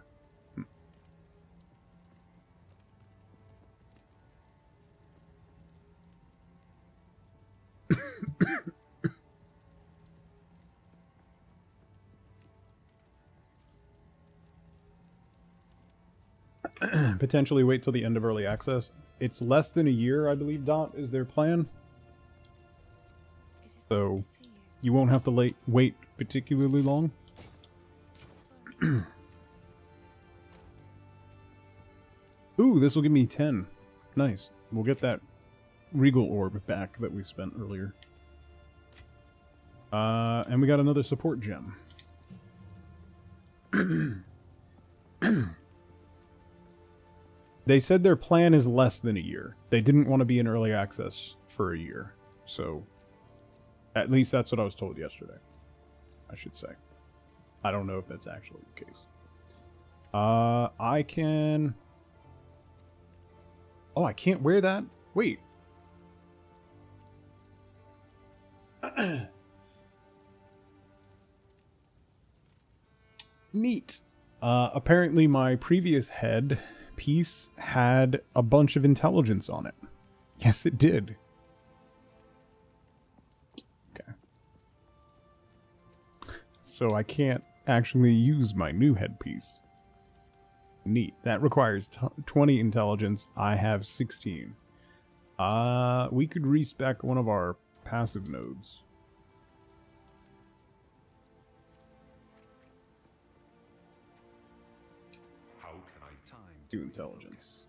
Potentially wait till the end of early access. It's less than a year, I believe, Dot, is their plan. It is So, good to see you. you won't have to wait particularly long. Sorry. Ooh, this will give me 10. Nice. We'll get that Regal Orb back that we spent earlier. And we got another support gem. They said their plan is less than a year. They didn't want to be in early access for a year. So, at least that's what I was told yesterday. I should say. I don't know if that's actually the case. I can... Oh, I can't wear that? Wait. Neat. Apparently my previous head piece had a bunch of intelligence on it. Yes, it did. Okay. So I can't actually use my new headpiece. Neat. That requires 20 intelligence. I have 16. We could respec one of our passive nodes. How can I Time Do intelligence.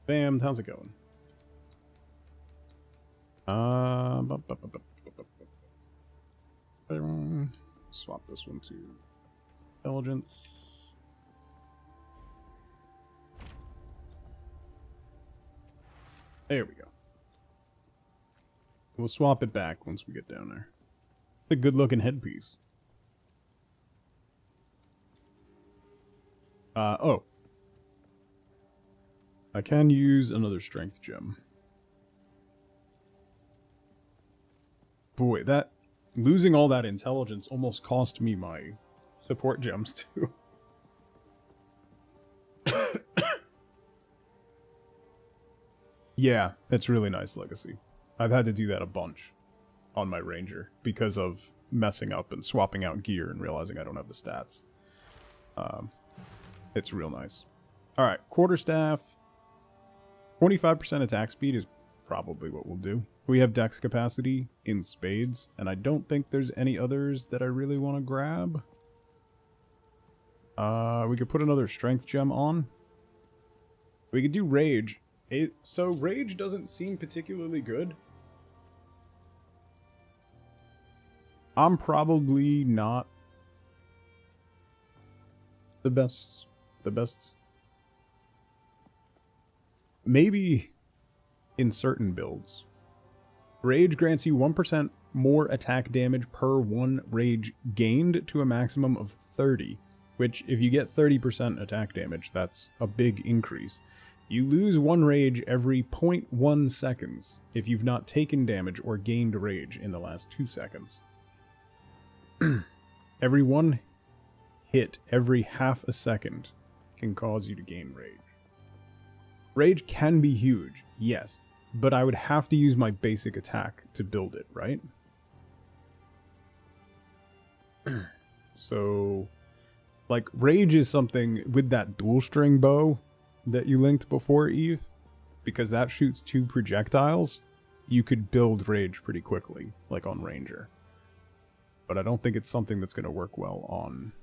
Bam, how's it going? Swap this one to intelligence. There we go. We'll swap it back once we get down there. A good looking headpiece. Oh. I can use another strength gem. Boy, that losing all that intelligence almost cost me my support gems too. Yeah, it's really nice legacy. I've had to do that a bunch on my ranger because of messing up and swapping out gear and realizing I don't have the stats. It's real nice. Alright, quarterstaff. 25% attack speed is probably what we'll do. We have dex capacity in spades, and I don't think there's any others that I really want to grab. We could put another strength gem on. We could do rage. So rage doesn't seem particularly good. I'm probably not the best. Maybe in certain builds. Rage grants you 1% more attack damage per 1 rage gained to a maximum of 30, which if you get 30% attack damage, that's a big increase. You lose 1 rage every 0.1 seconds if you've not taken damage or gained rage in the last 2 seconds. Every 1 hit every half a second can cause you to gain rage. Rage can be huge, yes, but I would have to use my basic attack to build it, right? So, like, rage is something with that dual string bow that you linked before, Eve, because that shoots 2 projectiles, you could build rage pretty quickly, like on ranger. But I don't think it's something that's going to work well on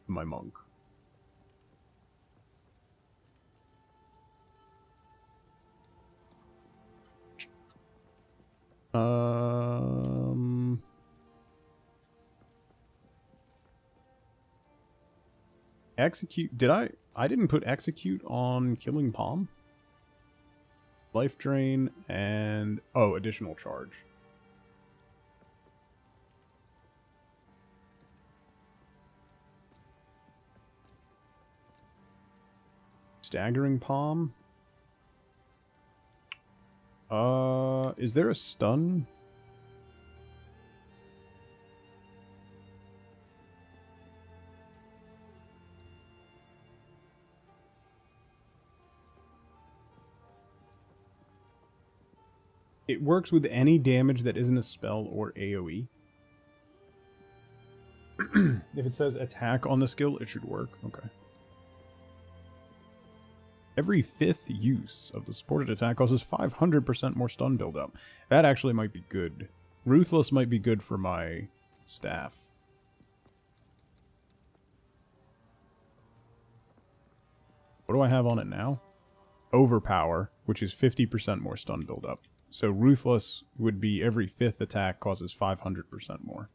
my monk. Execute. Did I didn't put execute on killing Palm. Life drain and additional charge. Staggering Palm. Is there a stun? It works with any damage that isn't a spell or AoE. If it says attack on the skill, it should work. Okay. Every 5th use of the supported attack causes 500% more stun buildup. That actually might be good. Ruthless might be good for my staff. What do I have on it now? Overpower, which is 50% more stun buildup. So Ruthless would be every 5th attack causes 500% more.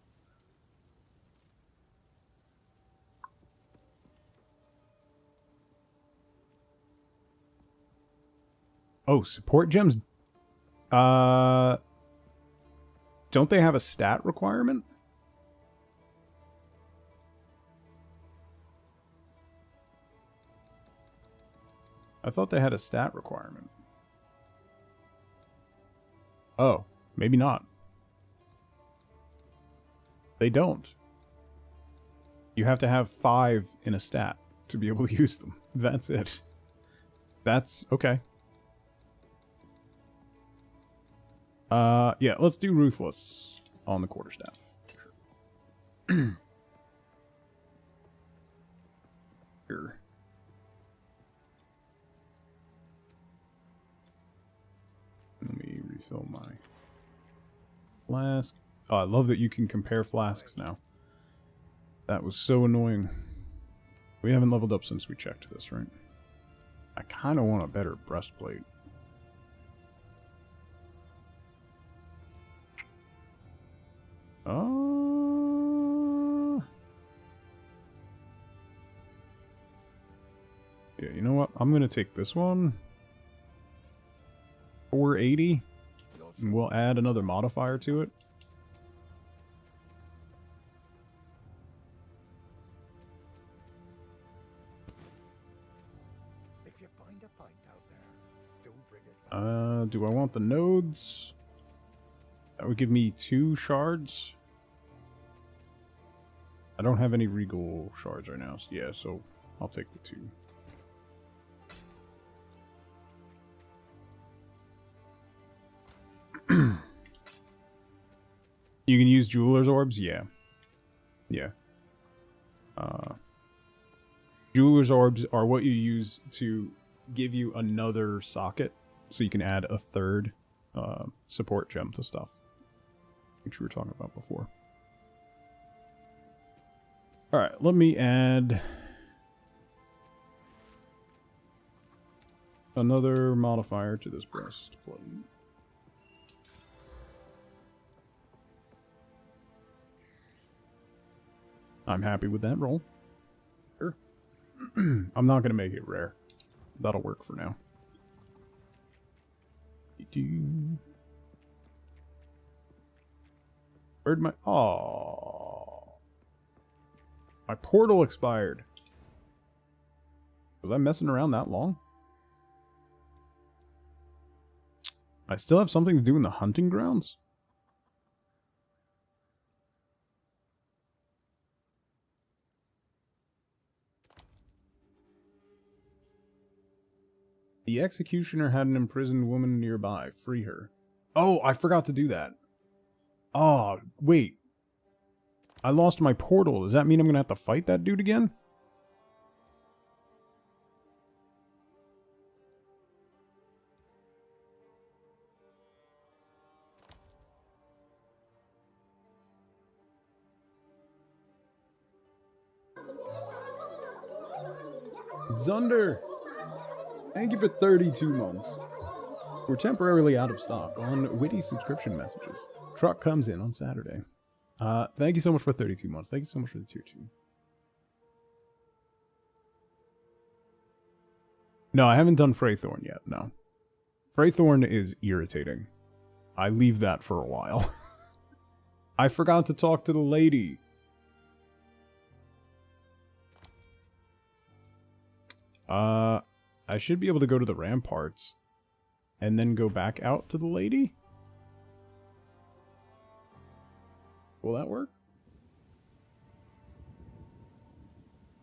Oh, support gems? Don't they have a stat requirement? I thought they had a stat requirement. Oh, maybe not. They don't. You have to have 5 in a stat to be able to use them. That's it. That's okay. Yeah, let's do Ruthless on the quarterstaff. Here. Let me refill my flask. Oh, I love that you can compare flasks now. That was so annoying. We haven't leveled up since we checked this, right? I kind of want a better breastplate. Yeah, you know what? I'm gonna take this one. 480. And we'll add another modifier to it. If you find a pint out there, do bring it. Do I want the nodes? That would give me 2 shards. I don't have any regal shards right now, so yeah, so I'll take the 2. You can use jeweler's orbs? Yeah. Yeah. Jeweler's orbs are what you use to give you another socket, so you can add a third support gem to stuff, which we were talking about before. Alright, let me add another modifier to this breastplate. I'm happy with that roll. Sure. I'm not going to make it rare. That'll work for now. Where'd my... Oh, my portal expired. Was I messing around that long? I still have something to do in the hunting grounds? The executioner had an imprisoned woman nearby. Free her. Oh, I forgot to do that. Oh, wait. I lost my portal. Does that mean I'm going to have to fight that dude again? Zunder! Thank you for 32 months. We're temporarily out of stock on witty subscription messages. Truck comes in on Saturday. Thank you so much for 32 months. Thank you so much for the tier 2. No, I haven't done Freythorn yet, no. Freythorn is irritating. I leave that for a while. I forgot to talk to the lady. I should be able to go to the ramparts and then go back out to the lady. Will that work?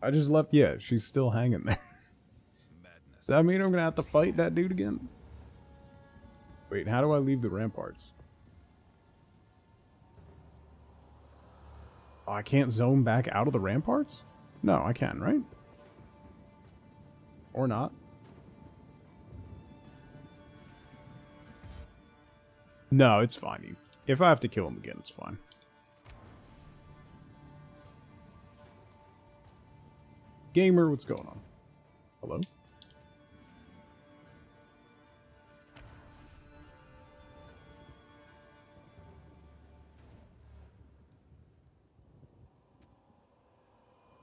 I just left. Yeah, she's still hanging there. Does that mean I'm gonna have to fight that dude again? Wait, how do I leave the ramparts? Oh, I can't zone back out of the ramparts? No, I can, right? Or not. No, it's fine, Eve. If I have to kill him again, it's fine. Gamer, what's going on? Hello?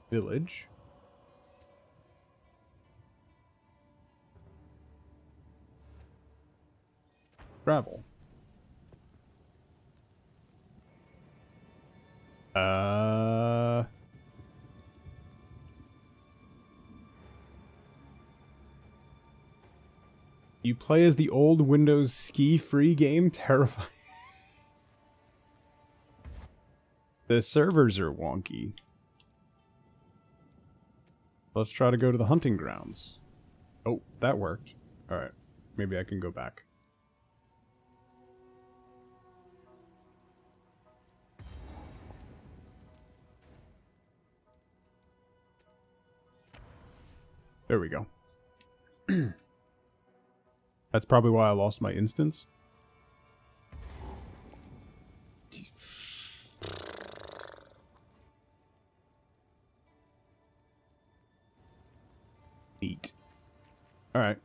Village. Travel. You play as the old Windows ski-free game? Terrifying. The servers are wonky. Let's try to go to the hunting grounds. Oh, that worked. Alright. Maybe I can go back. There we go. That's probably why I lost my instance. Neat. Alright.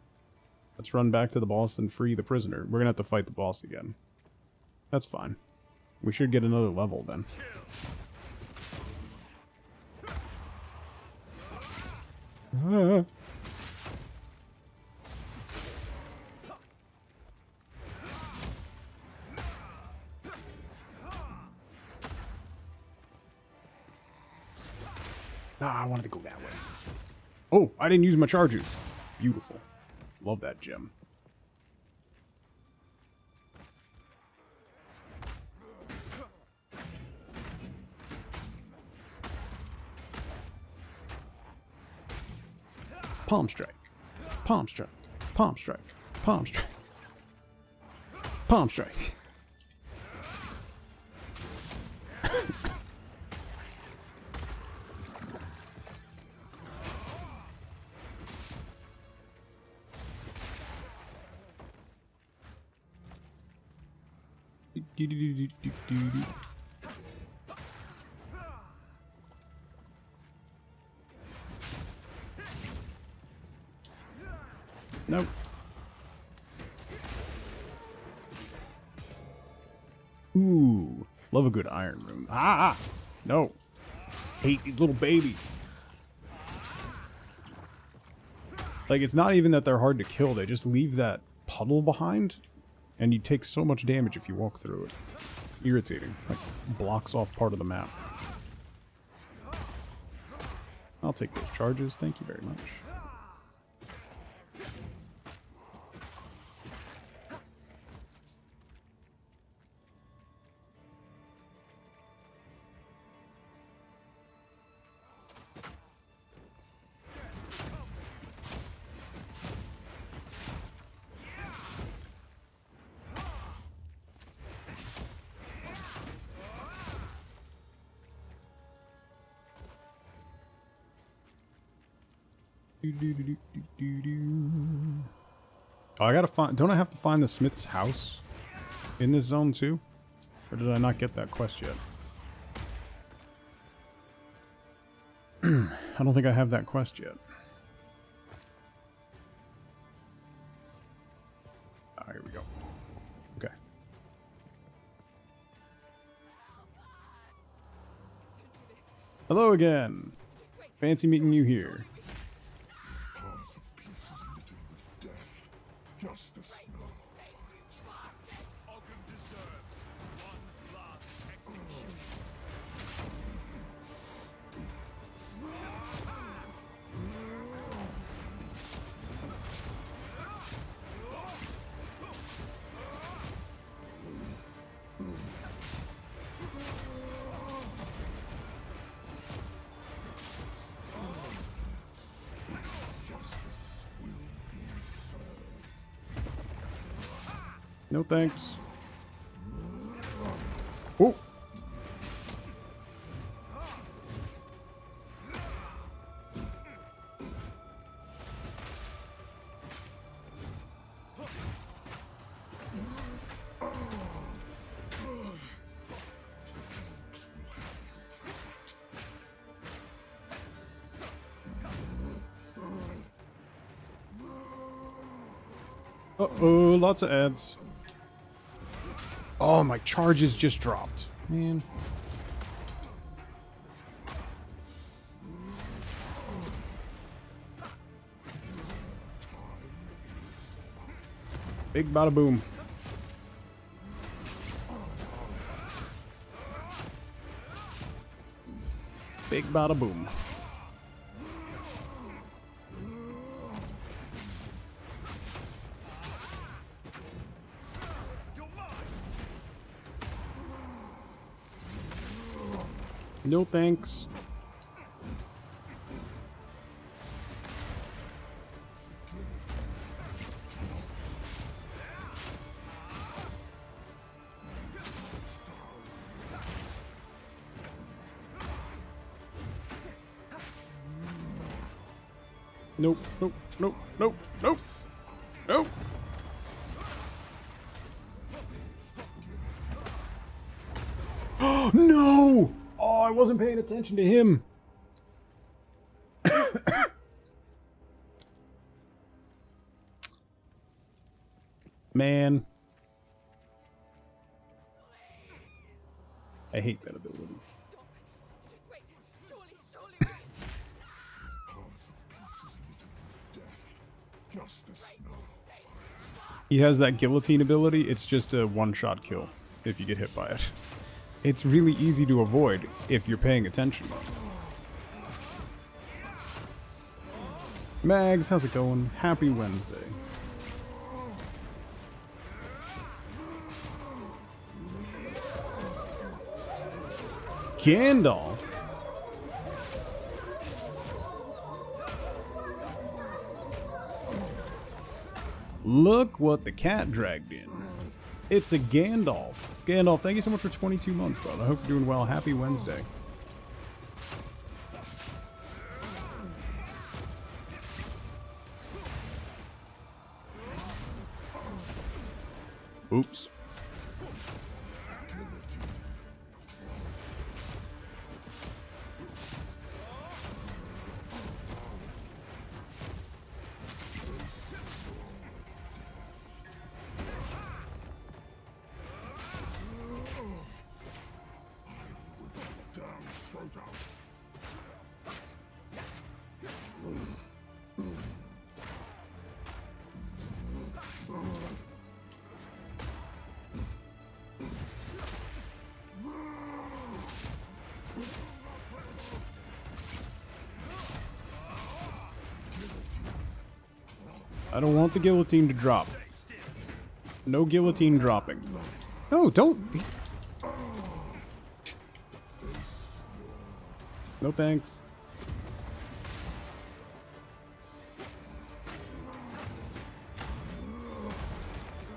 Let's run back to the boss and free the prisoner. We're gonna have to fight the boss again. That's fine. We should get another level then. Ah. Ah, I wanted to go that way. Oh, I didn't use my charges. Beautiful. Love that gem. Palm strike. Palm strike. Palm strike. Palm strike. Palm strike. Nope. Ooh, love a good iron rune. Ah, no. Hate these little babies. Like, it's not even that they're hard to kill. They just leave that puddle behind, and you take so much damage if you walk through it. It's irritating. Like, blocks off part of the map. I'll take those charges. Thank you very much. Oh, I gotta find... Don't I have to find the smith's house in this zone too? Or did I not get that quest yet? I don't think I have that quest yet. Ah, here we go. Okay. Hello again. Fancy meeting you here. Paths of peace is littered with death. Justice nullifies. Ogham deserves one last execution. Justice will be served. No thanks. Oh. Uh-oh, lots of ads. Oh, my charges just dropped. Man. Big bada boom. Big bada boom. No thanks. Nope, nope, nope, nope, nope, nope. No! Oh, I wasn't paying attention to him. Man. I hate that ability. Just wait. Surely we can. Path of pieces littered with death. Justice nullifies. He has that guillotine ability. It's just a one-shot kill if you get hit by it. It's really easy to avoid if you're paying attention. Mags, how's it going? Happy Wednesday. Gandalf. Look what the cat dragged in. It's a Gandalf. Gandalf, thank you so much for 22 months, brother. I hope you're doing well. Happy Wednesday. Oops. Damn throat out. I don't want the guillotine to drop. No guillotine dropping. No, don't. No thanks.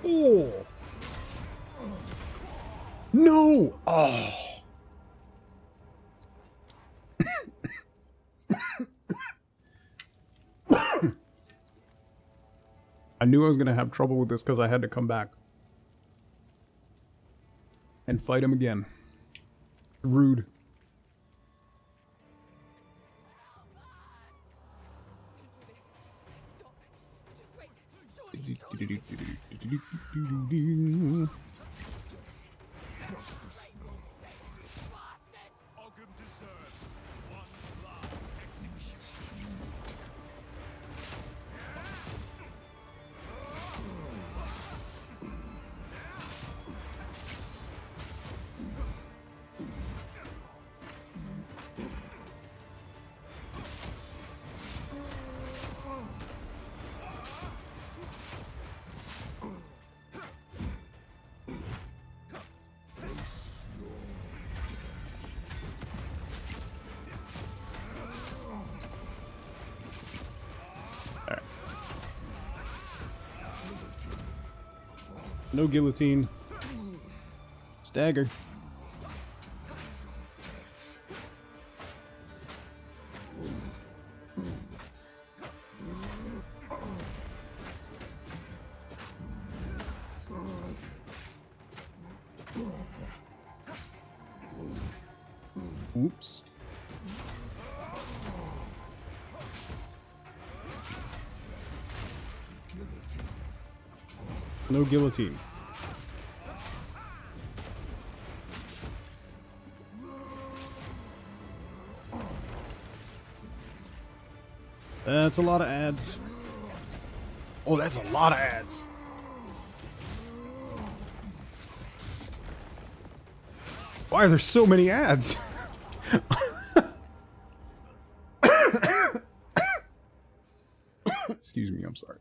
Oh. No. Oh. I knew I was going to have trouble with this because I had to come back and fight him again. Rude. Ogum deserves one last execution. No guillotine. Stagger. Oops. No guillotine. That's a lot of ads. Oh, that's a lot of ads. Why are there so many ads? Excuse me, I'm sorry.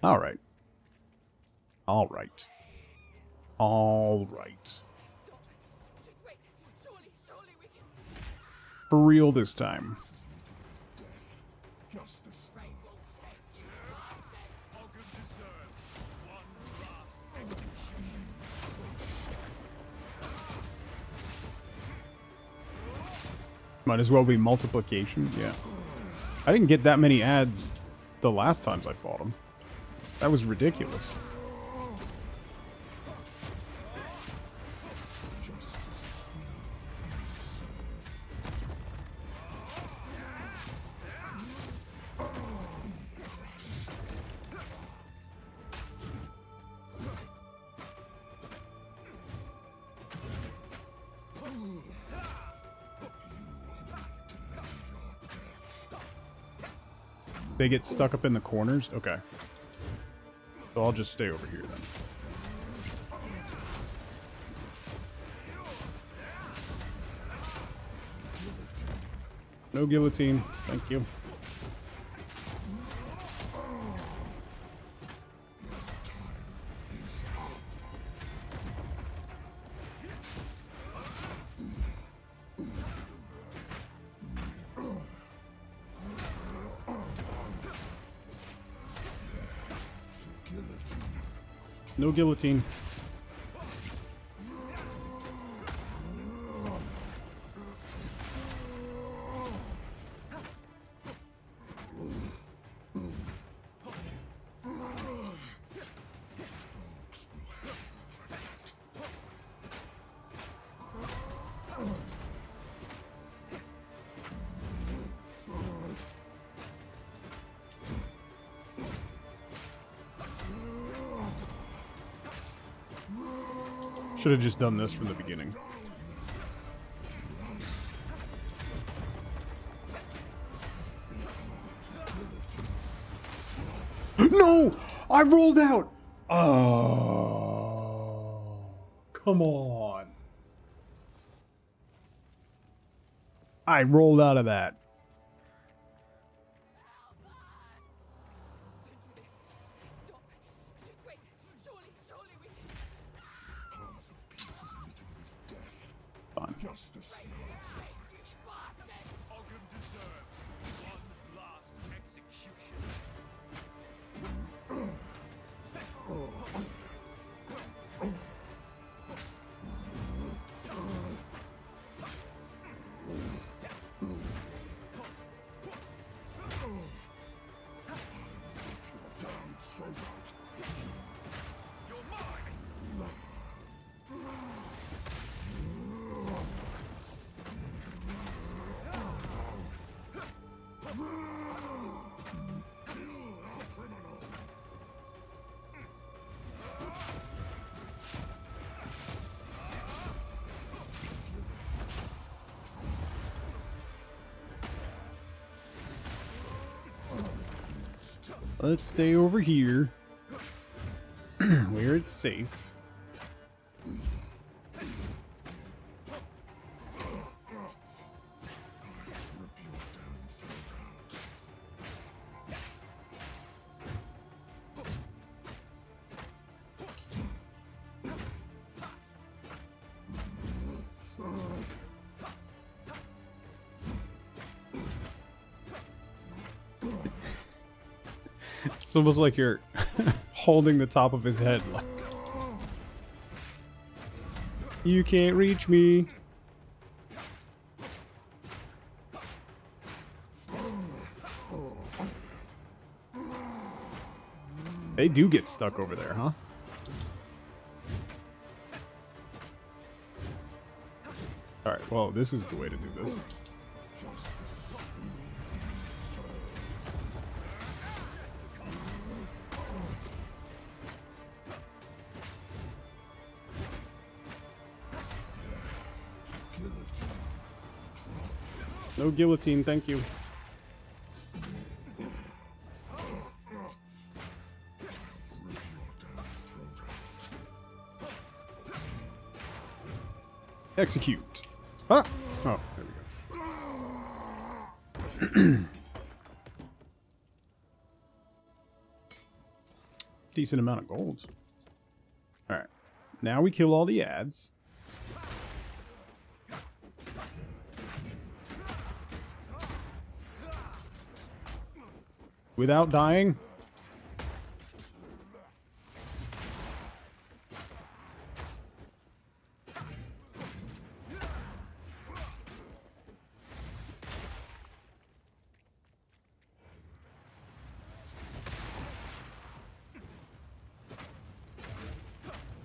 All right. All right. All right. Just wait. Surely we can. For real this time. Justice Ogum deserves one last execution. Might as well be multiplication. Yeah. I didn't get that many ads the last times I fought him. That was ridiculous. They get stuck up in the corners? Okay. So I'll just stay over here then. No guillotine. Thank you. No guillotine. Should have just done this from the beginning. No! I rolled out! Oh, come on. I rolled out of that. Fine. Justice now finds. Ogham deserves one last execution. Damn Throwgout. You're mine! Kill our criminal. Let's stay over here. Where it's safe. Rip your damn throat out. It's almost like you're holding the top of his head. Like, you can't reach me. They do get stuck over there, huh? Alright, well, this is the way to do this. Justice will be served. Guillotine. No guillotine, thank you. Rip your damn throat out. Execute. Ah! Oh, there we go. Decent amount of gold. Alright. Now we kill all the ads. Without dying.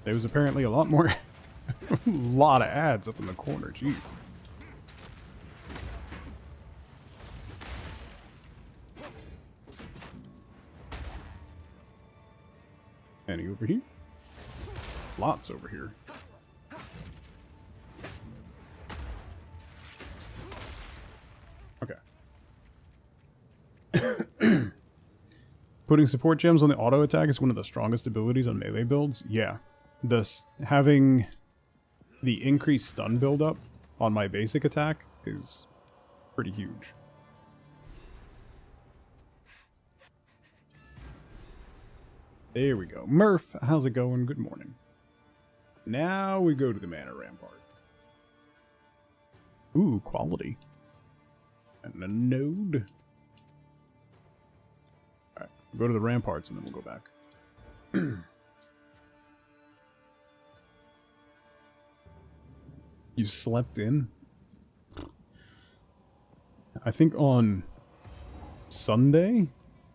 There was apparently a lot more, a lot of ads up in the corner. Jeez. Any over here? Lots over here. Okay. Putting support gems on the auto attack is one of the strongest abilities on melee builds. Yeah. Having the increased stun buildup on my basic attack is pretty huge. There we go. Murph, how's it going? Good morning. Now we go to the Mana Rampart. Ooh, quality. And a node. Alright, we'll go to the ramparts and then we'll go back. You slept in? I think on Sunday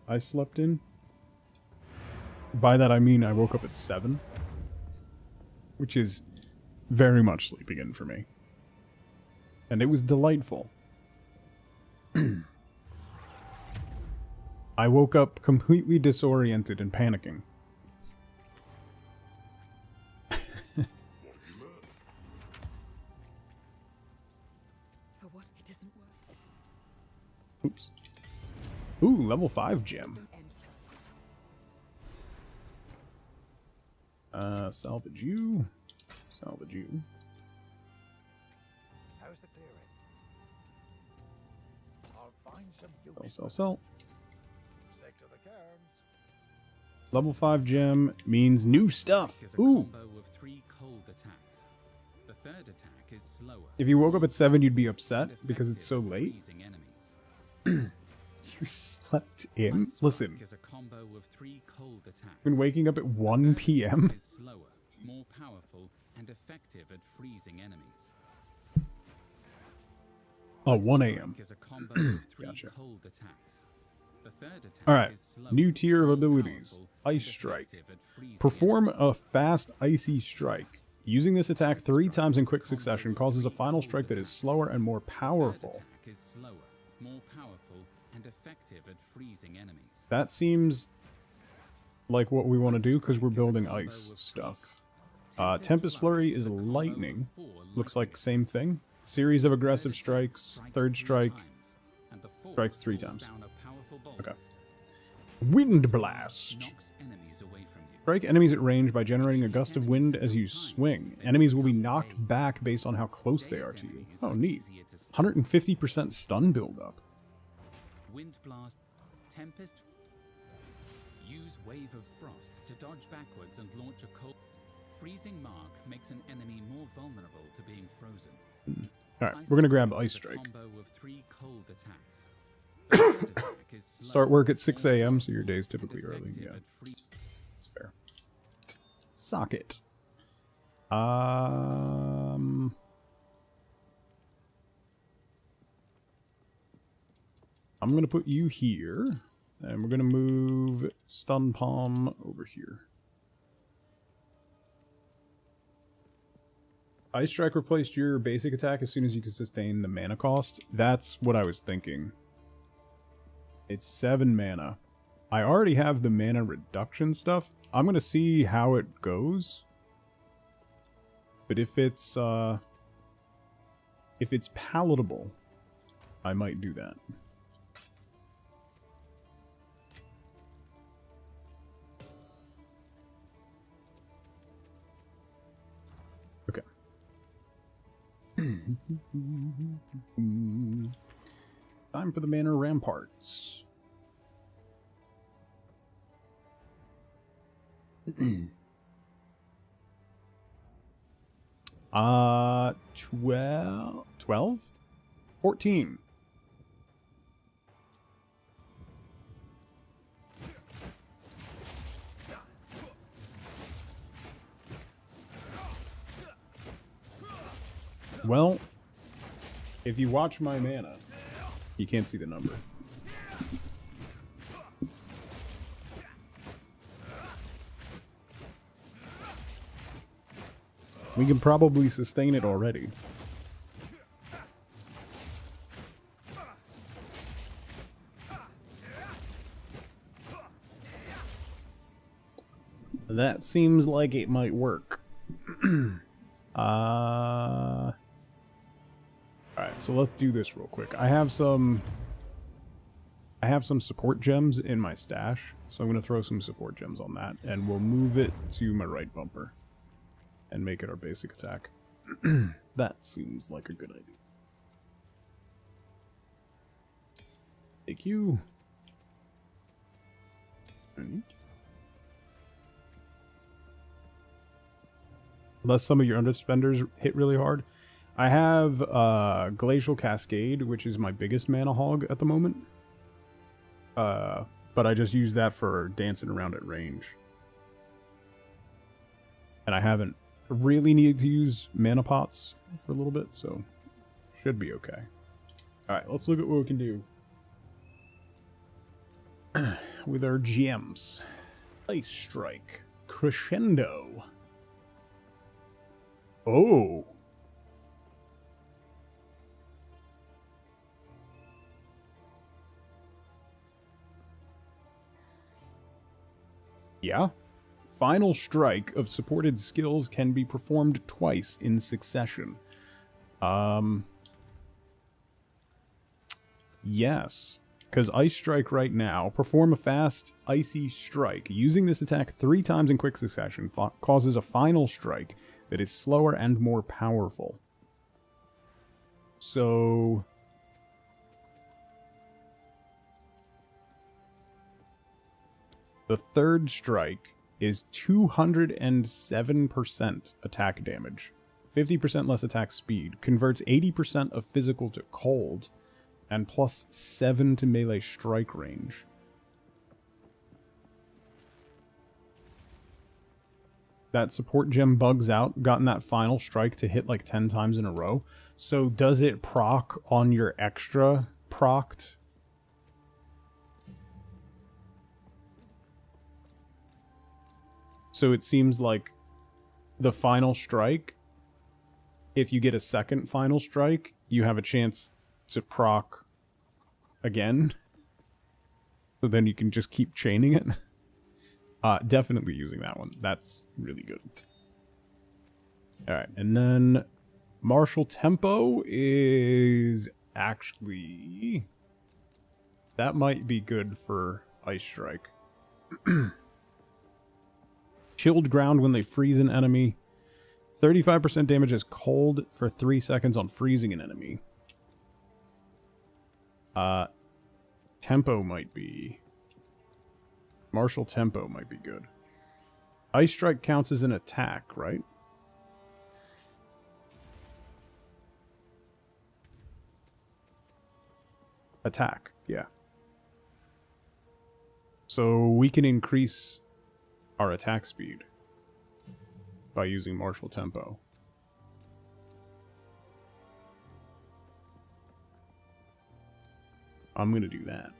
I slept in. By that I mean I woke up at 7. Which is very much sleeping in for me. And it was delightful. I woke up completely disoriented and panicking. For what it isn't worth. Oops. Ooh, level 5 gem. Salvage you. Salvage you. How's the clearing? I'll find some Sell. Stick to the cairns. Level 5 gem means new stuff. Is a Ooh. combo of 3 cold attacks. The third attack is slower. If you woke up at 7, you'd be upset and because it's so effective at late. freezing enemies. You slept in? Listen, Is a combo of 3 cold attacks. been waking up at The 1 third p.m. attack is slower, more powerful, and effective at freezing enemies. Oh, 1 a.m. Is a combo of 3 Gotcha. cold attacks. The third attack Alright, is slower, new tier of more abilities. powerful, Ice and Strike. effective at freezing Perform enemies. a fast icy strike. Using this attack 3 times in quick succession causes a final strike that is slower and more The third powerful. attack is slower, more powerful, and effective at freezing enemies. That seems like what we want to do because we're Strike is a building combo ice of stuff. Tempest Flurry is a combo of lightning. 4 Looks like lightning same thing. Series of aggressive Third attack strikes. Third 3 strike. times, and the fourth strikes 3 pulls times. down a powerful bolt Okay. Wind Blast. knocks enemies away from you. Strike enemies at range by generating a gust of wind as you swing. Enemies will be knocked back based on how close they are to you. Oh, neat. 150% stun buildup. Wind blast, tempest. Use wave of frost to dodge backwards and launch a cold. Freezing mark makes an enemy more vulnerable to being frozen. Alright, we're gonna grab Strike Ice is a Strike. combo of 3 cold attacks. The third attack is slower, Start work at 6 more a.m., so your powerful, day's and typically early. effective Yeah, at that's fair. Socket. I'm gonna put you here, and we're gonna move Stun Palm over here. Ice Strike replaced your basic attack as soon as you can sustain the mana cost. That's what I was thinking. It's 7 mana. I already have the mana reduction stuff. I'm gonna see how it goes. But if it's palatable, I might do that. Okay. Time for the Manor Ramparts. 12? 14. Well, if you watch my mana, you can't see the number. We can probably sustain it already. That seems like it might work. Alright, so let's do this real quick. I I have some support gems in my stash, so I'm going to throw some support gems on that, and we'll move it to my right bumper and make it our basic attack. That seems like a good idea. Thank you. Unless some of your underspenders hit really hard. I have Glacial Cascade, which is my biggest mana hog at the moment. But I just use that for dancing around at range. And I haven't really needed to use mana pots for a little bit, so should be okay. Alright, let's look at what we can do with our gems. Ice Strike. Crescendo. Oh. Yeah. Final Strike of supported skills can be performed twice in succession. Yes. Because Ice Strike right now, perform a fast, icy strike. Using this attack 3 times in quick succession causes a final strike that is slower and more powerful. So... the third strike is 207% attack damage, 50% less attack speed, converts 80% of physical to cold, and plus 7 to melee strike range. That support gem bugs out, gotten that final strike to hit like 10 times in a row. So does it proc on your extra procced? So it seems like the final strike, if you get a second final strike, you have a chance to proc again. So then you can just keep chaining it. Definitely using that one. That's really good. Alright, and then Martial Tempo is actually... that might be good for Ice Strike. Chilled ground when they freeze an enemy. 35% damage is cold for 3 seconds on freezing an enemy. Tempo might be... Martial Tempo might be good. Ice Strike counts as an attack, right? Attack, yeah. So we can increase our attack speed by using Martial Tempo. I'm gonna do that.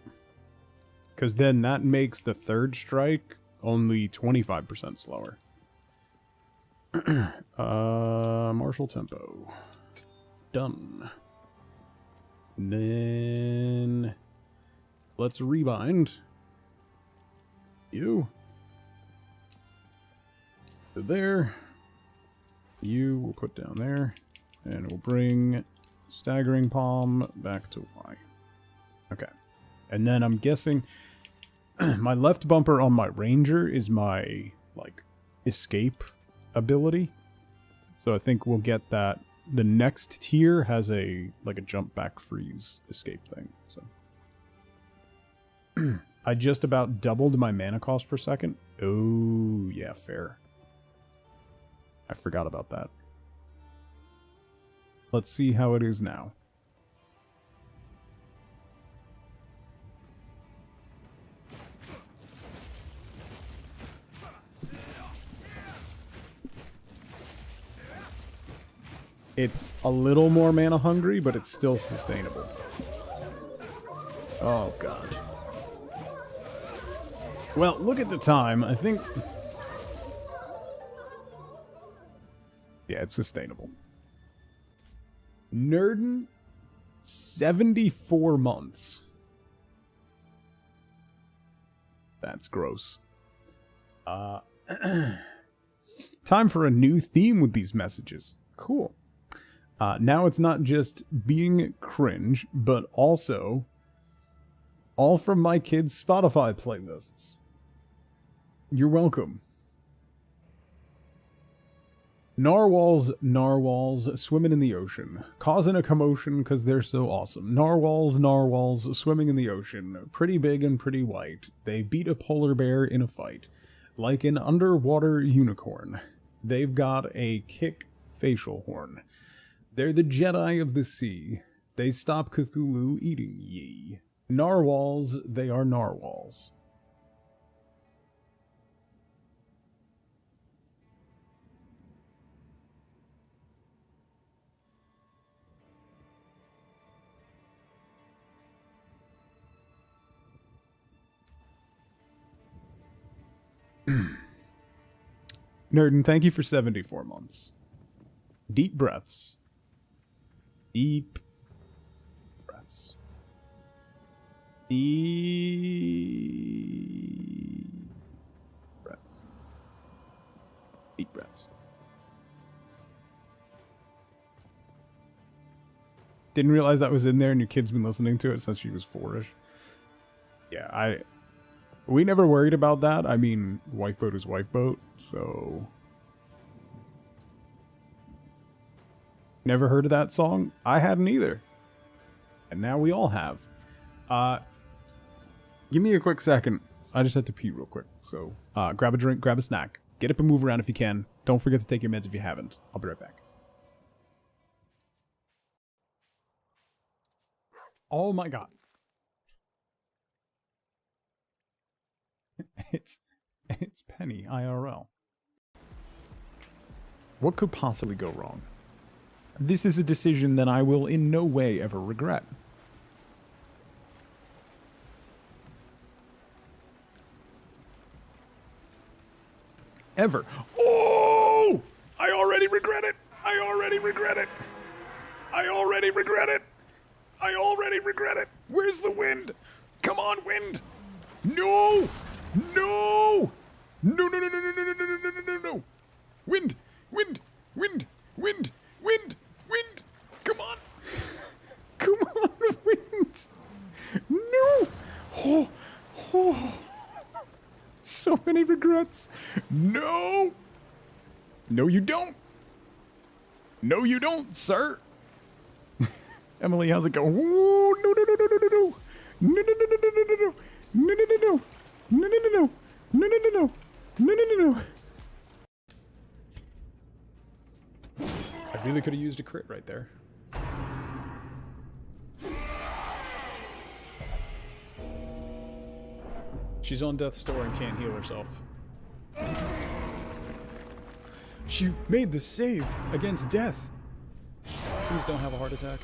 Because then that makes the third strike only 25% slower. Martial Tempo. Done. And then let's rebind you. So there. You will put down there. And we'll bring Staggering Palm back to Y. Okay. And then I'm guessing my left bumper on my Ranger is my, like, escape ability. So I think we'll get that. The next tier has a, like, a jump back freeze escape thing. So I just about doubled my mana cost per second. Oh, yeah, fair. I forgot about that. Let's see how it is now. It's a little more mana hungry, but it's still sustainable. Oh, God. Well, look at the time. I think... yeah, it's sustainable. Nerdin, 74 months. That's gross. Time for a new theme with these messages. Cool. Now it's not just being cringe, but also All from my kids' Spotify playlists. You're welcome. Narwhals swimming in the ocean, causing a commotion because they're so awesome. Narwhals swimming in the ocean, pretty big and pretty white. They beat a polar bear in a fight, like an underwater unicorn. They've got a kick facial horn. They're the Jedi of the sea. They stop Cthulhu eating ye. Narwhals, they are narwhals. Nerdin, thank you for 74 months. Deep breaths. Deep breaths. Deep breaths. Deep breaths. Didn't realize that was in there and your kid's been listening to it since she was 4-ish. Yeah, we never worried about that. I mean, wife boat is wife boat, so... Never heard of that song? I hadn't either. And now we all have. Give me a quick second. I just had to pee real quick. So, grab a drink, grab a snack. Get up and move around if you can. Don't forget to take your meds if you haven't. I'll be right back. Oh my god. It's Penny IRL. What could possibly go wrong? This is a decision that I will in no way ever regret. Ever. Oh! I already regret it! I already regret it! I already regret it! I already regret it! Where's the wind? Come on, wind! No! No! No, no, no, no, no, no, no, no, no, no, no, no! Wind! Wind! Wind! Wind! Wind! Wind! Come on! Come on, wind! No! Oh! Oh! So many regrets. No! No, you don't! No, you don't, sir! Emily, how's it going? Ooh, no, no, no, no, no, no, no! No, no, no, no, no, no, no, no! No, no, no, no! No, no, no, no! No, no, no, no! No, no, no, no! I really could have used a crit right there. She's on death's door and can't heal herself. She made the save against death. Please don't have a heart attack.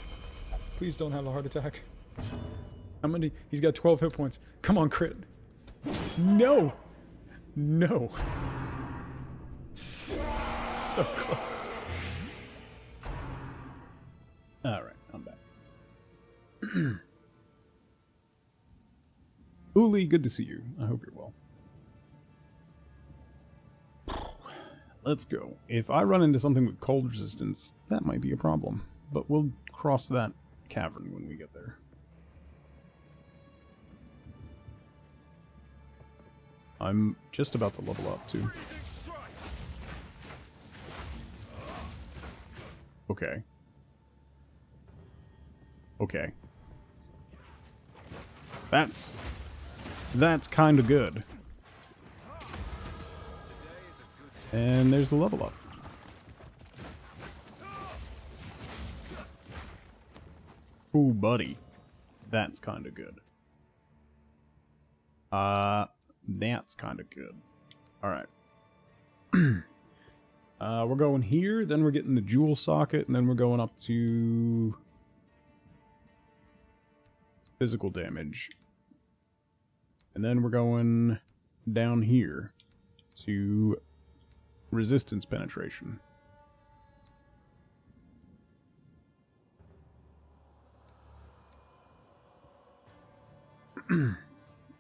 Please don't have a heart attack. How many? He's got 12 hit points. Come on, crit. No! No. So close. Alright, I'm back. Uli, good to see you. I hope you're well. Let's go. If I run into something with cold resistance, that might be a problem. But we'll cross that cavern when we get there. I'm just about to level up, too. Okay. Okay. That's kind of good. And there's the level up. Ooh, buddy. That's kind of good. That's kind of good. Alright. We're going here, then we're getting the jewel socket, and then we're going up to physical damage. And then we're going down here to resistance penetration.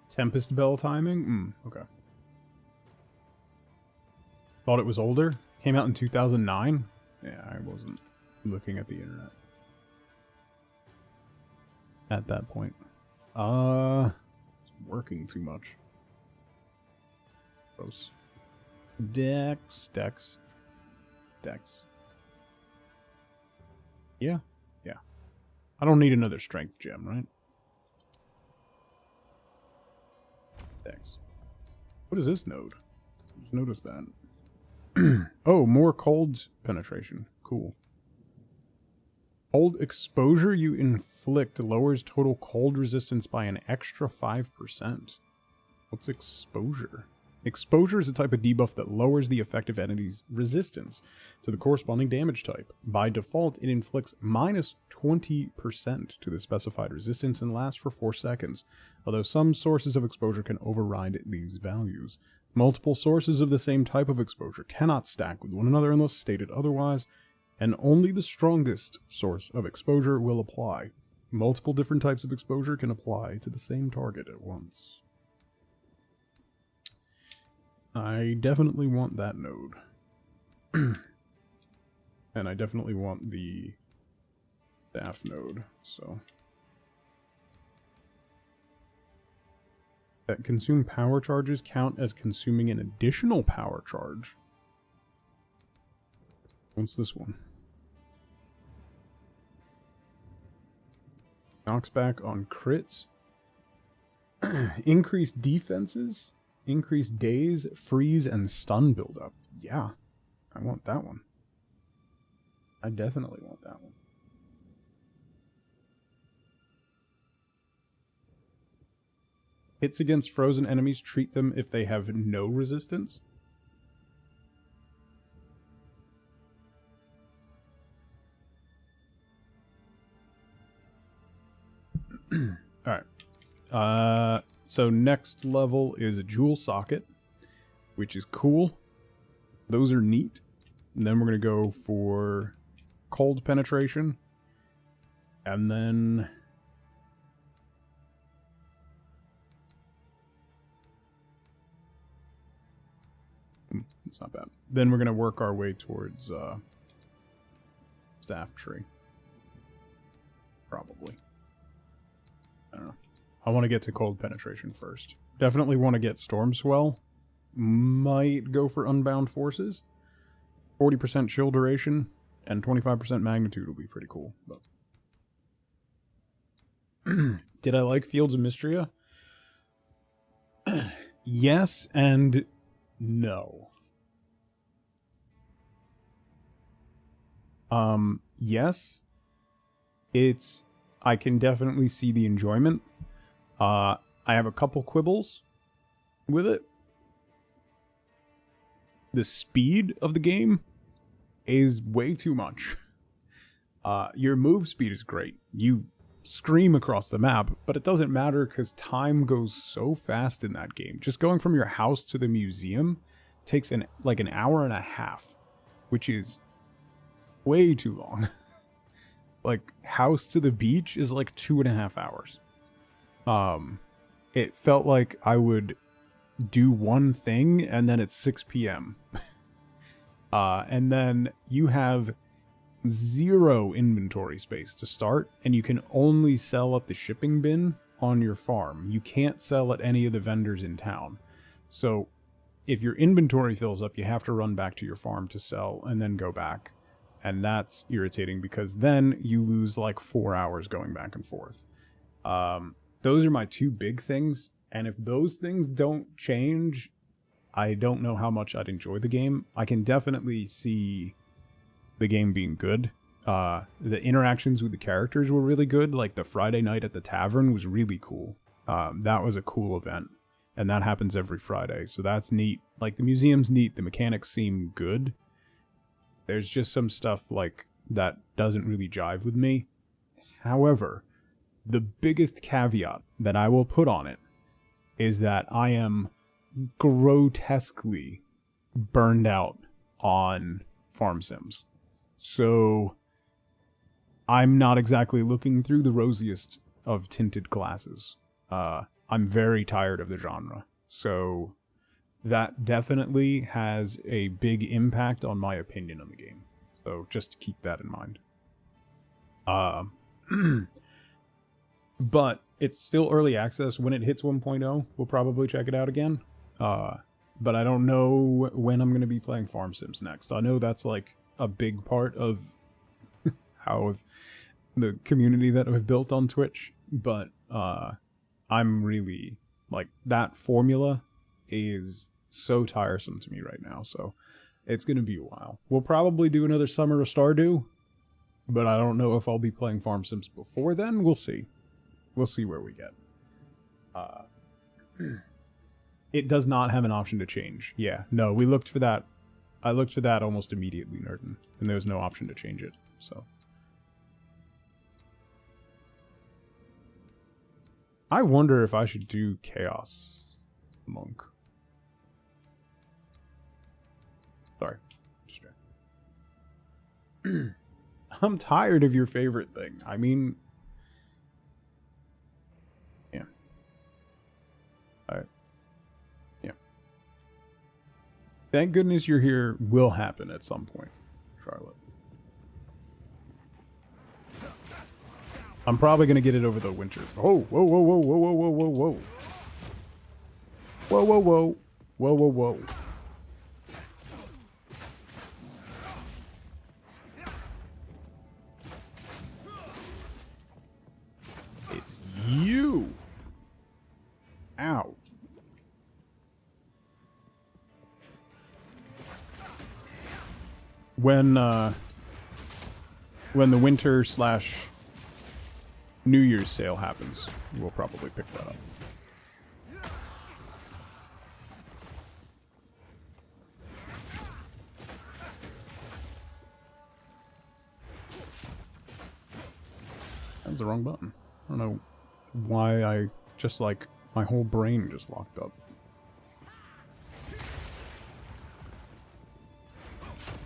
Tempest bell timing? Okay. Thought it was older? Came out in 2009? Yeah, I wasn't looking at the internet at that point. working too much. Gross. Dex. Yeah. I don't need another strength gem, right? Dex. What is this node? Just noticed that. Oh, more cold penetration. Cool. Cold exposure you inflict lowers total cold resistance by an extra 5%. What's exposure? Exposure is a type of debuff that lowers the effective entity's resistance to the corresponding damage type. By default, it inflicts minus 20% to the specified resistance and lasts for 4 seconds, although some sources of exposure can override these values. Multiple sources of the same type of exposure cannot stack with one another unless stated otherwise, and only the strongest source of exposure will apply. Multiple different types of exposure can apply to the same target at once. I definitely want that node. And I definitely want the staff node, so. That consume power charges count as consuming an additional power charge. What's this one? Knocks back on crits. Increased defenses. Increased daze, freeze, and stun buildup. Yeah, I want that one. I definitely want that one. Hits against frozen enemies treat them if they have no resistance. Alright. So next level is a jewel socket, which is cool. Those are neat. And then we're going to go for cold penetration. And then it's not bad. Then we're going to work our way towards staff tree. Probably. I don't know. I want to get to cold penetration first. Definitely want to get storm swell. Might go for unbound forces. 40% chill duration and 25% magnitude will be pretty cool. But did I like Fields of Mystria? Yes and no. Yes. I can definitely see the enjoyment. I have a couple quibbles with it. The speed of the game is way too much. Your move speed is great. You scream across the map, but it doesn't matter because time goes so fast in that game. Just going from your house to the museum takes like an hour and a half, which is way too long. Like, house to the beach is like 2.5 hours. It felt like I would do one thing and then it's 6 p.m. And then you have 0 inventory space to start, and you can only sell at the shipping bin on your farm. You can't sell at any of the vendors in town. So if your inventory fills up, you have to run back to your farm to sell and then go back. And that's irritating because then you lose like 4 hours going back and forth. Those are my 2 big things. And if those things don't change, I don't know how much I'd enjoy the game. I can definitely see the game being good. The interactions with the characters were really good. Like the Friday night at the tavern was really cool. That was a cool event. And that happens every Friday. So that's neat. Like the museum's neat. The mechanics seem good. There's just some stuff like that doesn't really jive with me. However, the biggest caveat that I will put on it is that I am grotesquely burned out on farm sims. So I'm not exactly looking through the rosiest of tinted glasses. I'm very tired of the genre. So that definitely has a big impact on my opinion on the game. So just keep that in mind. But it's still early access. When it hits 1.0, we'll probably check it out again. But I don't know when I'm going to be playing Farm Sims next. I know that's like a big part of how the community that I've built on Twitch, but I'm really like, that formula is so tiresome to me right now, so it's going to be a while. We'll probably do another Summer of Stardew, but I don't know if I'll be playing Farm Sims before then. We'll see. We'll see where we get. It does not have an option to change. Yeah, no, we looked for that. I looked for that almost immediately, Nerden, and there was no option to change it, so. I wonder if I should do Chaos Monk. Sorry. Distracted. I'm tired of your favorite thing. I mean... Yeah. Alright. Yeah. Thank goodness you're here will happen at some point, Charlotte. I'm probably going to get it over the winter. Oh, whoa, whoa, whoa, whoa, whoa, whoa, whoa, whoa. Whoa, whoa, whoa. Whoa, whoa, whoa. It's you. Ow. When the winter / New Year's sale happens, we'll probably pick that up. That was the wrong button. I don't know why I just, like, my whole brain just locked up.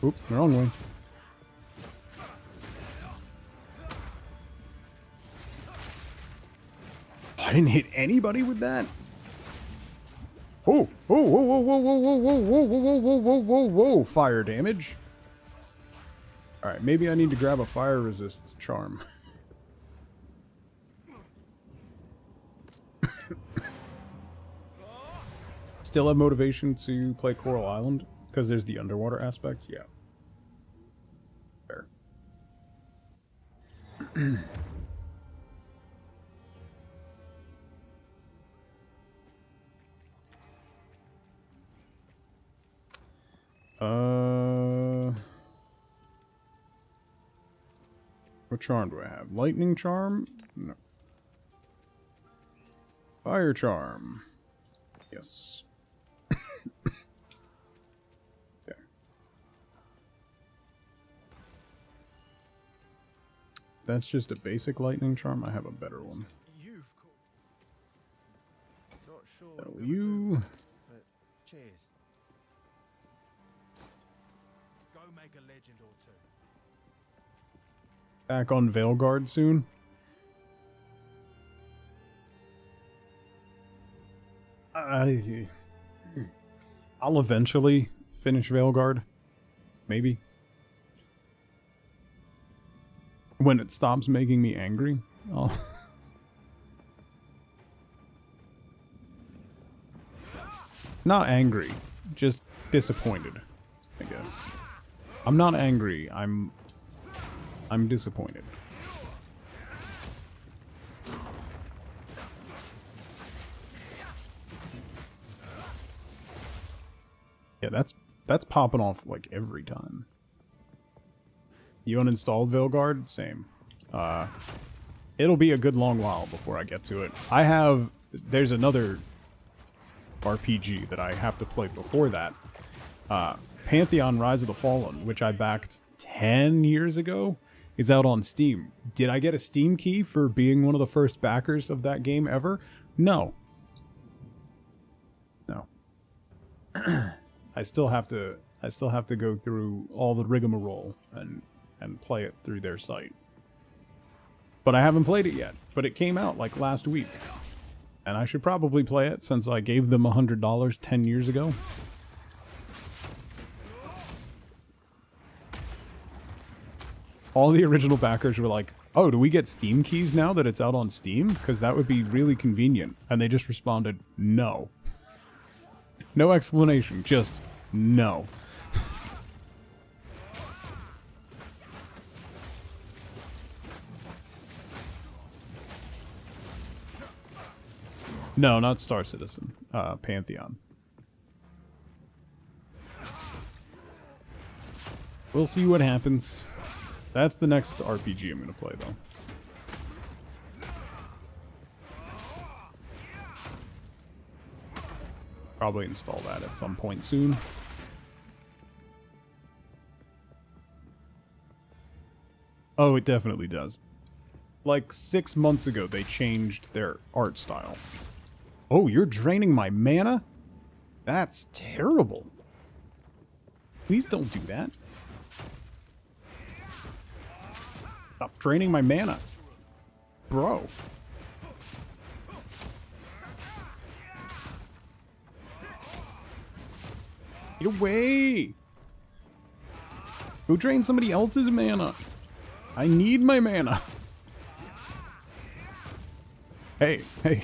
Oop, wrong way. I didn't hit anybody with that. Oh, whoa, whoa, whoa, whoa, whoa, whoa, whoa, whoa, whoa, whoa, whoa, whoa, whoa, fire damage. All right, maybe I need to grab a fire resist charm. Still have motivation to play Coral Island because there's the underwater aspect. Yeah. Fair. What charm do I have? Lightning charm? No. Fire charm. Yes. Okay. That's just a basic lightning charm. I have a better one. Not sure. So you. But cheers. Go make a legend or two. Back on Veilguard soon. I'll eventually finish Veilguard. Maybe. When it stops making me angry, I'll... Not angry, just disappointed, I guess. I'm not angry, I'm disappointed. Yeah, that's popping off like every time. You uninstalled Veilguard? Same. It'll be a good long while before I get to it. There's another RPG that I have to play before that. Pantheon Rise of the Fallen, which I backed 10 years ago, is out on Steam. Did I get a Steam key for being one of the first backers of that game ever? No. No. I still have to go through all the rigmarole and play it through their site. But I haven't played it yet. But it came out like last week. And I should probably play it since I gave them $100 10 years ago. All the original backers were like, oh, do we get Steam keys now that it's out on Steam? Because that would be really convenient. And they just responded, no. No explanation, just no. No, not Star Citizen. Pantheon. We'll see what happens. That's the next RPG I'm gonna play, though. Probably install that at some point soon. Oh, it definitely does. Like 6 months ago, they changed their art style. Oh, you're draining my mana? That's terrible. Please don't do that. Stop draining my mana. Bro. Get away! Go drain somebody else's mana. I need my mana. Hey, hey.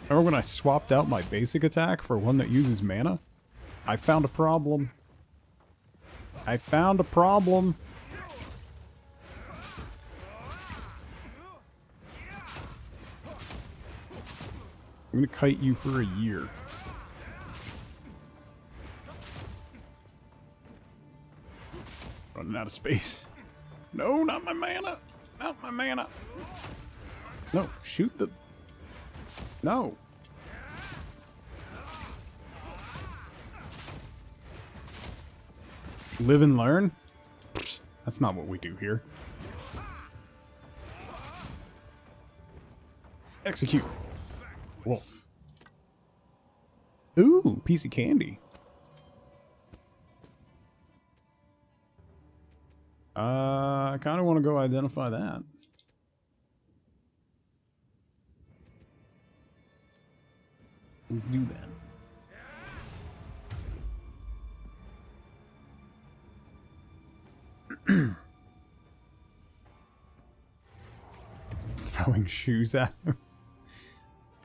Remember when I swapped out my basic attack for one that uses mana? I found a problem. I found a problem. I'm gonna kite you for a year. Running out of space. No, not my mana. Not my mana. No, shoot the... No. Live and learn? Pfft, that's not what we do here. Execute. Wolf. Ooh, piece of candy. I kind of want to go identify that. Let's do that. Throwing shoes at him.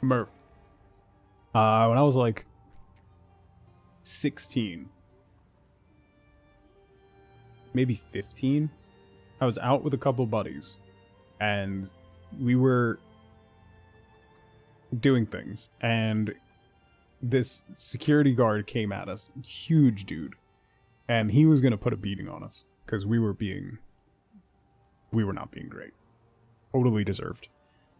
Murph. When I was like 16, maybe 15, I was out with a couple buddies and we were doing things, and this security guard came at us, huge dude, and he was gonna put a beating on us because we were not being great. Totally deserved.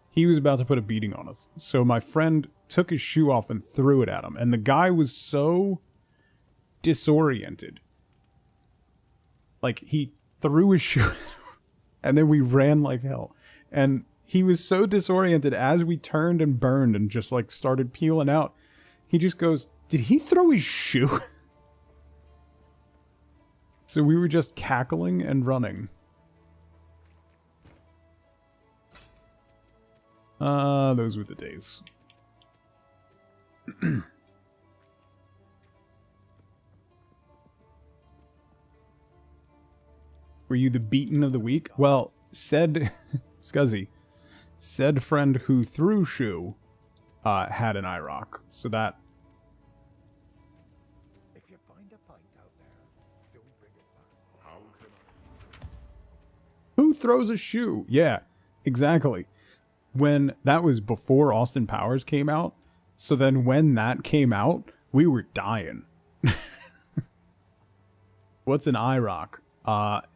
He was about to put a beating on us. So my friend took his shoe off and threw it at him. And the guy was so disoriented. Like, he threw his shoe and then we ran like hell. And he was so disoriented as we turned and burned and just like started peeling out. He just goes, "Did he throw his shoe?" So we were just cackling and running. Those were the days. Were you the beaten of the week? Well, said Scuzzy, said friend who threw shoe had an IROC, so that... If you find a pint out there, don't bring it back. How can I? Who throws a shoe? Yeah, exactly. When that was before Austin Powers came out, so then when that came out, we were dying. What's an IROC?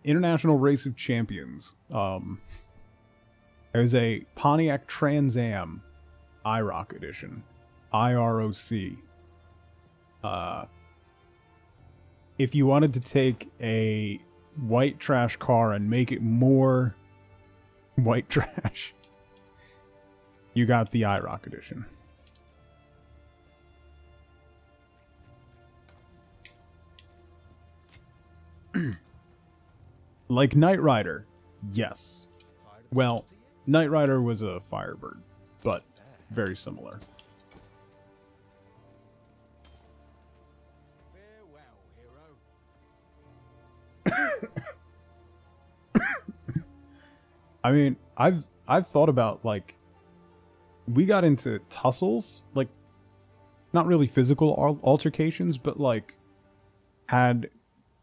International Race of Champions. There's a Pontiac Trans Am IROC edition. IROC. If you wanted to take a white trash car and make it more white trash, you got the IROC edition. Like Knight Rider, yes. Well, Knight Rider was a Firebird, but very similar. Farewell, hero. I mean, I've thought about, like, we got into tussles, like, not really physical altercations, but like had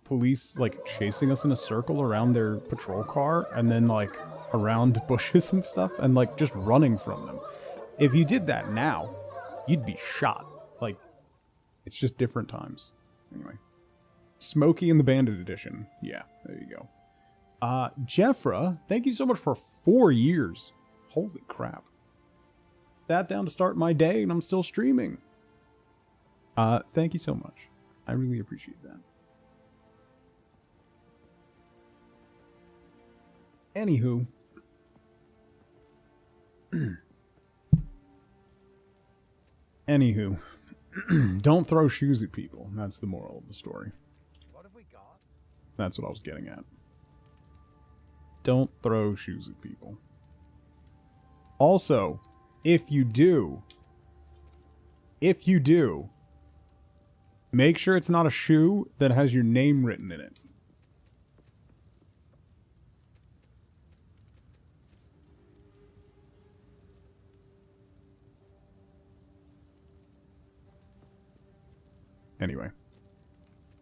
police like chasing us in a circle around their patrol car and then like around bushes and stuff and like just running from them. If you did that now, you'd be shot. Like, it's just different times. Anyway, Smokey and the Bandit edition. Yeah, there you go. Jeffra, thank you so much for 4 years. Holy crap. That down to start my day and I'm still streaming. Thank you so much. I really appreciate that. Anywho. Anywho. Don't throw shoes at people. That's the moral of the story. What have we got? That's what I was getting at. Don't throw shoes at people. Also, if you do, make sure it's not a shoe that has your name written in it. Anyway.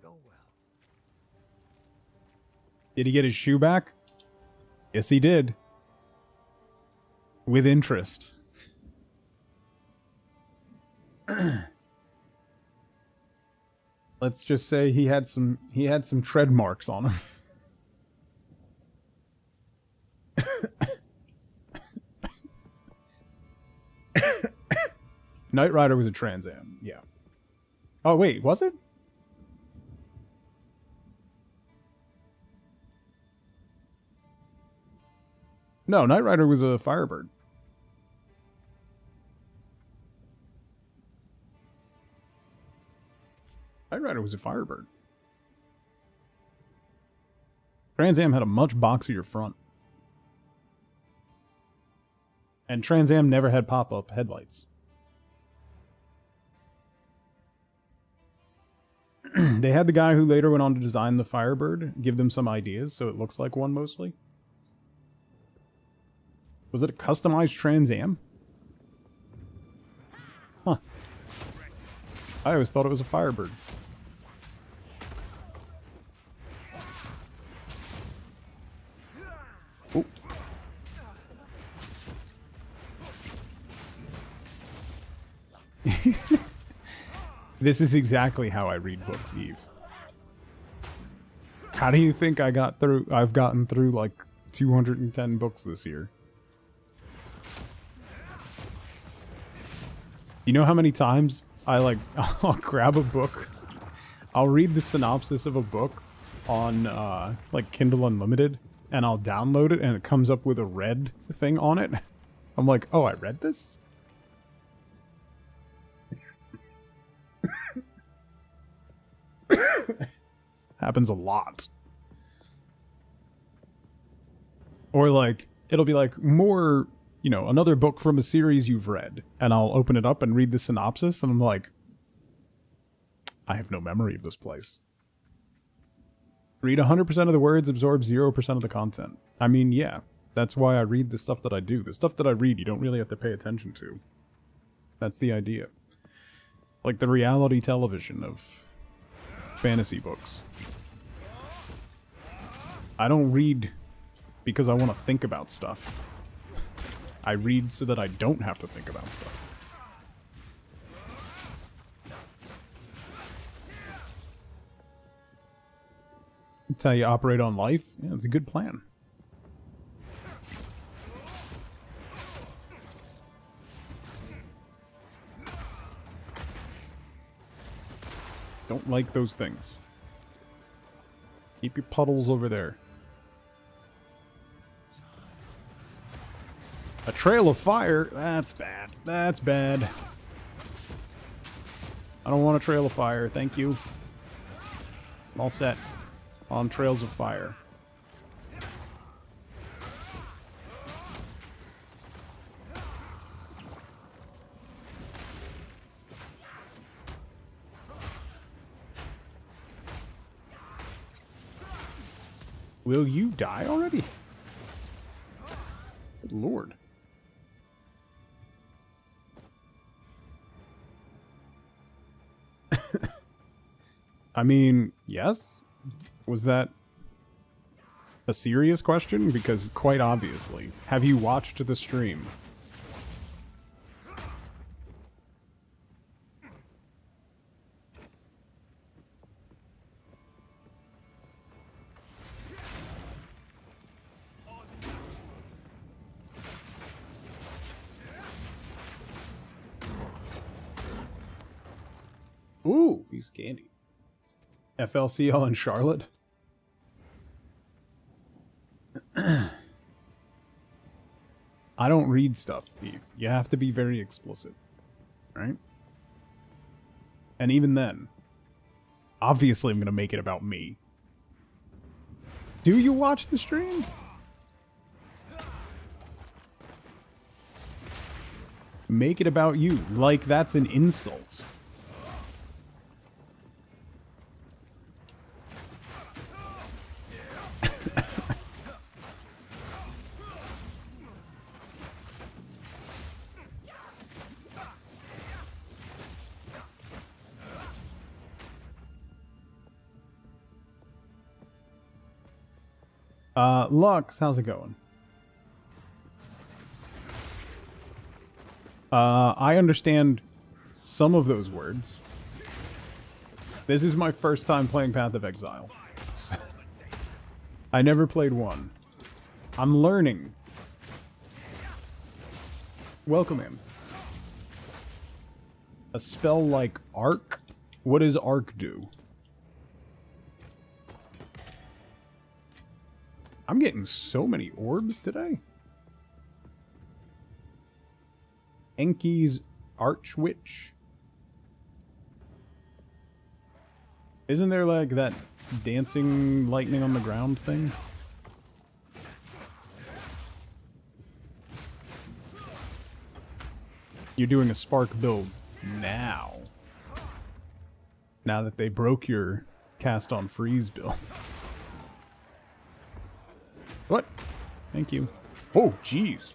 Go well. Did he get his shoe back? Yes, he did. With interest. Let's just say he had some tread marks on him. Knight Rider was a Trans Am, yeah. Oh wait, was it? No, Knight Rider was a Firebird. Knight Rider was a Firebird. Trans Am had a much boxier front. And Trans Am never had pop-up headlights. They had the guy who later went on to design the Firebird give them some ideas, so it looks like one mostly. Was it a customized Trans Am? Huh. I always thought it was a Firebird. Oh. This is exactly how I read books, Eve. How do you think I've gotten through like 210 books this year? You know how many times I'll grab a book, I'll read the synopsis of a book on like Kindle Unlimited, and I'll download it and it comes up with a red thing on it. I'm like, oh, I read this? Happens a lot. Or like, it'll be like more, you know, another book from a series you've read, and I'll open it up and read the synopsis, and I'm like, I have no memory of this place. Read 100% of the words, absorb 0% of the content. I mean, yeah, that's why I read the stuff that I do. The stuff that I read, you don't really have to pay attention to. That's the idea. Like the reality television of fantasy books. I don't read because I want to think about stuff. I read so that I don't have to think about stuff. That's how you operate on life. Yeah, it's a good plan. Don't like those things. Keep your puddles over there. A trail of fire? That's bad. That's bad. I don't want a trail of fire. Thank you. I'm all set on trails of fire. Will you die already? Lord. I mean, yes? Was that a serious question? Because quite obviously. Have you watched the stream? Ooh, piece of candy. FLCL and Charlotte? I don't read stuff, Steve. You have to be very explicit. Right? And even then, obviously I'm going to make it about me. Do you watch the stream? Make it about you. Like that's an insult. Lux, how's it going? I understand some of those words. This is my first time playing Path of Exile. I never played one. I'm learning. Welcome in. A spell like Arc? What does Arc do? I'm getting so many orbs today. Enki's Archwitch. Isn't there like that dancing lightning on the ground thing? You're doing a spark build now. Now that they broke your cast on freeze build. What? Thank you. Oh, jeez.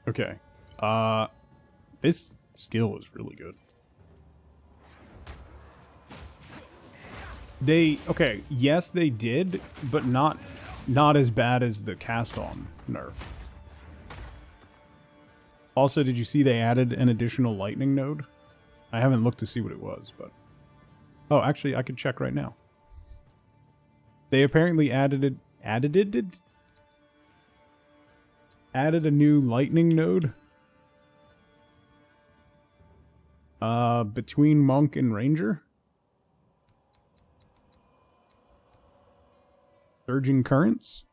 Okay. This skill is really good. Okay, yes they did, but not as bad as the cast on nerf. Also, did you see they added an additional lightning node? I haven't looked to see what it was, but... Oh, actually, I could check right now. They apparently added a new lightning node. Between Monk and Ranger. Surging Currents?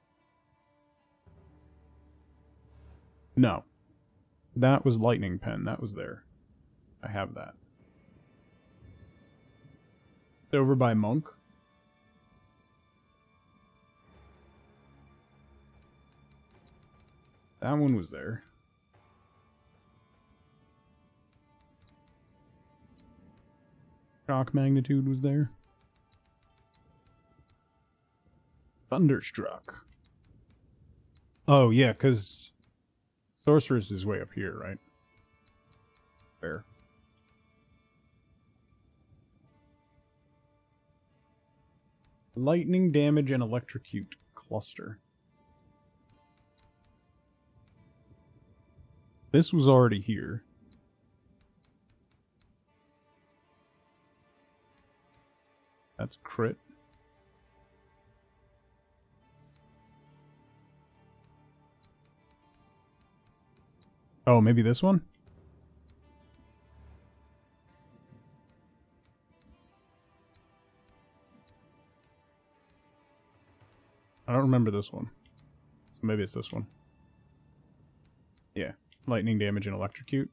No. That was Lightning Pen. That was there. I have that. It's over by Monk. That one was there. Shock Magnitude was there. Thunderstruck. Oh, yeah, because Sorceress is way up here, right? Fair. Lightning damage and electrocute cluster. This was already here. That's crit. Oh, maybe this one? I don't remember this one. So maybe it's this one. Yeah. Lightning damage and electrocute.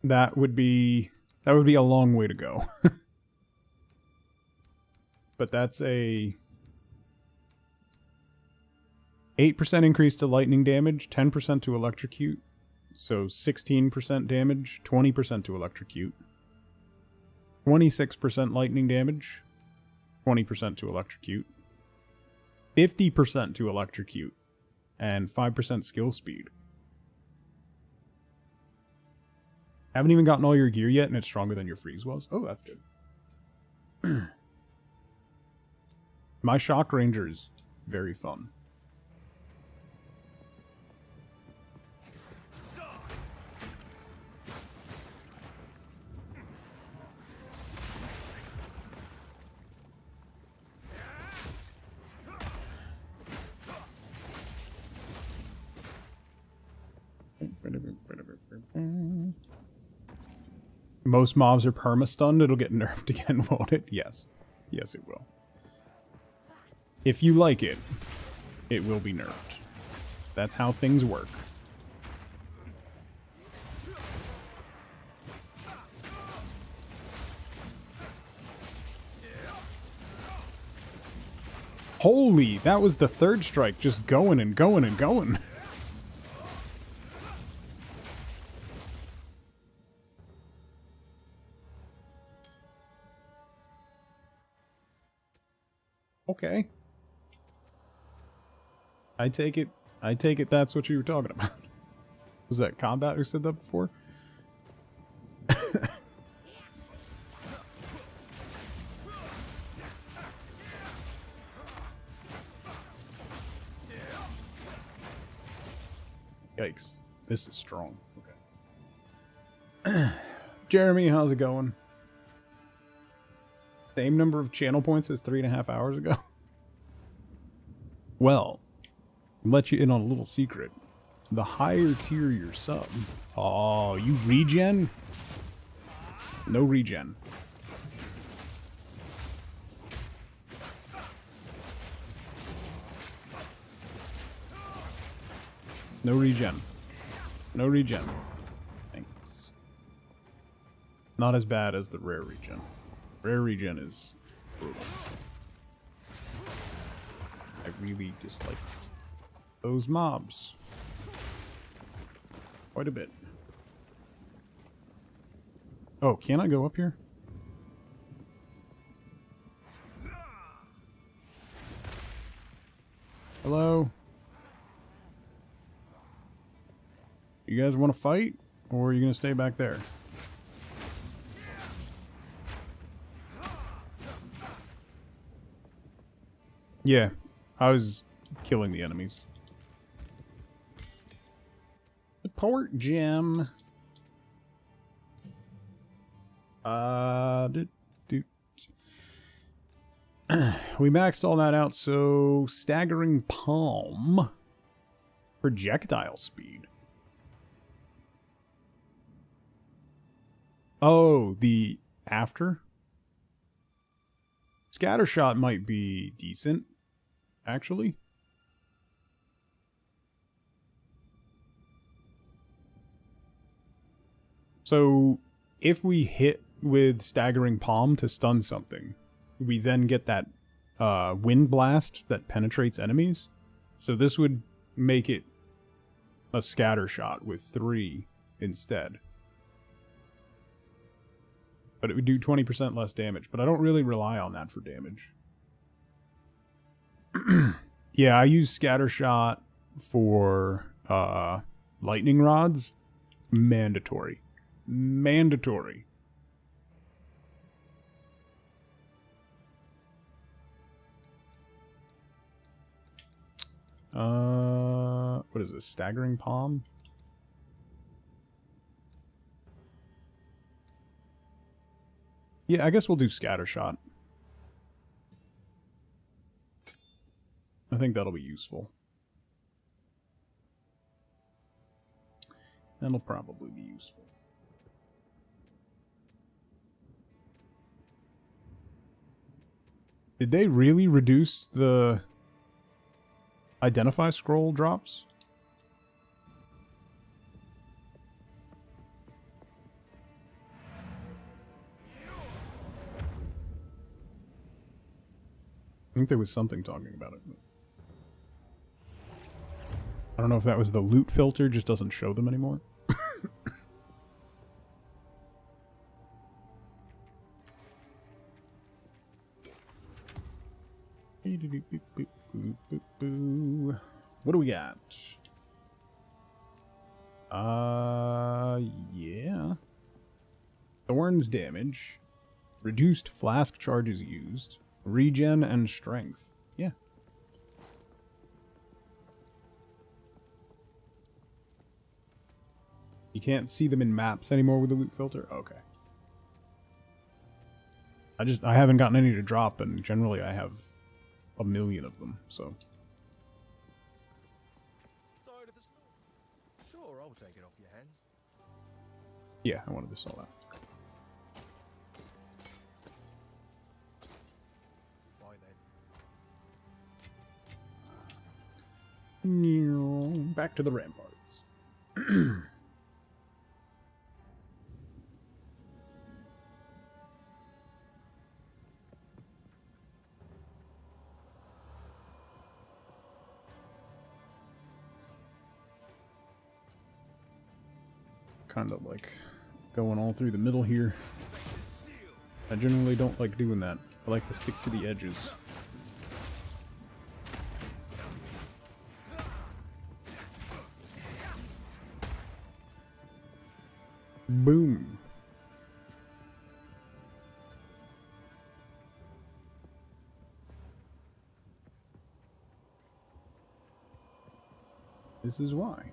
That would be a long way to go. But that's a 8% increase to lightning damage, 10% to electrocute. So 16% damage, 20% to electrocute. 26% lightning damage, 20% to electrocute. 50% to electrocute. And 5% skill speed. Haven't even gotten all your gear yet, and it's stronger than your freeze was. Oh, that's good. My Shock Ranger is very fun. Most mobs are perma-stunned. It'll get nerfed again, won't it? Yes. Yes, it will. If you like it, it will be nerfed. That's how things work. Holy, that was the third strike, just going and going and going. Okay. I take it that's what you were talking about. Was that Combat who said that before? Yikes. This is strong. Okay. Jeremy, how's it going? Same number of channel points as 3.5 hours ago? Well, let you in on a little secret. The higher tier your sub. Oh, you regen? No regen. No regen. No regen. Thanks. Not as bad as the rare regen. Rare regen is brutal. I really dislike those mobs. Quite a bit. Oh, can I go up here? Hello? You guys want to fight? Or are you going to stay back there? Yeah, I was killing the enemies. Support gem. We maxed all that out, so staggering palm. Projectile speed. Oh, the after? Scattershot might be decent, actually. So, if we hit with Staggering Palm to stun something, we then get that wind blast that penetrates enemies. So this would make it a scatter shot with 3 instead. But it would do 20% less damage. But I don't really rely on that for damage. Yeah, I use scatter shot for lightning rods. Mandatory. Mandatory. What is this? Staggering Palm? Yeah, I guess we'll do Scattershot. I think that'll be useful. That'll probably be useful. Did they really reduce the Identify scroll drops? I think there was something talking about it. I don't know if that was the loot filter, just doesn't show them anymore. What do we got? Yeah. Thorns damage. Reduced flask charges used. Regen and strength. Yeah. You can't see them in maps anymore with the loot filter? Okay. I haven't gotten any to drop, and generally I have a million of them, so. Tired of the snow? Sure, I'll take it off your hands. Yeah, I wanted to sell that. Why then? Back to the ramparts. Kind of like going all through the middle here. I generally don't like doing that. I like to stick to the edges. Boom. This is why.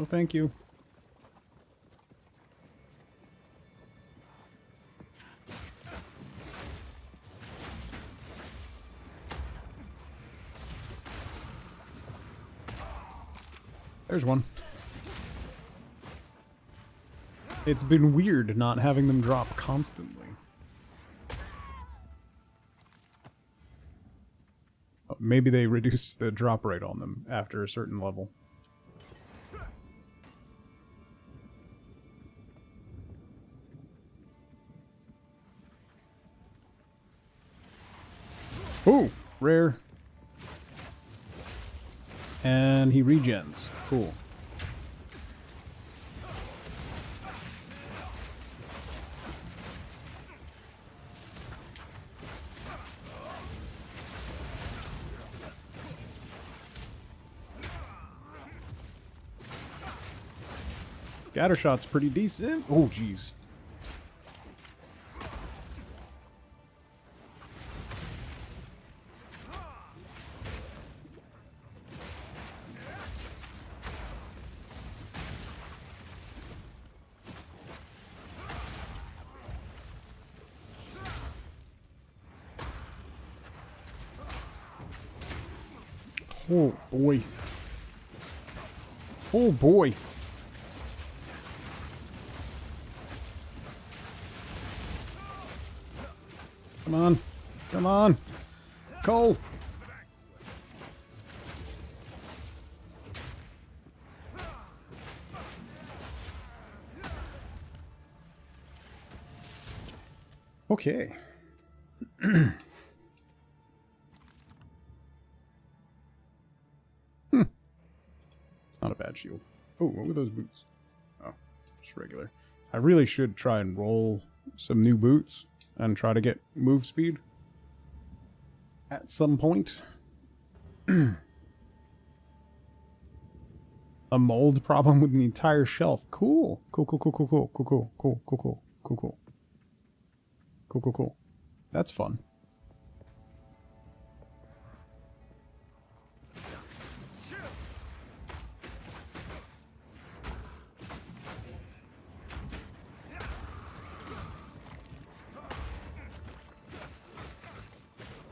Oh, thank you. There's one. It's been weird not having them drop constantly. Oh, maybe they reduced the drop rate on them after a certain level. Ooh, rare. And he regens. Cool. Scattershot's pretty decent. Oh, jeez. Oh, boy. Oh, boy. Come on. Come on. Cole. Okay. Not a bad shield. Oh, what were those boots? Oh, just regular. I really should try and roll some new boots and try to get move speed at some point. A mold problem with the entire shelf. Cool. Cool, cool, cool, cool, cool, cool, cool, cool, cool, cool, cool, cool. Cool, cool, cool. That's fun.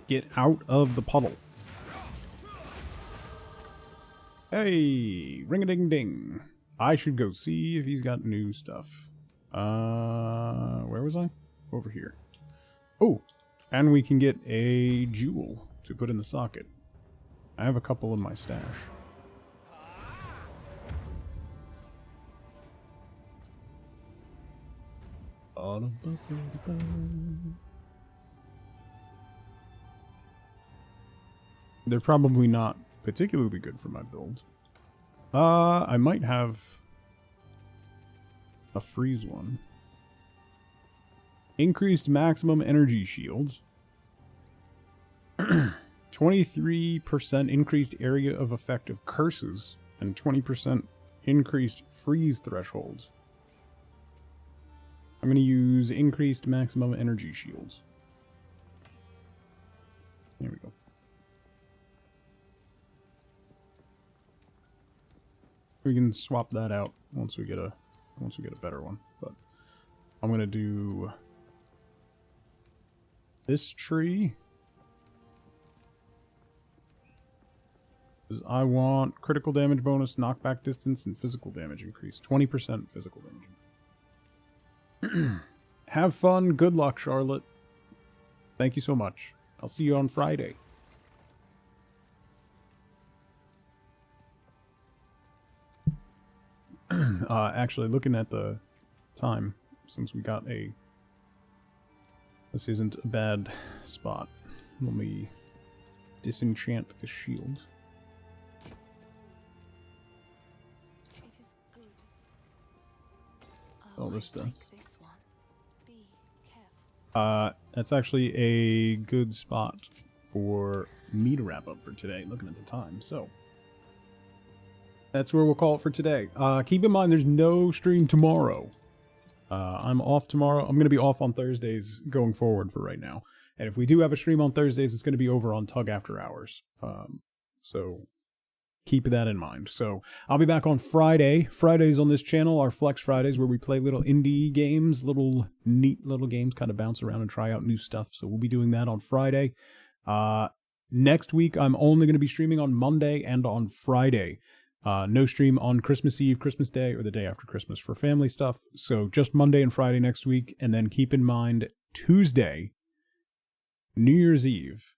Get out of the puddle. Hey, ring-a-ding-ding. I should go see if he's got new stuff. Where was I? Over here. Oh, and we can get a jewel to put in the socket. I have a couple in my stash. They're probably not particularly good for my build. I might have a freeze one. Increased maximum energy shields. 23% increased area of effect of curses. And 20% increased freeze thresholds. I'm going to use increased maximum energy shields. There we go. We can swap that out once we get a better one. But I'm going to do this tree. I want critical damage bonus, knockback distance, and physical damage increase. 20% physical damage. Have fun. Good luck, Charlotte. Thank you so much. I'll see you on Friday. Actually, looking at the time, since we got a... This isn't a bad spot. Let me disenchant the shield. It is good. All this stuff. This one. Be careful. That's actually a good spot for me to wrap up for today, looking at the time, so... That's where we'll call it for today. Keep in mind, there's no stream tomorrow. I'm off tomorrow. I'm going to be off on Thursdays going forward for right now. And if we do have a stream on Thursdays, it's going to be over on Tug After Hours. So keep that in mind. So I'll be back on Friday. Fridays on this channel are Flex Fridays, where we play little indie games, neat little games, kind of bounce around and try out new stuff. So we'll be doing that on Friday. Next week, I'm only going to be streaming on Monday and on Friday. No stream on Christmas Eve, Christmas Day, or the day after Christmas for family stuff. So just Monday and Friday next week. And then keep in mind, Tuesday, New Year's Eve,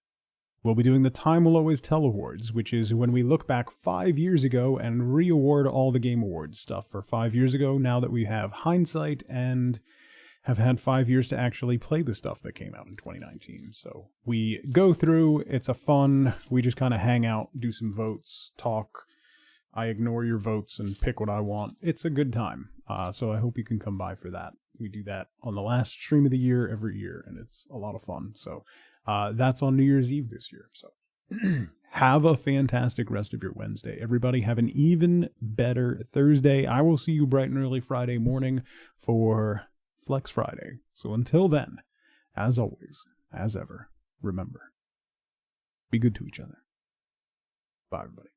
we'll be doing the Time Will Always Tell Awards, which is when we look back 5 years ago and re-award all the Game Awards stuff for 5 years ago, now that we have hindsight and have had 5 years to actually play the stuff that came out in 2019. So we go through, it's a fun, we just kind of hang out, do some votes, talk. I ignore your votes and pick what I want. It's a good time. So I hope you can come by for that. We do that on the last stream of the year every year, and it's a lot of fun. So that's on New Year's Eve this year. So have a fantastic rest of your Wednesday. Everybody have an even better Thursday. I will see you bright and early Friday morning for Flex Friday. So until then, as always, as ever, remember, be good to each other. Bye, everybody.